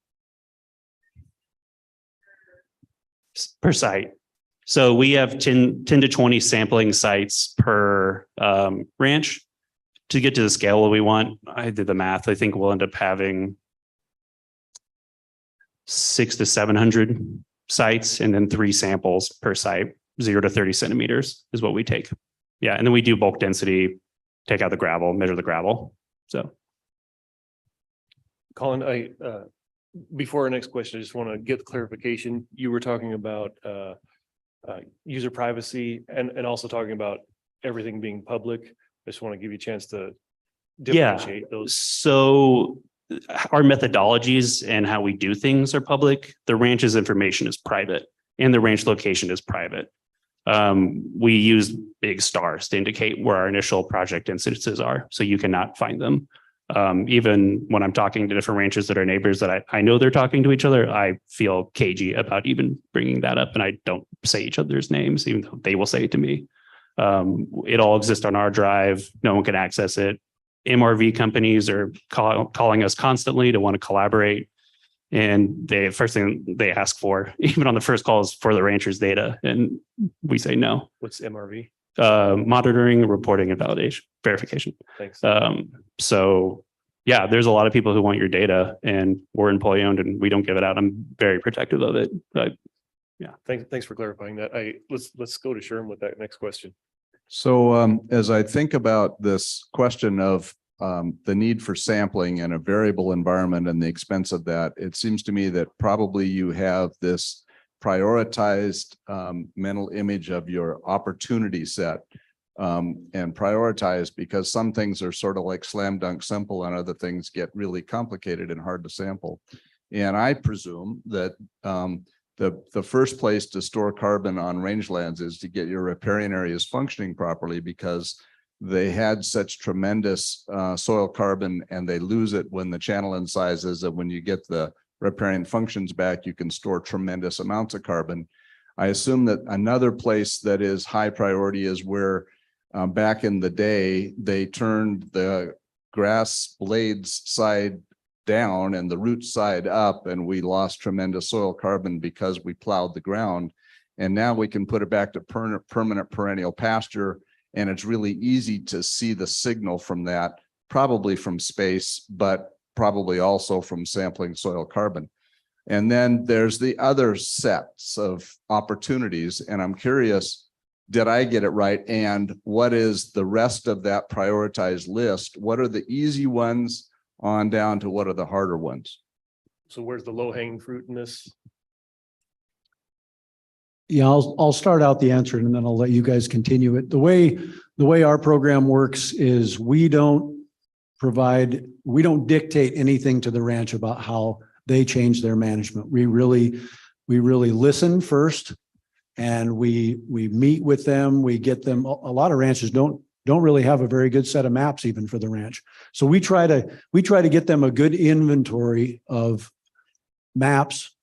per site. So we have 10 to 20 sampling sites per ranch. To get to the scale that we want, I did the math. I think we'll end up having 600 to 700 sites, and then 3 samples per site. 0 to 30 centimeters is what we take. Yeah, and then we do bulk density, take out the gravel, measure the gravel. So Colin, before our next question, I just want to get clarification. You were talking about user privacy and also talking about everything being public. I just want to give you a chance to differentiate those. So our methodologies and how we do things are public. The ranch's information is private and the ranch location is private. We use big stars to indicate where our initial project instances are, so you cannot find them. Even when I'm talking to different ranches that are neighbors that I know they're talking to each other, I feel cagey about even bringing that up, and I don't say each other's names, even though they will say it to me. It all exists on our drive. No one can access it. MRV companies are calling us constantly to want to collaborate. And the first thing they ask for, even on the first call, is for the rancher's data. And we say no. What's MRV? Monitoring, reporting, and verification. Thanks. So yeah, there's a lot of people who want your data, and we're employee owned and we don't give it out. I'm very protective of it. But yeah. Thanks for clarifying that. Let's go to Sherm with that next question. So as I think about this question of the need for sampling in a variable environment and the expense of that, it seems to me that probably you have this prioritized mental image of your opportunity set, and prioritized because some things are sort of like slam dunk simple and other things get really complicated and hard to sample. And I presume that the first place to store carbon on rangelands is to get your riparian areas functioning properly, because they had such tremendous soil carbon and they lose it when the channel incisors, and when you get the riparian functions back, you can store tremendous amounts of carbon. I assume that another place that is high priority is where back in the day, they turned the grass blades side down and the root side up, and we lost tremendous soil carbon because we plowed the ground. And now we can put it back to permanent perennial pasture, and it's really easy to see the signal from that, probably from space, but probably also from sampling soil carbon. And then there's the other sets of opportunities, and I'm curious, did I get it right? And what is the rest of that prioritized list? What are the easy ones on down to what are the harder ones? So where's the low hanging fruit in this? Yeah, I'll start out the answer and then I'll let you guys continue it. The way our program works is we don't dictate anything to the ranch about how they change their management. We really listen first, and we meet with them. We get them. A lot of ranches don't really have a very good set of maps even for the ranch. So we try to get them a good inventory of maps,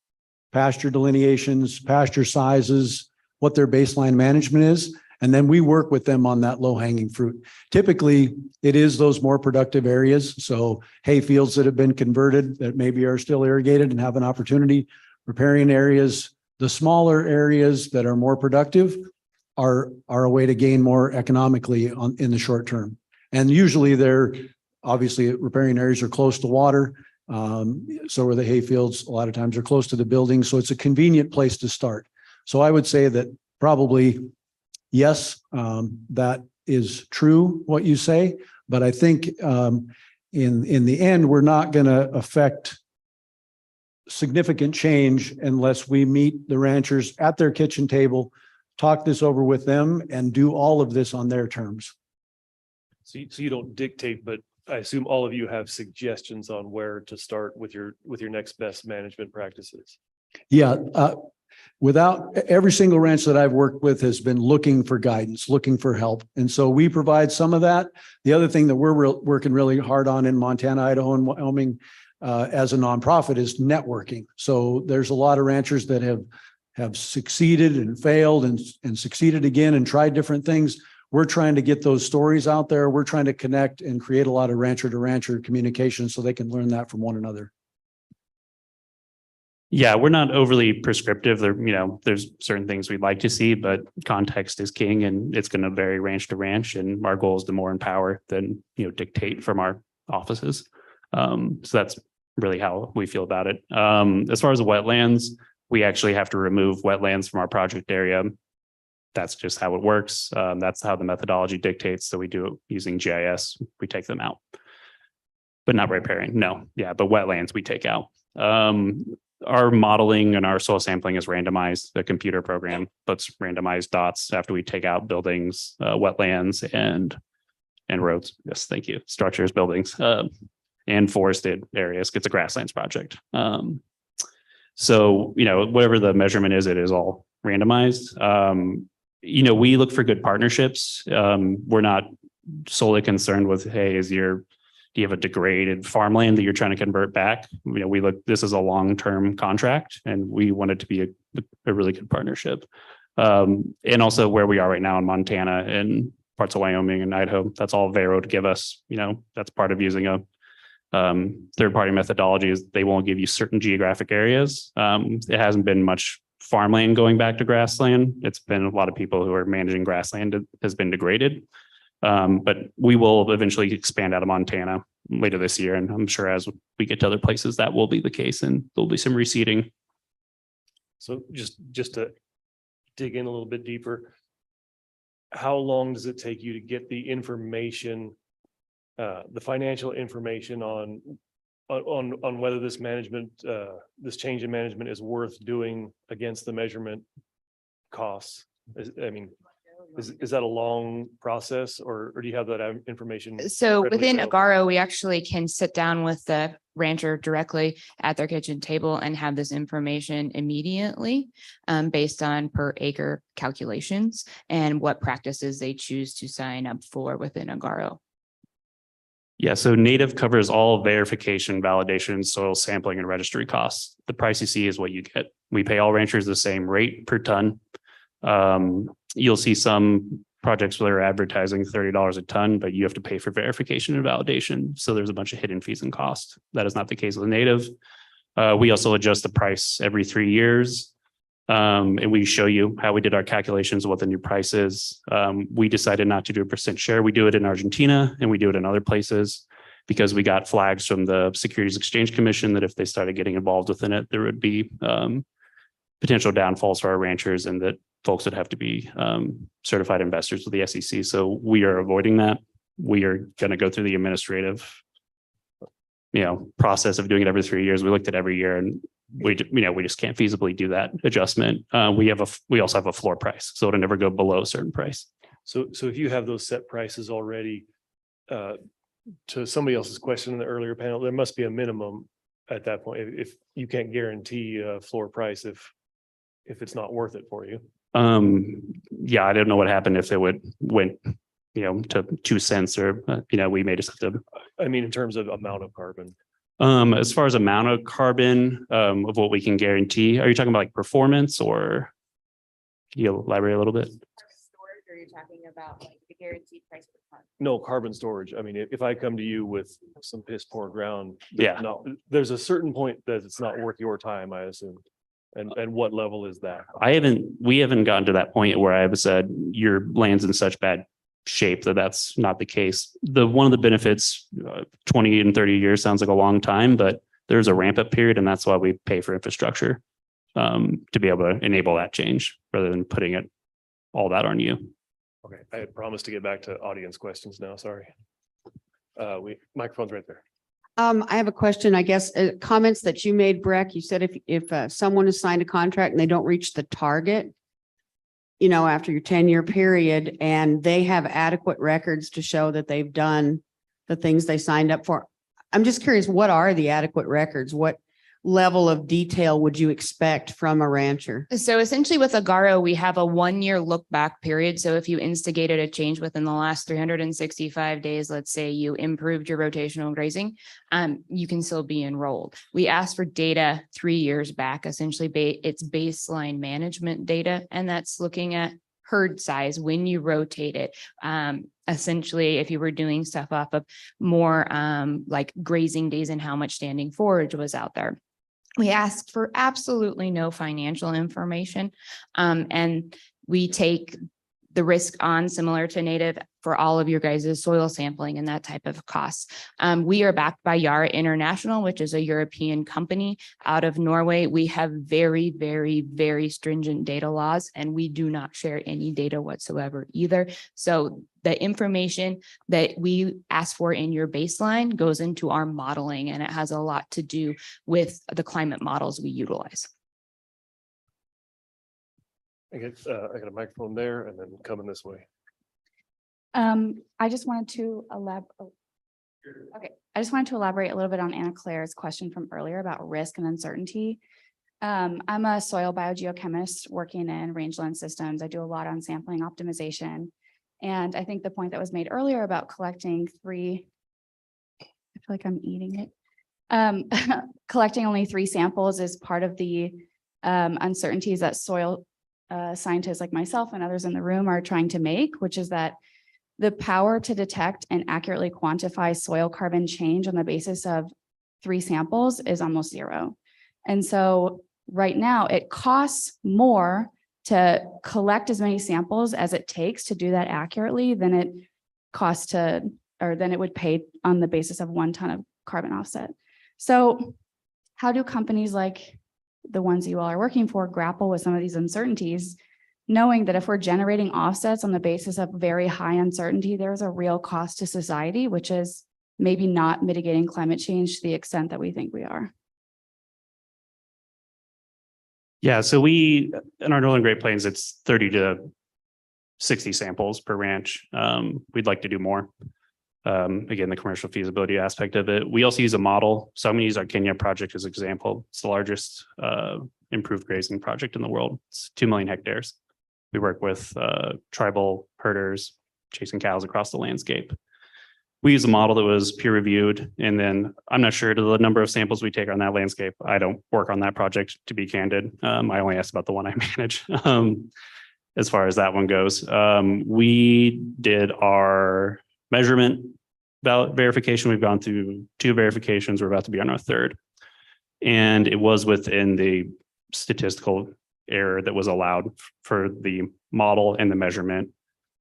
pasture delineations, pasture sizes, what their baseline management is. And then we work with them on that low hanging fruit. Typically, it is those more productive areas. So hay fields that have been converted that maybe are still irrigated and have an opportunity, riparian areas, the smaller areas that are more productive are a way to gain more economically in the short term. And usually they're obviously riparian areas are close to water. So are the hay fields. A lot of times are close to the building. So it's a convenient place to start. So I would say that probably, yes, that is true what you say, but I think in the end, we're not going to affect significant change unless we meet the ranchers at their kitchen table, talk this over with them, and do all of this on their terms. So you don't dictate, but I assume all of you have suggestions on where to start with your next best management practices. Yeah. Without every single ranch that I've worked with has been looking for guidance, looking for help. And so we provide some of that. The other thing that we're working really hard on in Montana, Idaho, and Wyoming as a nonprofit is networking. So there's a lot of ranchers that have succeeded and failed and succeeded again and tried different things. We're trying to get those stories out there. We're trying to connect and create a lot of rancher to rancher communication so they can learn that from one another. Yeah, we're not overly prescriptive. There's certain things we'd like to see, but context is king, and it's going to vary ranch to ranch. And our goal is to more empower than dictate from our offices. So that's really how we feel about it. As far as the wetlands, we actually have to remove wetlands from our project area. That's just how it works. That's how the methodology dictates. So we do it using GIS. We take them out. But not riparian, no, yeah, but wetlands we take out. Our modeling and our soil sampling is randomized, the computer program puts randomized dots after we take out buildings, wetlands and roads. Yes, thank you. Structures, buildings, and forested areas. It's a grasslands project. So, whatever the measurement is, it is all randomized. We look for good partnerships. We're not solely concerned with, hey, do you have a degraded farmland that you're trying to convert back? This is a long-term contract and we want it to be a really good partnership. And also where we are right now in Montana and parts of Wyoming and Idaho, that's all Vero to give us, that's part of using a third-party methodology is they won't give you certain geographic areas. It hasn't been much farmland going back to grassland. It's been a lot of people who are managing grassland has been degraded. But we will eventually expand out of Montana later this year. And I'm sure as we get to other places, that will be the case and there'll be some reseeding. So just to dig in a little bit deeper, how long does it take you to get the information, the financial information on whether this management, this change in management is worth doing against the measurement costs? Is that a long process or do you have that information? So readily within available? Agaro, we actually can sit down with the rancher directly at their kitchen table and have this information immediately based on per acre calculations and what practices they choose to sign up for within Agaro. Yeah, so native covers all verification, validation, soil sampling, and registry costs. The price you see is what you get. We pay all ranchers the same rate per ton. You'll see some projects where they're advertising $30 a ton, but you have to pay for verification and validation. So there's a bunch of hidden fees and costs. That is not the case with native. We also adjust the price every 3 years. And we show you how we did our calculations, what the new price is. We decided not to do a % share. We do it in Argentina and we do it in other places because we got flags from the Securities Exchange Commission that if they started getting involved within it, there would be potential downfalls for our ranchers and that folks would have to be certified investors with the SEC. So we are avoiding that. We are going to go through the administrative, process of doing it every 3 years. We looked at every year and we just can't feasibly do that adjustment. We also have a floor price, so it'll never go below a certain price. So if you have those set prices already, to somebody else's question in the earlier panel, there must be a minimum at that point. If you can't guarantee a floor price, if it's not worth it for you. Yeah, I don't know what happened if it went, to 2 cents or, we may just have to. I mean, in terms of amount of carbon. As far as amount of carbon, of what we can guarantee, are you talking about like performance or can you elaborate a little bit? Storage, or are you talking about like the guaranteed price per ton? No, carbon storage. I mean, if I come to you with some piss poor ground. Yeah. No, there's a certain point that it's not worth your time, I assume. And what level is that? We haven't gotten to that point where I've said your land's in such bad shape that's not the case. One of the benefits, 20 and 30 years sounds like a long time, but there's a ramp up period and that's why we pay for infrastructure to be able to enable that change rather than putting it all that on you. Okay, I had promised to get back to audience questions now, sorry. Microphone's right there. I have a question, I guess, comments that you made, Breck. You said if someone has signed a contract and they don't reach the target, after your 10-year period and they have adequate records to show that they've done the things they signed up for. I'm just curious, what are the adequate records? What level of detail would you expect from a rancher? So essentially with Agaro, we have a 1-year look back period. So if you instigated a change within the last 365 days, let's say you improved your rotational grazing, you can still be enrolled. We asked for data 3 years back, essentially it's baseline management data, and that's looking at herd size when you rotate it. Essentially, if you were doing stuff off of more like grazing days and how much standing forage was out there. We asked for absolutely no financial information. And we take the risk on similar to native for all of your guys' soil sampling and that type of costs. We are backed by Yara International, which is a European company out of Norway. We have very, very, very stringent data laws, and we do not share any data whatsoever either. So the information that we ask for in your baseline goes into our modeling, and it has a lot to do with the climate models we utilize. I got a microphone there and then coming this way. I just wanted to elaborate. Okay, I just wanted to elaborate a little bit on Anna Claire's question from earlier about risk and uncertainty. I'm a soil biogeochemist working in rangeland systems. I do a lot on sampling optimization. And I think the point that was made earlier about collecting I feel like I'm eating it. Collecting only 3 samples is part of the uncertainties that soil scientists like myself and others in the room are trying to make, which is that the power to detect and accurately quantify soil carbon change on the basis of 3 samples is almost 0. And so right now it costs more to collect as many samples as it takes to do that accurately than it costs than it would pay on the basis of 1 ton of carbon offset. So how do companies like the ones you all are working for grapple with some of these uncertainties, knowing that if we're generating offsets on the basis of very high uncertainty, there's a real cost to society, which is maybe not mitigating climate change to the extent that we think we are? Yeah, so we, in our Northern Great Plains, it's 30 to 60 samples per ranch. We'd like to do more. Again, the commercial feasibility aspect of it. We also use a model. So I'm going to use our Kenya project as an example. It's the largest improved grazing project in the world. It's 2 million hectares. We work with tribal herders chasing cows across the landscape. We use a model that was peer reviewed, and then I'm not sure to the number of samples we take on that landscape. I don't work on that project, to be candid. I only asked about the one I manage. As far as that one goes, we did our measurement verification. We've gone through 2 verifications. We're about to be on our 3rd. And it was within the statistical error that was allowed for the model and the measurement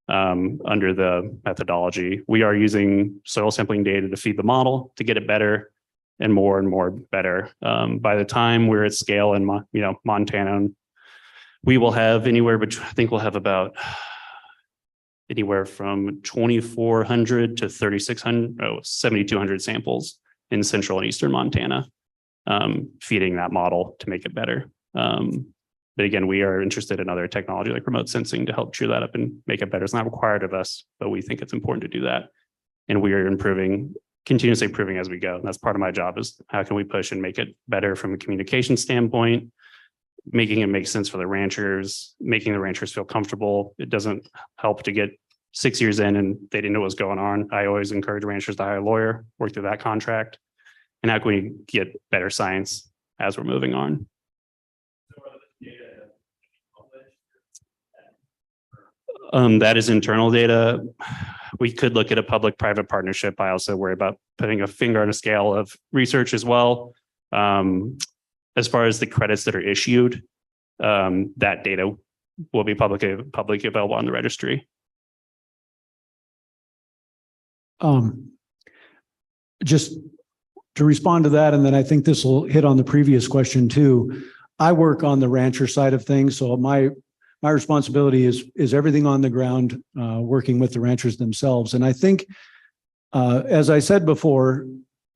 under the methodology. We are using soil sampling data to feed the model to get it better and more better. By the time we're at scale in Montana, we will have anywhere between, I think we'll have about anywhere from 2,400 to 7,200 samples in central and eastern Montana, feeding that model to make it better. But again, we are interested in other technology like remote sensing to help cheer that up and make it better. It's not required of us, but we think it's important to do that. And we are continuously improving as we go. And that's part of my job, is how can we push and make it better from a communication standpoint, making it make sense for the ranchers, making the ranchers feel comfortable. It doesn't help to get 6 years in and they didn't know what was going on. I always encourage ranchers to hire a lawyer, work through that contract. And how can we get better science as we're moving on? That is internal data. We could look at a public-private partnership. I also worry about putting a finger on a scale of research as well. As far as the credits that are issued, that data will be publicly available on the registry. Just to respond to that, and then I think this will hit on the previous question too. I work on the rancher side of things, so my responsibility is everything on the ground, working with the ranchers themselves. And I think, as I said before,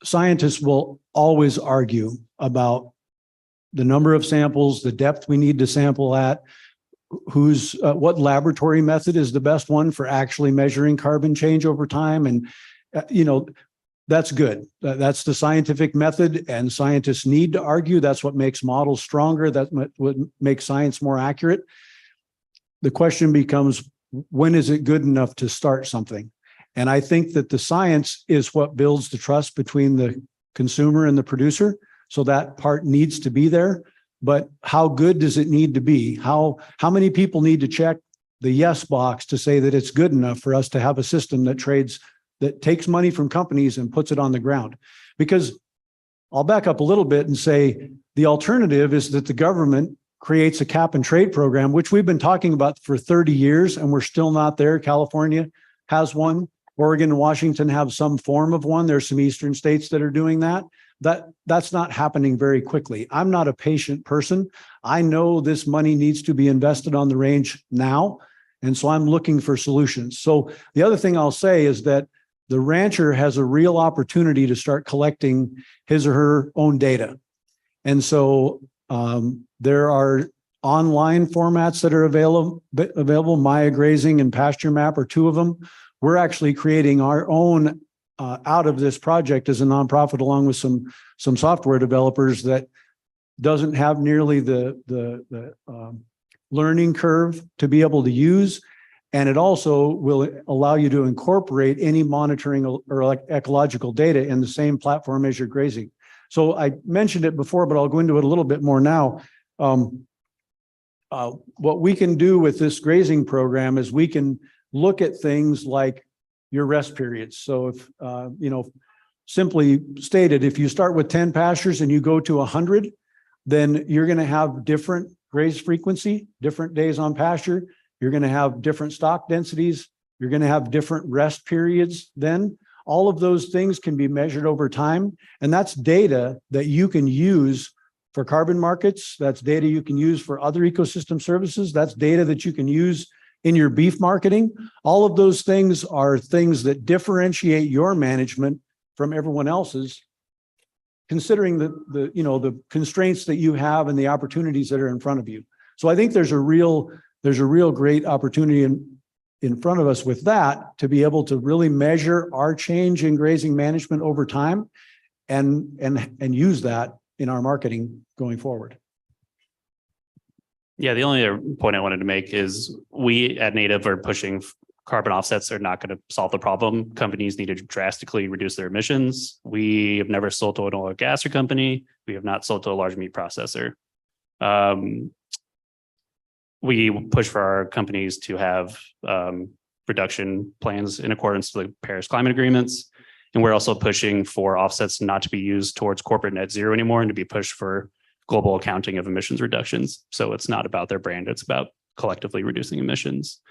scientists will always argue about the number of samples, the depth we need to sample at, what laboratory method is the best one for actually measuring carbon change over time. And, that's good. That's the scientific method, and scientists need to argue. That's what makes models stronger. That's what makes science more accurate. The question becomes, when is it good enough to start something? And I think that the science is what builds the trust between the consumer and the producer. So that part needs to be there. But how good does it need to be? How many people need to check the yes box to say that it's good enough for us to have a system that takes money from companies and puts it on the ground? Because I'll back up a little bit and say the alternative is that the government creates a cap and trade program, which we've been talking about for 30 years, and we're still not there. California has one. Oregon and Washington have some form of one. There's some eastern states that are doing that. That's not happening very quickly. I'm not a patient person. I know this money needs to be invested on the range now. And so I'm looking for solutions. So the other thing I'll say is that the rancher has a real opportunity to start collecting his or her own data. And so there are online formats that are available. Maya Grazing and Pasture Map are two of them. We're actually creating our own out of this project as a nonprofit, along with some software developers that doesn't have nearly the learning curve to be able to use. And it also will allow you to incorporate any monitoring or ecological data in the same platform as your grazing. So I mentioned it before, but I'll go into it a little bit more now. What we can do with this grazing program is we can look at things like your rest periods. So if, simply stated, if you start with 10 pastures and you go to 100, then you're going to have different graze frequency, different days on pasture. You're going to have different stock densities. You're going to have different rest periods. Then all of those things can be measured over time. And that's data that you can use for carbon markets. That's data you can use for other ecosystem services. That's data that you can use in your beef marketing. All of those things are things that differentiate your management from everyone else's, considering the constraints that you have and the opportunities that are in front of you. So I think there's a real great opportunity in front of us with that, to be able to really measure our change in grazing management over time and use that in our marketing going forward. Yeah, the only other point I wanted to make is we at Native are pushing carbon offsets are not going to solve the problem. Companies need to drastically reduce their emissions. We have never sold to an oil or gas company. We have not sold to a large meat processor. We push for our companies to have reduction plans in accordance with the Paris climate agreements. And we're also pushing for offsets not to be used towards corporate net zero anymore, and to be pushed for global accounting of emissions reductions. So it's not about their brand, it's about collectively reducing emissions.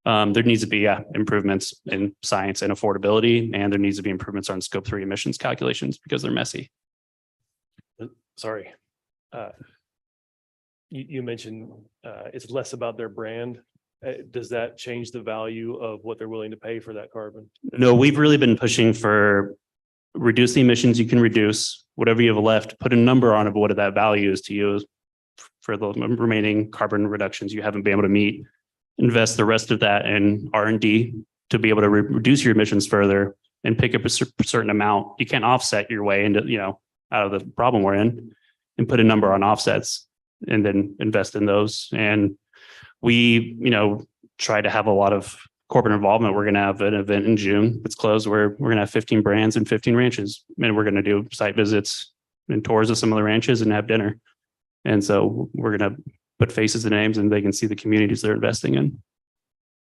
There needs to be improvements in science and affordability, and there needs to be improvements on scope 3 emissions calculations because they're messy. Sorry. You mentioned it's less about their brand. Does that change the value of what they're willing to pay for that carbon? No, we've really been pushing for reduce the emissions you can reduce, whatever you have left, put a number on it, what that value is to you for the remaining carbon reductions you haven't been able to meet. Invest the rest of that in R&D to be able to reduce your emissions further and pick up a certain amount. You can't offset your way into, out of the problem we're in, and put a number on offsets and then invest in those. And we, try to have a lot of corporate involvement. We're going to have an event in June. It's closed where we're going to have 15 brands and 15 ranches. And we're going to do site visits and tours of some of the ranches and have dinner. And so we're going to put faces and names, and they can see the communities they're investing in.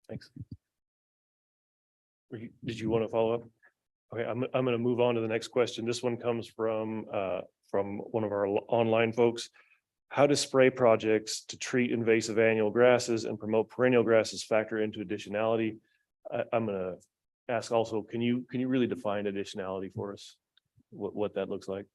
Thanks. Did you want to follow up? Okay, I'm going to move on to the next question. This one comes from one of our online folks. How do spray projects to treat invasive annual grasses and promote perennial grasses factor into additionality? I'm going to ask also, can you really define additionality for us? What that looks like?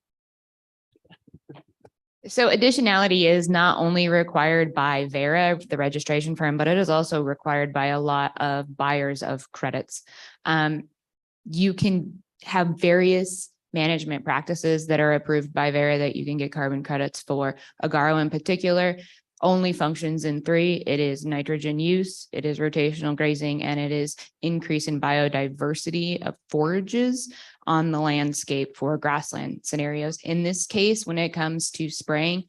So additionality is not only required by Vera, the registration firm, but it is also required by a lot of buyers of credits. You can have various management practices that are approved by Vera that you can get carbon credits for. Agaro in particular only functions in 3. It is nitrogen use, it is rotational grazing, and it is increase in biodiversity of forages on the landscape for grassland scenarios. In this case, when it comes to spraying,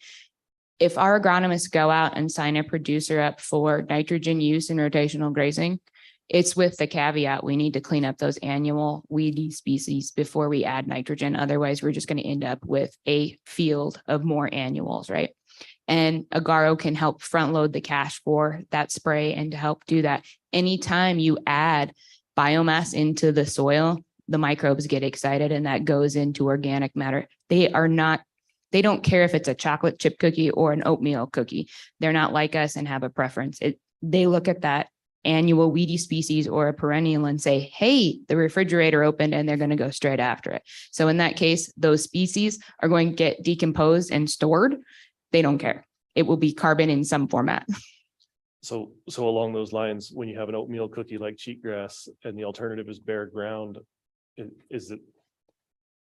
if our agronomists go out and sign a producer up for nitrogen use and rotational grazing, it's with the caveat we need to clean up those annual weedy species before we add nitrogen. Otherwise, we're just going to end up with a field of more annuals, right? And Agaro can help front load the cash for that spray and to help do that. Anytime you add biomass into the soil, the microbes get excited and that goes into organic matter. They are not They don't care if it's a chocolate chip cookie or an oatmeal cookie. They're not like us and have a preference. They look at that annual weedy species or a perennial and say, hey, the refrigerator opened, and they're going to go straight after it. So in that case, those species are going to get decomposed and stored. They don't care. It will be carbon in some format. So along those lines, when you have an oatmeal cookie like cheatgrass and the alternative is bare ground, is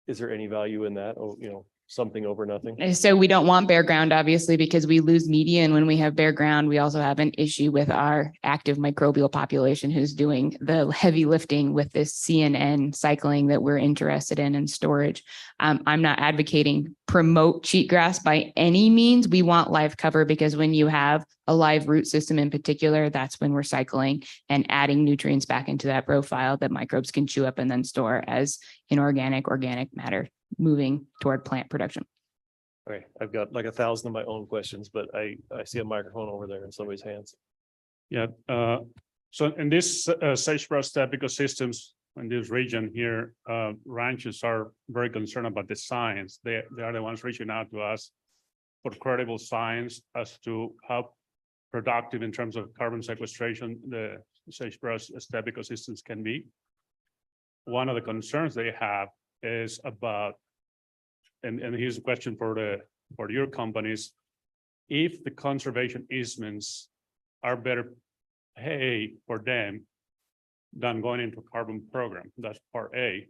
there any value in that? Oh, something over nothing? So we don't want bare ground, obviously, because we lose media. And when we have bare ground, we also have an issue with our active microbial population who's doing the heavy lifting with this CNN cycling that we're interested in and storage. I'm not advocating promote cheatgrass by any means. We want live cover because when you have a live root system in particular, that's when we're cycling and adding nutrients back into that profile that microbes can chew up and then store as inorganic, organic matter moving toward plant production. Okay, I've got like 1,000 of my own questions, but I see a microphone over there in somebody's hands. Yeah, so in this sagebrush steppe ecosystems in this region here, ranchers are very concerned about the science. They are the ones reaching out to us for credible science as to how productive in terms of carbon sequestration the sagebrush steppe ecosystems can be. One of the concerns they have is about, and here's a question for your companies, if the conservation easements are better pay for them than going into a carbon program. That's part A.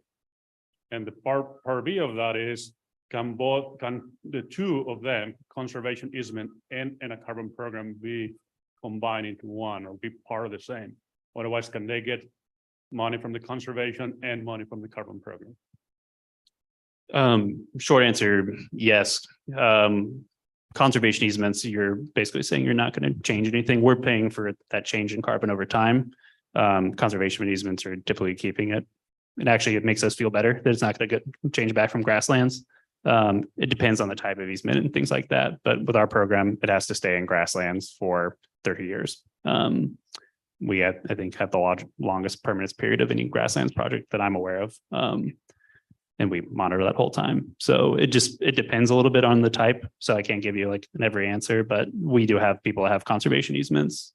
And the part B of that is, can the two of them, conservation easement and a carbon program, be combined into one or be part of the same? Otherwise, can they get money from the conservation and money from the carbon program? Short answer, yes. Conservation easements, you're basically saying you're not going to change anything. We're paying for that change in carbon over time. Conservation easements are typically keeping it. And actually, it makes us feel better that it's not going to get changed back from grasslands. It depends on the type of easement and things like that. But with our program, it has to stay in grasslands for 30 years. We, I think, have the longest permanence period of any grasslands project that I'm aware of. And we monitor that whole time. So it depends a little bit on the type. So I can't give you like an every answer, but we do have people that have conservation easements,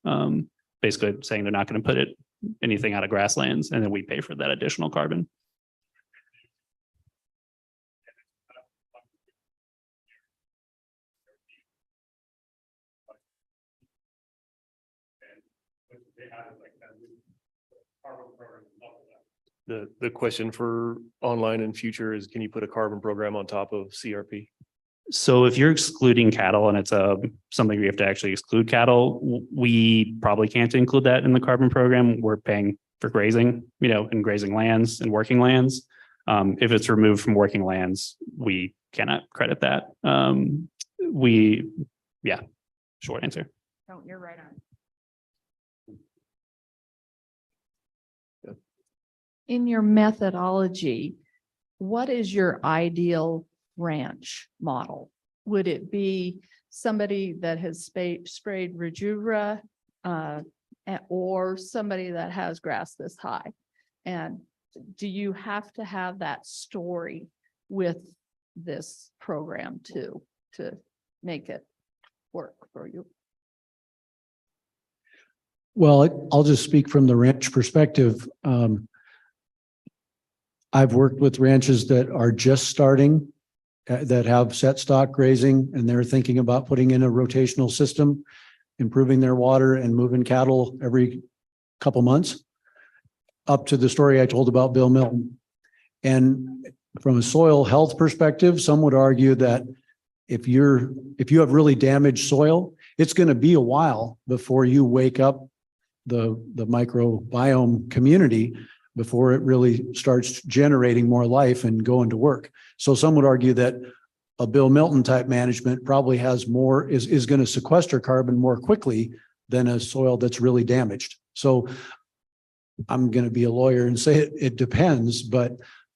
basically saying they're not going to put anything out of grasslands, and then we pay for that additional carbon. The question for online and future is, can you put a carbon program on top of CRP? So if you're excluding cattle and it's something we have to actually exclude cattle, we probably can't include that in the carbon program. We're paying for grazing, in grazing lands and working lands. If it's removed from working lands, we cannot credit that. Short answer. No, you're right on. In your methodology, what is your ideal ranch model? Would it be somebody that has sprayed Rejuva or somebody that has grass this high? And do you have to have that story with this program too, to make it work for you? Well, I'll just speak from the ranch perspective. I've worked with ranches that are just starting, that have set stock grazing, and they're thinking about putting in a rotational system, improving their water and moving cattle every couple months, up to the story I told about Bill Milton. And from a soil health perspective, some would argue that if you have really damaged soil, it's going to be a while before you wake up the microbiome community, before it really starts generating more life and going to work. So some would argue that a Bill Milton type management probably has more, is going to sequester carbon more quickly than a soil that's really damaged. So I'm going to be a lawyer and say it depends, but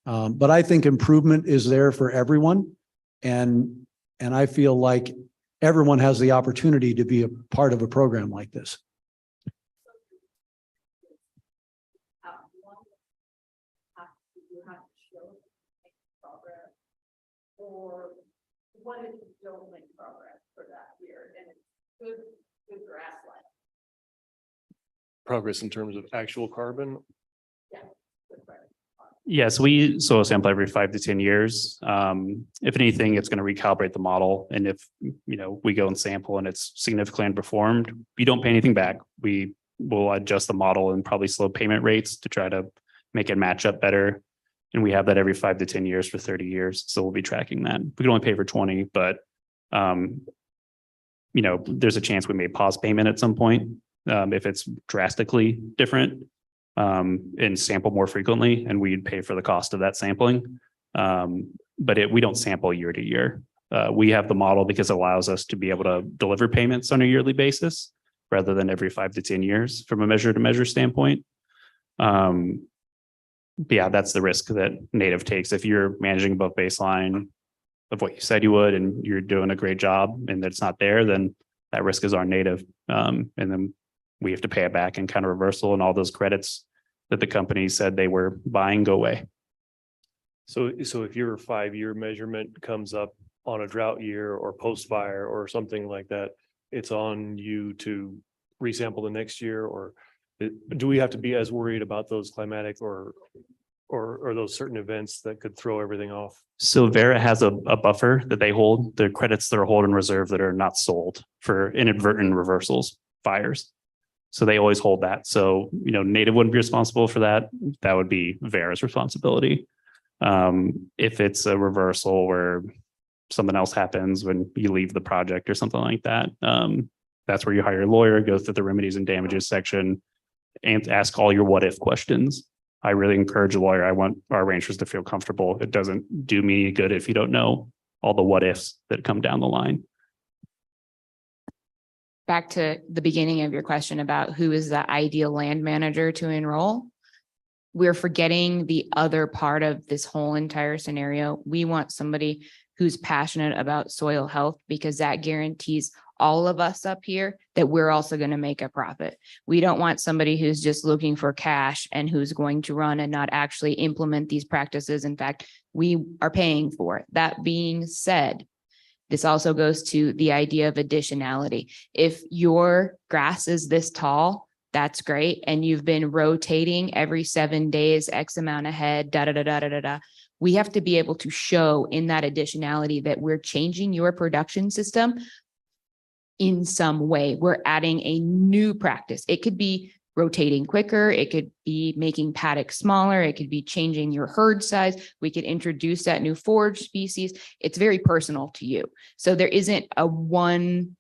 I think improvement is there for everyone. And I feel like everyone has the opportunity to be a part of a program like this. Or what if you don't make progress for that year and it's good grassland? Progress in terms of actual carbon. Yes, we soil sample every 5 to 10 years. If anything, it's going to recalibrate the model. And if, we go and sample and it's significantly underperformed, you don't pay anything back. We will adjust the model and probably slow payment rates to try to make it match up better. And we have that every 5 to 10 years for 30 years. So we'll be tracking that. We can only pay for 20, but, there's a chance we may pause payment at some point if it's drastically different. And sample more frequently, and we'd pay for the cost of that sampling. But we don't sample year to year. We have the model because it allows us to be able to deliver payments on a yearly basis rather than every 5 to 10 years from a measure to measure standpoint. But yeah, that's the risk that Native takes. If you're managing above baseline of what you said you would, and you're doing a great job and it's not there, then that risk is on Native. And then we have to pay it back in kind of reversal, and all those credits that the company said they were buying go away. So if your 5-year measurement comes up on a drought year or post fire or something like that, it's on you to resample the next year, or do we have to be as worried about those climatic or those certain events that could throw everything off? So Vera has a buffer that they hold, the credits that are held in reserve that are not sold for inadvertent reversals, fires. So they always hold that. So, Native wouldn't be responsible for that. That would be Vera's responsibility. If it's a reversal where something else happens when you leave the project or something like that, that's where you hire a lawyer, go through the remedies and damages section and ask all your what if questions. I really encourage a lawyer. I want our ranchers to feel comfortable. It doesn't do me any good if you don't know all the what ifs that come down the line. Back to the beginning of your question about who is the ideal land manager to enroll. We're forgetting the other part of this whole entire scenario. We want somebody who's passionate about soil health, because that guarantees all of us up here that we're also going to make a profit. We don't want somebody who's just looking for cash and who's going to run and not actually implement these practices. In fact, we are paying for it. That being said, this also goes to the idea of additionality. If your grass is this tall, that's great. And you've been rotating every 7 days, X amount ahead, we have to be able to show in that additionality that we're changing your production system in some way. We're adding a new practice. It could be rotating quicker. It could be making paddocks smaller. It could be changing your herd size. We could introduce that new forage species. It's very personal to you. So there isn't a one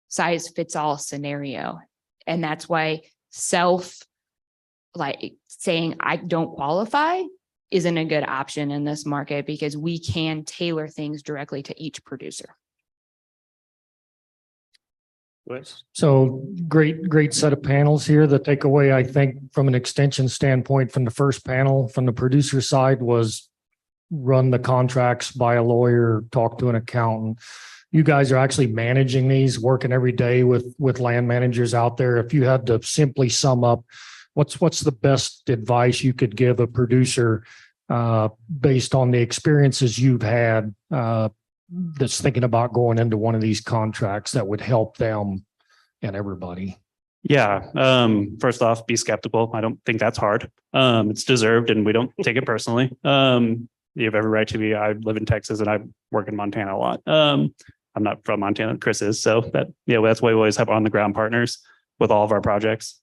size fits all scenario. And that's why saying I don't qualify isn't a good option in this market, because we can tailor things directly to each producer. So great set of panels here. The takeaway, I think, from an extension standpoint from the first panel, from the producer side, was run the contracts by a lawyer, talk to an accountant. You guys are actually managing these, working every day with land managers out there. If you had to simply sum up, what's the best advice you could give a producer based on the experiences you've had that's thinking about going into one of these contracts that would help them and everybody? Yeah. First off, be skeptical. I don't think that's hard. It's deserved and we don't take it personally. You have every right to be. I live in Texas and I work in Montana a lot. I'm not from Montana, Chris is. So that's why we always have on the ground partners with all of our projects.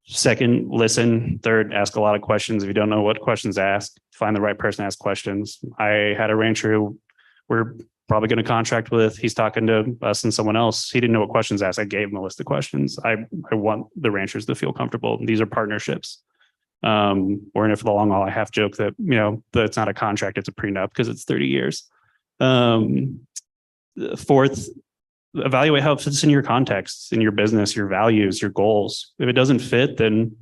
Second, listen. Third, ask a lot of questions. If you don't know what questions to ask, find the right person to ask questions. I had a rancher who we're probably going to contract with. He's talking to us and someone else. He didn't know what questions to ask. I gave him a list of questions. I want the ranchers to feel comfortable. These are partnerships. We're in it for the long haul. I half joke that, that it's not a contract, it's a prenup because it's 30 years. Fourth, evaluate how it fits in your context, in your business, your values, your goals. If it doesn't fit, then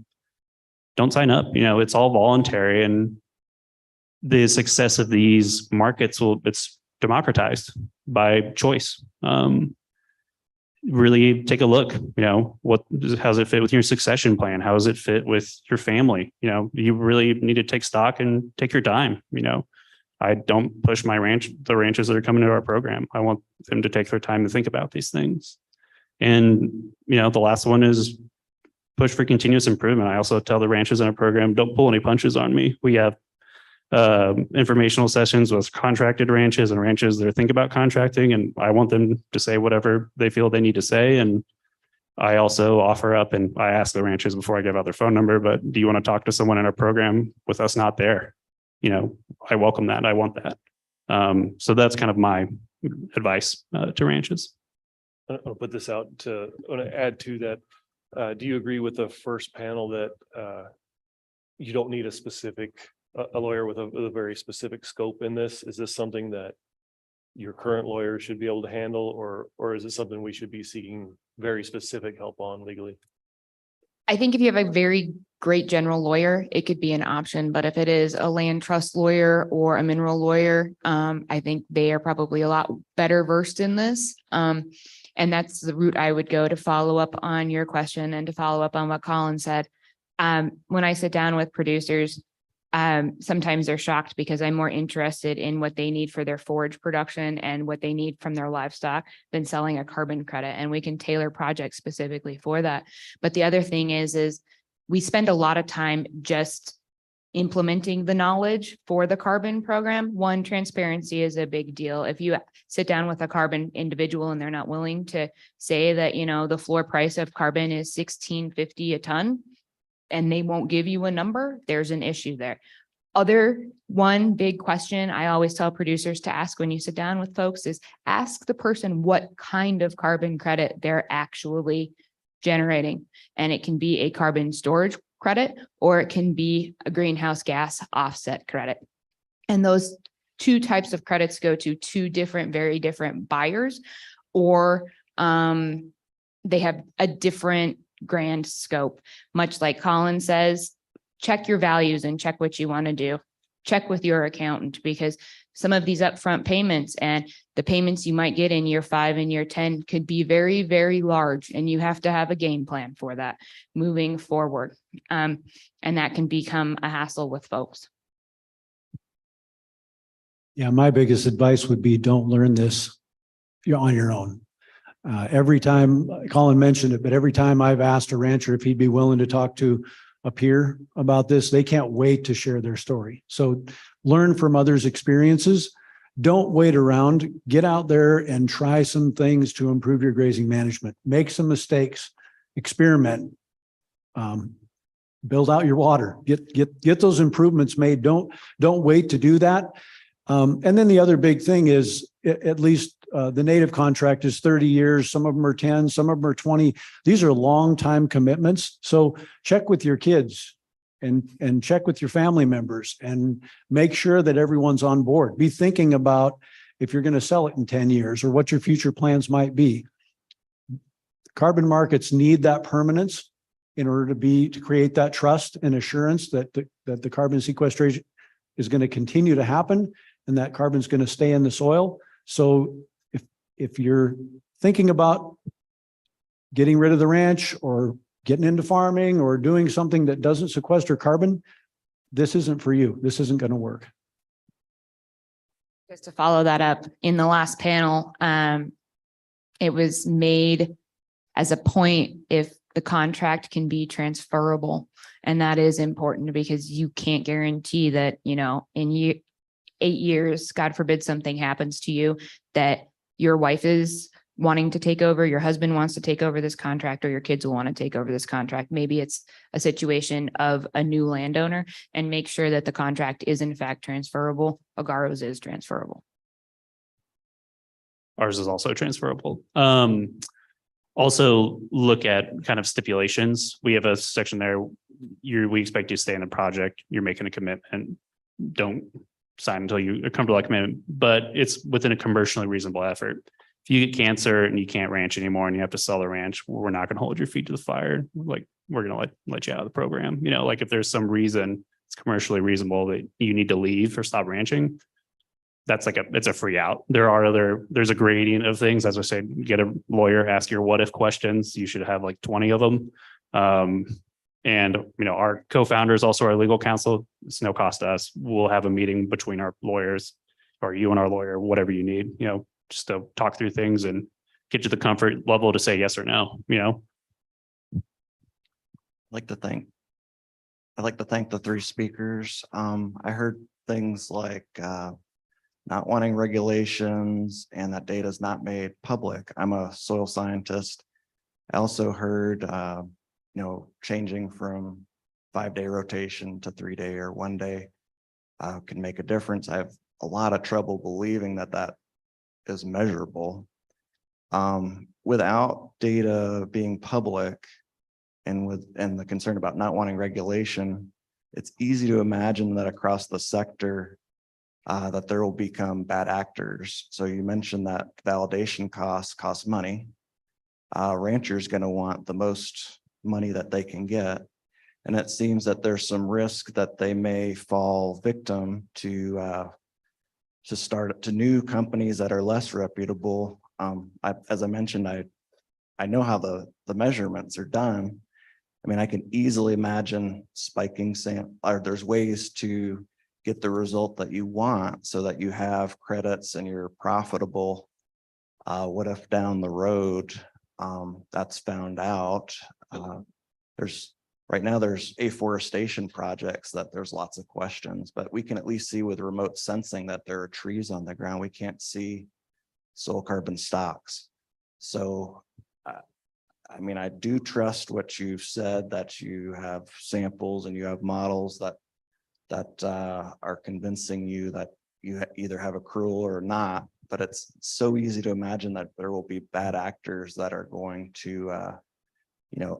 don't sign up. It's all voluntary, and the success of these markets it's democratized by choice. Really take a look, how does it fit with your succession plan? How does it fit with your family? You really need to take stock and take your time. I don't push the ranchers that are coming to our program. I want them to take their time to think about these things. And, the last one is push for continuous improvement. I also tell the ranchers in our program, don't pull any punches on me. We have informational sessions with contracted ranches and ranches that are thinking about contracting, and I want them to say whatever they feel they need to say. And I also offer up, and I ask the ranchers before I give out their phone number, but do you want to talk to someone in our program with us not there? I welcome that. I want that. So that's kind of my advice to ranches. I'll put this out I want to add to that. Do you agree with the first panel that you don't need a lawyer with a very specific scope in this? Is this something that your current lawyer should be able to handle, or is it something we should be seeking very specific help on legally? I think if you have a very great general lawyer, it could be an option, but if it is a land trust lawyer or a mineral lawyer, I think they are probably a lot better versed in this. And that's the route I would go to follow up on your question and to follow up on what Colin said. When I sit down with producers, sometimes they're shocked because I'm more interested in what they need for their forage production and what they need from their livestock than selling a carbon credit. And we can tailor projects specifically for that. But the other thing is we spend a lot of time just implementing the knowledge for the carbon program. One, transparency is a big deal. If you sit down with a carbon individual and they're not willing to say that, the floor price of carbon is $16.50 a ton, and they won't give you a number, there's an issue there. One big question I always tell producers to ask when you sit down with folks is ask the person what kind of carbon credit they're actually generating. And it can be a carbon storage credit, or it can be a greenhouse gas offset credit. And those two types of credits go to two very different buyers, or they have a different grand scope. Much like Colin says, check your values and check what you want to do. Check with your accountant, because some of these upfront payments and the payments you might get in year 5 and year 10 could be very, very large, and you have to have a game plan for that moving forward. And that can become a hassle with folks. Yeah, my biggest advice would be don't learn this on your own. Every time, Colin mentioned it, but every time I've asked a rancher if he'd be willing to talk to a peer about this, they can't wait to share their story. So learn from others' experiences. Don't wait around. Get out there and try some things to improve your grazing management. Make some mistakes. Experiment. Build out your water. Get those improvements made. Don't wait to do that. And then the other big thing is, at least the native contract is 30 years. Some of them are 10, some of them are 20. These are long time commitments. So check with your kids and check with your family members and make sure that everyone's on board. Be thinking about if you're going to sell it in 10 years or what your future plans might be. Carbon markets need that permanence in order to create that trust and assurance that the carbon sequestration is going to continue to happen and that carbon is going to stay in the soil. So if you're thinking about getting rid of the ranch or getting into farming or doing something that doesn't sequester carbon, this isn't for you. This isn't going to work. Just to follow that up, in the last panel, it was made as a point if the contract can be transferable. And that is important because you can't guarantee that, in 8 years, God forbid something happens to you, that your wife is wanting to take over, your husband wants to take over this contract, or your kids will want to take over this contract. Maybe it's a situation of a new landowner, and make sure that the contract is in fact transferable. Agaro's is transferable. Ours is also transferable. Also look at kind of stipulations. We have a section there. We expect you to stay in the project. You're making a commitment. Don't sign until you come to that commitment, but it's within a commercially reasonable effort. If you get cancer and you can't ranch anymore and you have to sell the ranch, we're not going to hold your feet to the fire. Like, we're going to let you out of the program. Like if there's some reason it's commercially reasonable that you need to leave or stop ranching, it's a free out. There's a gradient of things. As I said, get a lawyer, ask your what if questions. You should have like 20 of them. And, our co-founder is also our legal counsel. It's no cost to us. We'll have a meeting between our lawyers or you and our lawyer, whatever you need, just to talk through things and get you the comfort level to say yes or no, Like to thank, I'd like to thank the three speakers. I heard things like not wanting regulations and that data is not made public. I'm a soil scientist. I also heard, changing from 5-day rotation to 3-day or 1-day can make a difference. I have a lot of trouble believing that that is measurable. Without data being public and the concern about not wanting regulation, it's easy to imagine that across the sector that there will become bad actors. So you mentioned that validation costs money. Ranchers going to want the most money that they can get. And it seems that there's some risk that they may fall victim to start to new companies that are less reputable. As I mentioned, I know how the measurements are done. I mean, I can easily imagine spiking or there's ways to get the result that you want so that you have credits and you're profitable. What if down the road that's found out? Right now there's afforestation projects that there's lots of questions, but we can at least see with remote sensing that there are trees on the ground. We can't see soil carbon stocks. So, I mean, I do trust what you've said, that you have samples and you have models that are convincing you that you either have accrual or not, but it's so easy to imagine that there will be bad actors that are going to,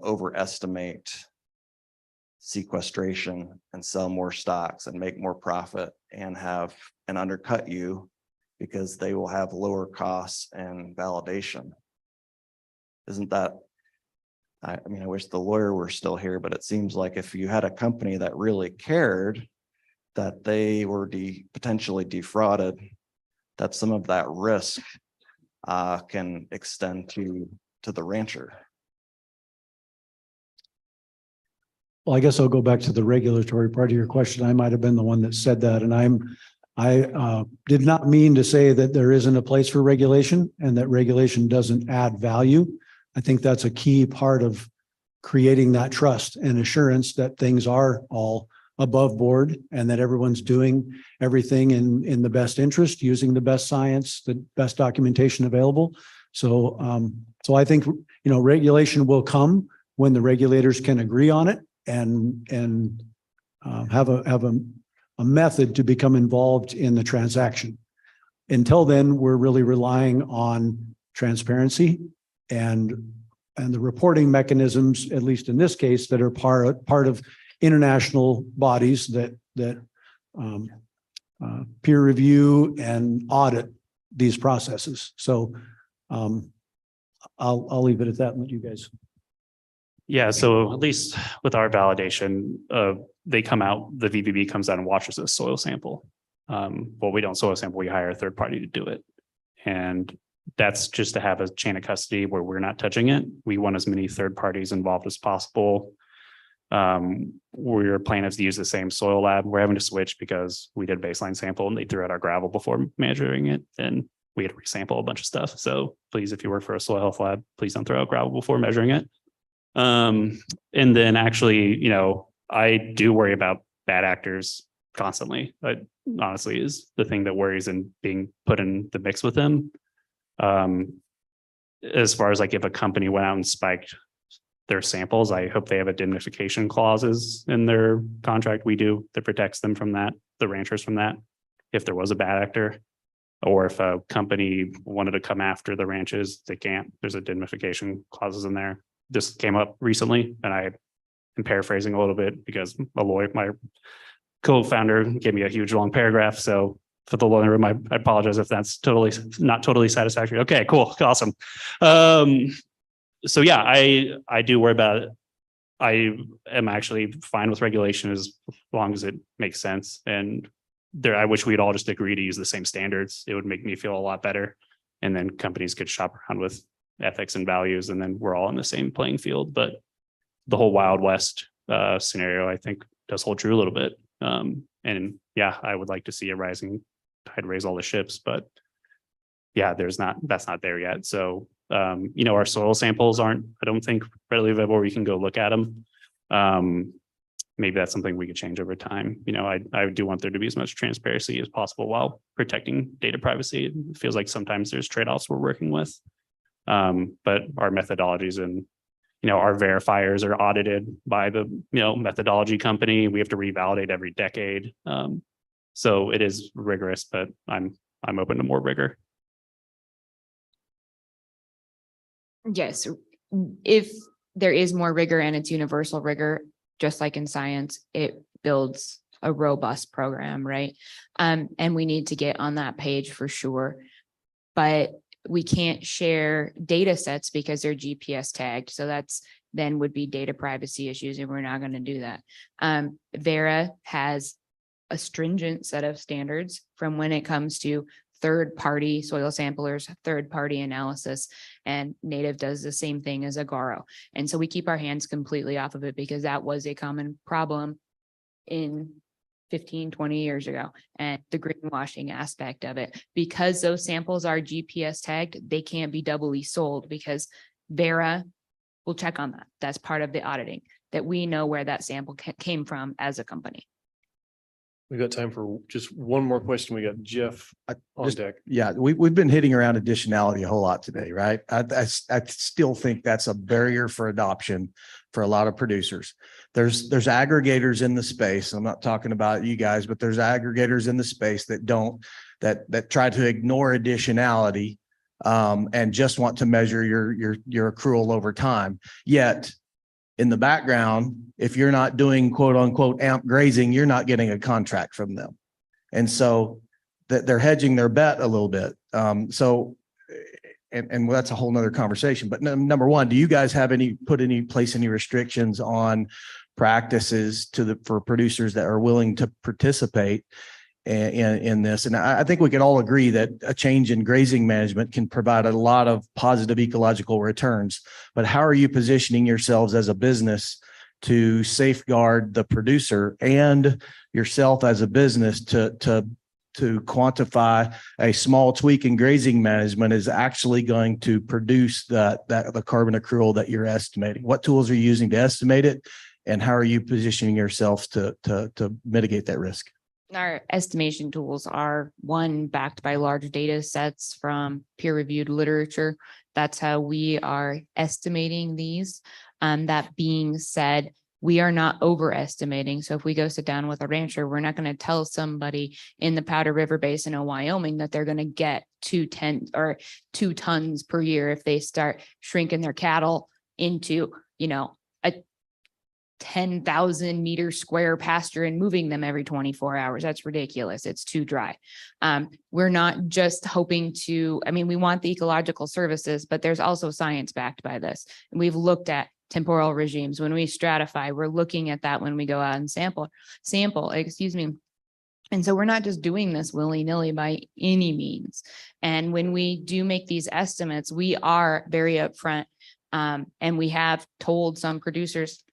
overestimate sequestration and sell more stocks and make more profit and undercut you because they will have lower costs and validation. Isn't that, I mean, I wish the lawyer were still here, but it seems like if you had a company that really cared that they were potentially defrauded, that some of that risk can extend to the rancher. Well, I guess I'll go back to the regulatory part of your question. I might have been the one that said that, and I did not mean to say that there isn't a place for regulation and that regulation doesn't add value. I think that's a key part of creating that trust and assurance that things are all above board and that everyone's doing everything in the best interest, using the best science, the best documentation available. So I think, regulation will come when the regulators can agree on it and have a method to become involved in the transaction. Until then, we're really relying on transparency and the reporting mechanisms, at least in this case, that are part of international bodies that peer review and audit these processes. So I'll leave it at that and let you guys. Yeah, so at least with our validation, they come out, the VBB comes out and watches a soil sample. Well, we don't soil sample, we hire a third party to do it. And that's just to have a chain of custody where we're not touching it. We want as many third parties involved as possible. We're planning to use the same soil lab. We're having to switch because we did a baseline sample and they threw out our gravel before measuring it. And we had to resample a bunch of stuff. So please, if you work for a soil health lab, please don't throw out gravel before measuring it. And then actually, I do worry about bad actors constantly. But honestly, is the thing that worries and being put in the mix with them. As far as like if a company went out and spiked their samples, I hope they have indemnification clauses in their contract. We do that protects them from that, the ranchers from that, if there was a bad actor. Or if a company wanted to come after the ranches, they can't. There's indemnification clauses in there. This came up recently, and I am paraphrasing a little bit because a lawyer, my co-founder, gave me a huge long paragraph. So for the lawyer room, I apologize if that's not totally satisfactory. Okay, cool, awesome. So yeah, I do worry about it. I am actually fine with regulation as long as it makes sense. And I wish we'd all just agree to use the same standards. It would make me feel a lot better. And then companies could shop around with ethics and values, and then we're all in the same playing field. But the whole Wild West scenario, I think does hold true a little bit. And yeah, I would like to see a rising tide raise all the ships, but yeah, that's not there yet. So, our soil samples aren't, I don't think readily available where you can go look at them. Maybe that's something we could change over time. I do want there to be as much transparency as possible while protecting data privacy. It feels like sometimes there's trade-offs we're working with. But our methodologies and, our verifiers are audited by the, methodology company. We have to revalidate every decade. So it is rigorous, but I'm open to more rigor. Yes, if there is more rigor and it's universal rigor, just like in science, it builds a robust program, right? And we need to get on that page for sure. But we can't share data sets because they're GPS tagged. So that's then would be data privacy issues, and we're not going to do that. Vera has a stringent set of standards from when it comes to third-party soil samplers, third-party analysis, and Native does the same thing as Agaro. And so we keep our hands completely off of it because that was a common problem in 15, 20 years ago, and the greenwashing aspect of it. Because those samples are GPS tagged, they can't be doubly sold because Vera will check on that. That's part of the auditing, that we know where that sample came from as a company. We got time for just one more question. We got Jeff on deck. Yeah, we've been hitting around additionality a whole lot today, right? I still think that's a barrier for adoption for a lot of producers. There's aggregators in the space. I'm not talking about you guys, but there's aggregators in the space that try to ignore additionality and just want to measure your accrual over time. Yet in the background, if you're not doing quote unquote amp grazing, you're not getting a contract from them. And so that they're hedging their bet a little bit. And that's a whole nother conversation. But number one, do you guys have place any restrictions on practices for producers that are willing to participate in this? And I think we can all agree that a change in grazing management can provide a lot of positive ecological returns. But how are you positioning yourselves as a business to safeguard the producer and yourself as a business to quantify a small tweak in grazing management is actually going to produce the carbon accrual that you're estimating? What tools are you using to estimate it, and how are you positioning yourselves to mitigate that risk? Our estimation tools are backed by large data sets from peer-reviewed literature. That's how we are estimating these. That being said, we are not overestimating. So if we go sit down with a rancher, we're not going to tell somebody in the Powder River Basin of Wyoming that they're going to get 2 tons per year if they start shrinking their cattle into, a 10,000 meter square pasture and moving them every 24 hours. That's ridiculous. It's too dry. We're not just hoping we want the ecological services, but there's also science backed by this. And we've looked at temporal regimes. When we stratify, we're looking at that when we go out and sample, And so we're not just doing this willy-nilly by any means. And when we do make these estimates, we are very upfront. And we have told some producers,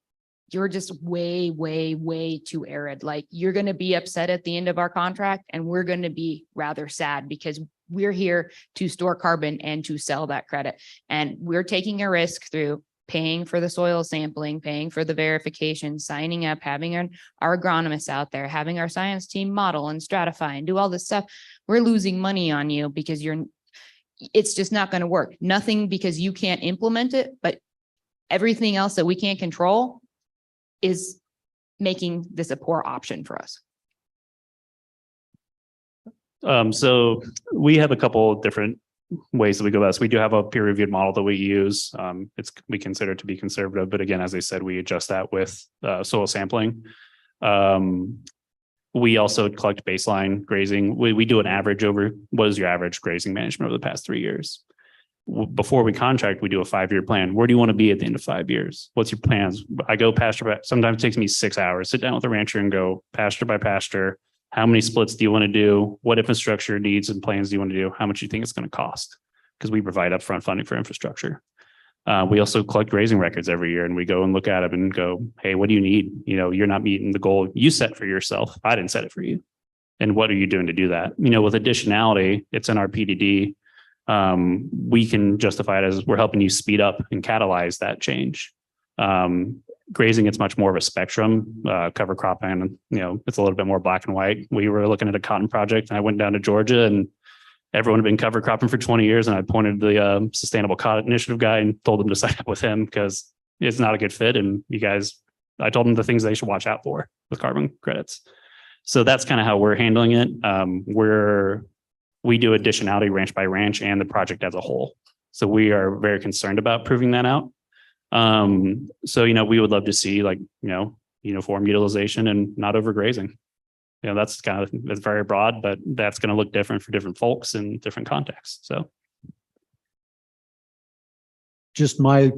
you're just way, way, way too arid. Like, you're going to be upset at the end of our contract, and we're going to be rather sad because we're here to store carbon and to sell that credit. And we're taking a risk through paying for the soil sampling, paying for the verification, signing up, having our agronomists out there, having our science team model and stratify and do all this stuff. We're losing money on you because it's just not going to work. Nothing because you can't implement it, but everything else that we can't control is making this a poor option for us. So we have a couple of different ways that we go about this. We do have a peer-reviewed model that we use. We consider it to be conservative, but again, as I said, we adjust that with soil sampling. We also collect baseline grazing. We do an average over what is your average grazing management over the past 3 years. Before we contract, we do a 5-year plan. Where do you want to be at the end of 5 years? What's your plans? I go pasture by, sometimes it takes me 6 hours, sit down with a rancher and go pasture by pasture. How many splits do you want to do? What infrastructure needs and plans do you want to do? How much do you think it's going to cost? Because we provide upfront funding for infrastructure. We also collect grazing records every year and we go and look at them and go, hey, what do you need? You're not meeting the goal you set for yourself. I didn't set it for you. And what are you doing to do that? With additionality, it's in our PDD. We can justify it as we're helping you speed up and catalyze that change. Grazing, it's much more of a spectrum, cover cropping, it's a little bit more black and white. We were looking at a cotton project and I went down to Georgia and everyone had been cover cropping for 20 years. And I pointed the Sustainable Cotton Initiative guy and told them to sign up with him because it's not a good fit. And I told them the things they should watch out for with carbon credits. So that's kind of how we're handling it. We do additionality ranch by ranch and the project as a whole. So we are very concerned about proving that out. So, we would love to see uniform utilization and not overgrazing. That's it's very broad, but that's going to look different for different folks in different contexts. So. Just my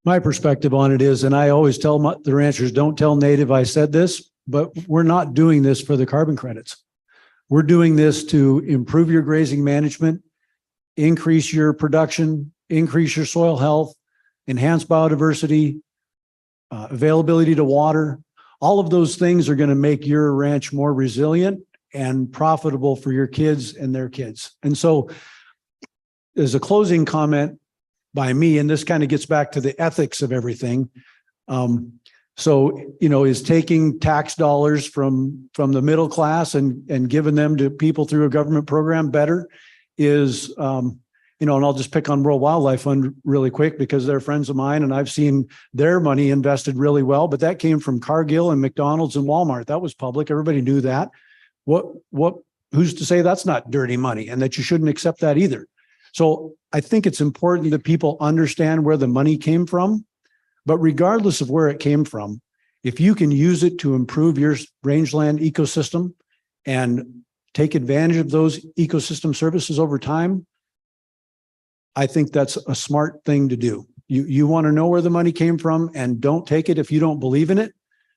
perspective on it is, and I always tell the ranchers, don't tell Native I said this, but we're not doing this for the carbon credits. We're doing this to improve your grazing management, increase your production, increase your soil health, enhance biodiversity, availability to water. All of those things are going to make your ranch more resilient and profitable for your kids and their kids. And so as a closing comment by me, and this kind of gets back to the ethics of everything. Is taking tax dollars from the middle class and giving them to people through a government program better is, and I'll just pick on World Wildlife Fund really quick because they're friends of mine and I've seen their money invested really well, but that came from Cargill and McDonald's and Walmart. That was public. Everybody knew that. Who's to say that's not dirty money and that you shouldn't accept that either? So I think it's important that people understand where the money came from, but regardless of where it came from, if you can use it to improve your rangeland ecosystem and take advantage of those ecosystem services over time, I think that's a smart thing to do. You want to know where the money came from and don't take it if you don't believe in it.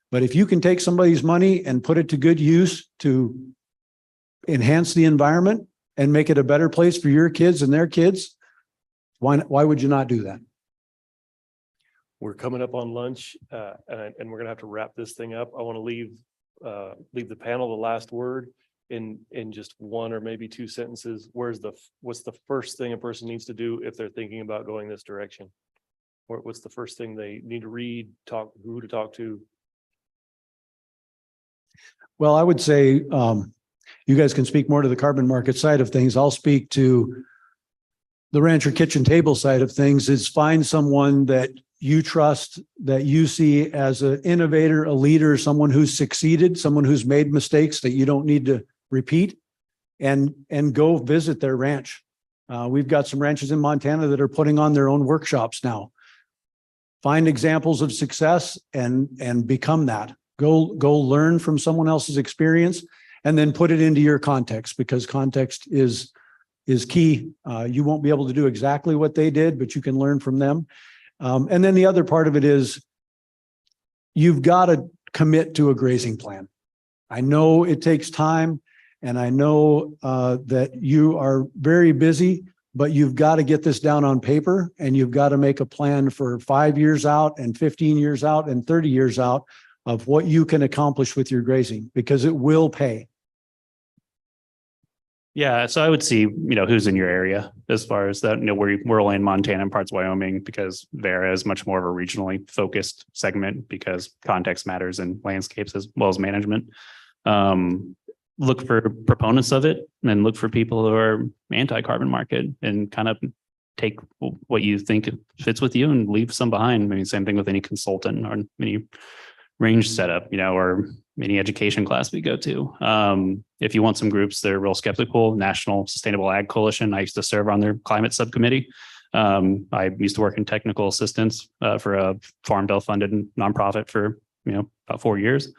But if you can take somebody's money and put it to good use to enhance the environment and make it a better place for your kids and their kids, why would you not do that? We're coming up on lunch and we're gonna have to wrap this thing up. I want to leave the panel the last word in just one or maybe two sentences. What's the first thing a person needs to do if they're thinking about going this direction? Or what's the first thing they need to read, who to talk to? Well, I would say you guys can speak more to the carbon market side of things. I'll speak to the rancher kitchen table side of things. Is find someone that you trust, that you see as an innovator, a leader, someone who's succeeded, someone who's made mistakes that you don't need to repeat, and go visit their ranch. We've got some ranches in Montana that are putting on their own workshops now. Find examples of success and become that. Go learn from someone else's experience and then put it into your context, because context is key. You won't be able to do exactly what they did, but you can learn from them. And then the other part of it is you've got to commit to a grazing plan. I know it takes time, and I know that you are very busy, but you've got to get this down on paper, and you've got to make a plan for 5 years out and 15 years out and 30 years out of what you can accomplish with your grazing, because it will pay. Yeah, so I would see, who's in your area as far as that, we're only in Montana and parts of Wyoming because Vera is much more of a regionally focused segment because context matters in landscapes as well as management. Look for proponents of it and look for people who are anti-carbon market and kind of take what you think fits with you and leave some behind. I mean, same thing with any consultant or any range setup, or any education class we go to. If you want some groups that are real skeptical, National Sustainable Ag Coalition, I used to serve on their climate subcommittee. I used to work in technical assistance for a Farm Bill funded nonprofit for, about 4 years.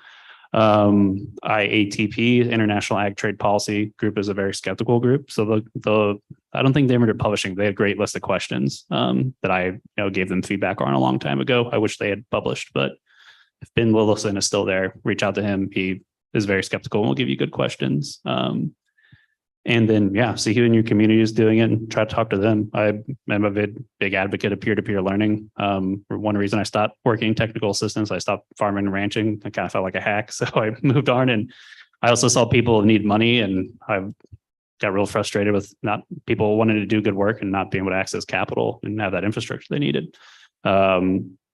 IATP, International Ag Trade Policy group, is a very skeptical group. So I don't think they were publishing. They had a great list of questions that I gave them feedback on a long time ago. I wish they had published, but if Ben Willison is still there, reach out to him. He is very skeptical and will give you good questions. And And then, yeah, see who in your community is doing it and try to talk to them. I'm a big advocate of peer-to-peer learning. For one reason I stopped working technical assistance, I stopped farming and ranching. I kind of felt like a hack. So I moved on, and I also saw people need money, and I got real frustrated with not people wanting to do good work and not being able to access capital and have that infrastructure they needed.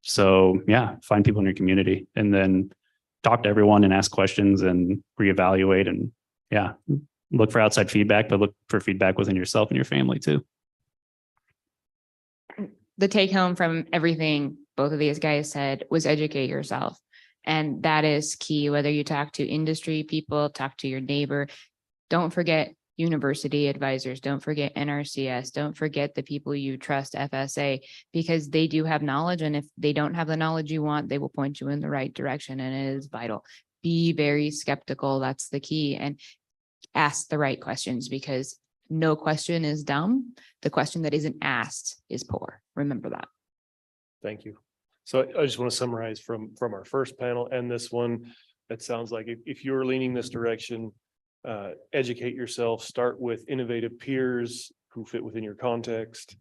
So yeah, find people in your community and then talk to everyone and ask questions and reevaluate, and yeah, look for outside feedback, but look for feedback within yourself and your family too. The take home from everything both of these guys said was educate yourself. And that is key, whether you talk to industry people, talk to your neighbor. Don't forget university advisors, don't forget NRCS, don't forget the people you trust, FSA, because they do have knowledge. And if they don't have the knowledge you want, they will point you in the right direction. And it is vital. Be very skeptical. That's the key. And ask the right questions, because no question is dumb. The question that isn't asked is poor. Remember that. Thank you. So I just want to summarize from our first panel and this one. It sounds like if you're leaning this direction, educate yourself, start with innovative peers who fit within your context.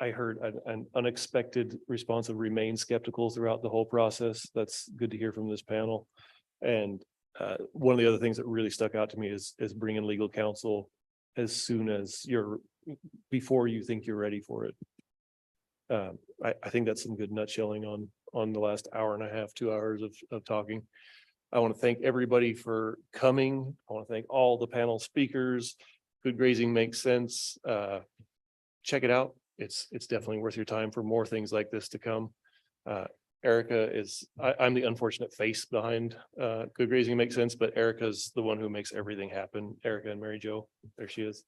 I heard an unexpected response of remain skeptical throughout the whole process. That's good to hear from this panel. And one of the other things that really stuck out to me is bringing legal counsel as soon as before you think you're ready for it. I think that's some good nutshelling on the last hour and a half, 2 hours of talking. I want to thank everybody for coming. I want to thank all the panel speakers. Good grazing makes sense. Check it out. It's definitely worth your time for more things like this to come. Erica I'm the unfortunate face behind Good Grazing Makes Sense, but Erica's the one who makes everything happen. Erica and Mary Jo, there she is.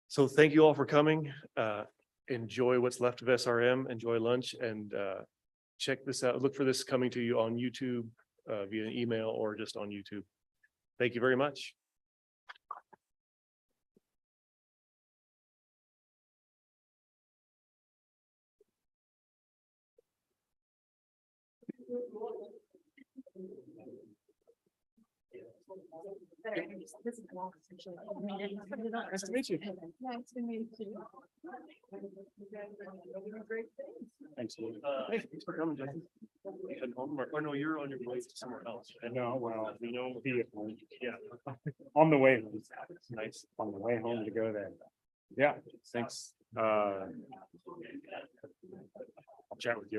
So thank you all for coming. Enjoy what's left of SRM, enjoy lunch, and check this out. Look for this coming to you on YouTube via an email or just on YouTube. Thank you very much. Nice to meet you. Nice to meet you. Thanks. Hey, thanks for coming, Jesse. You heading home or no, you're on your way to somewhere else. No, well, yeah, on the way home. Nice. On the way home to go there. Yeah, thanks. I'll chat with you.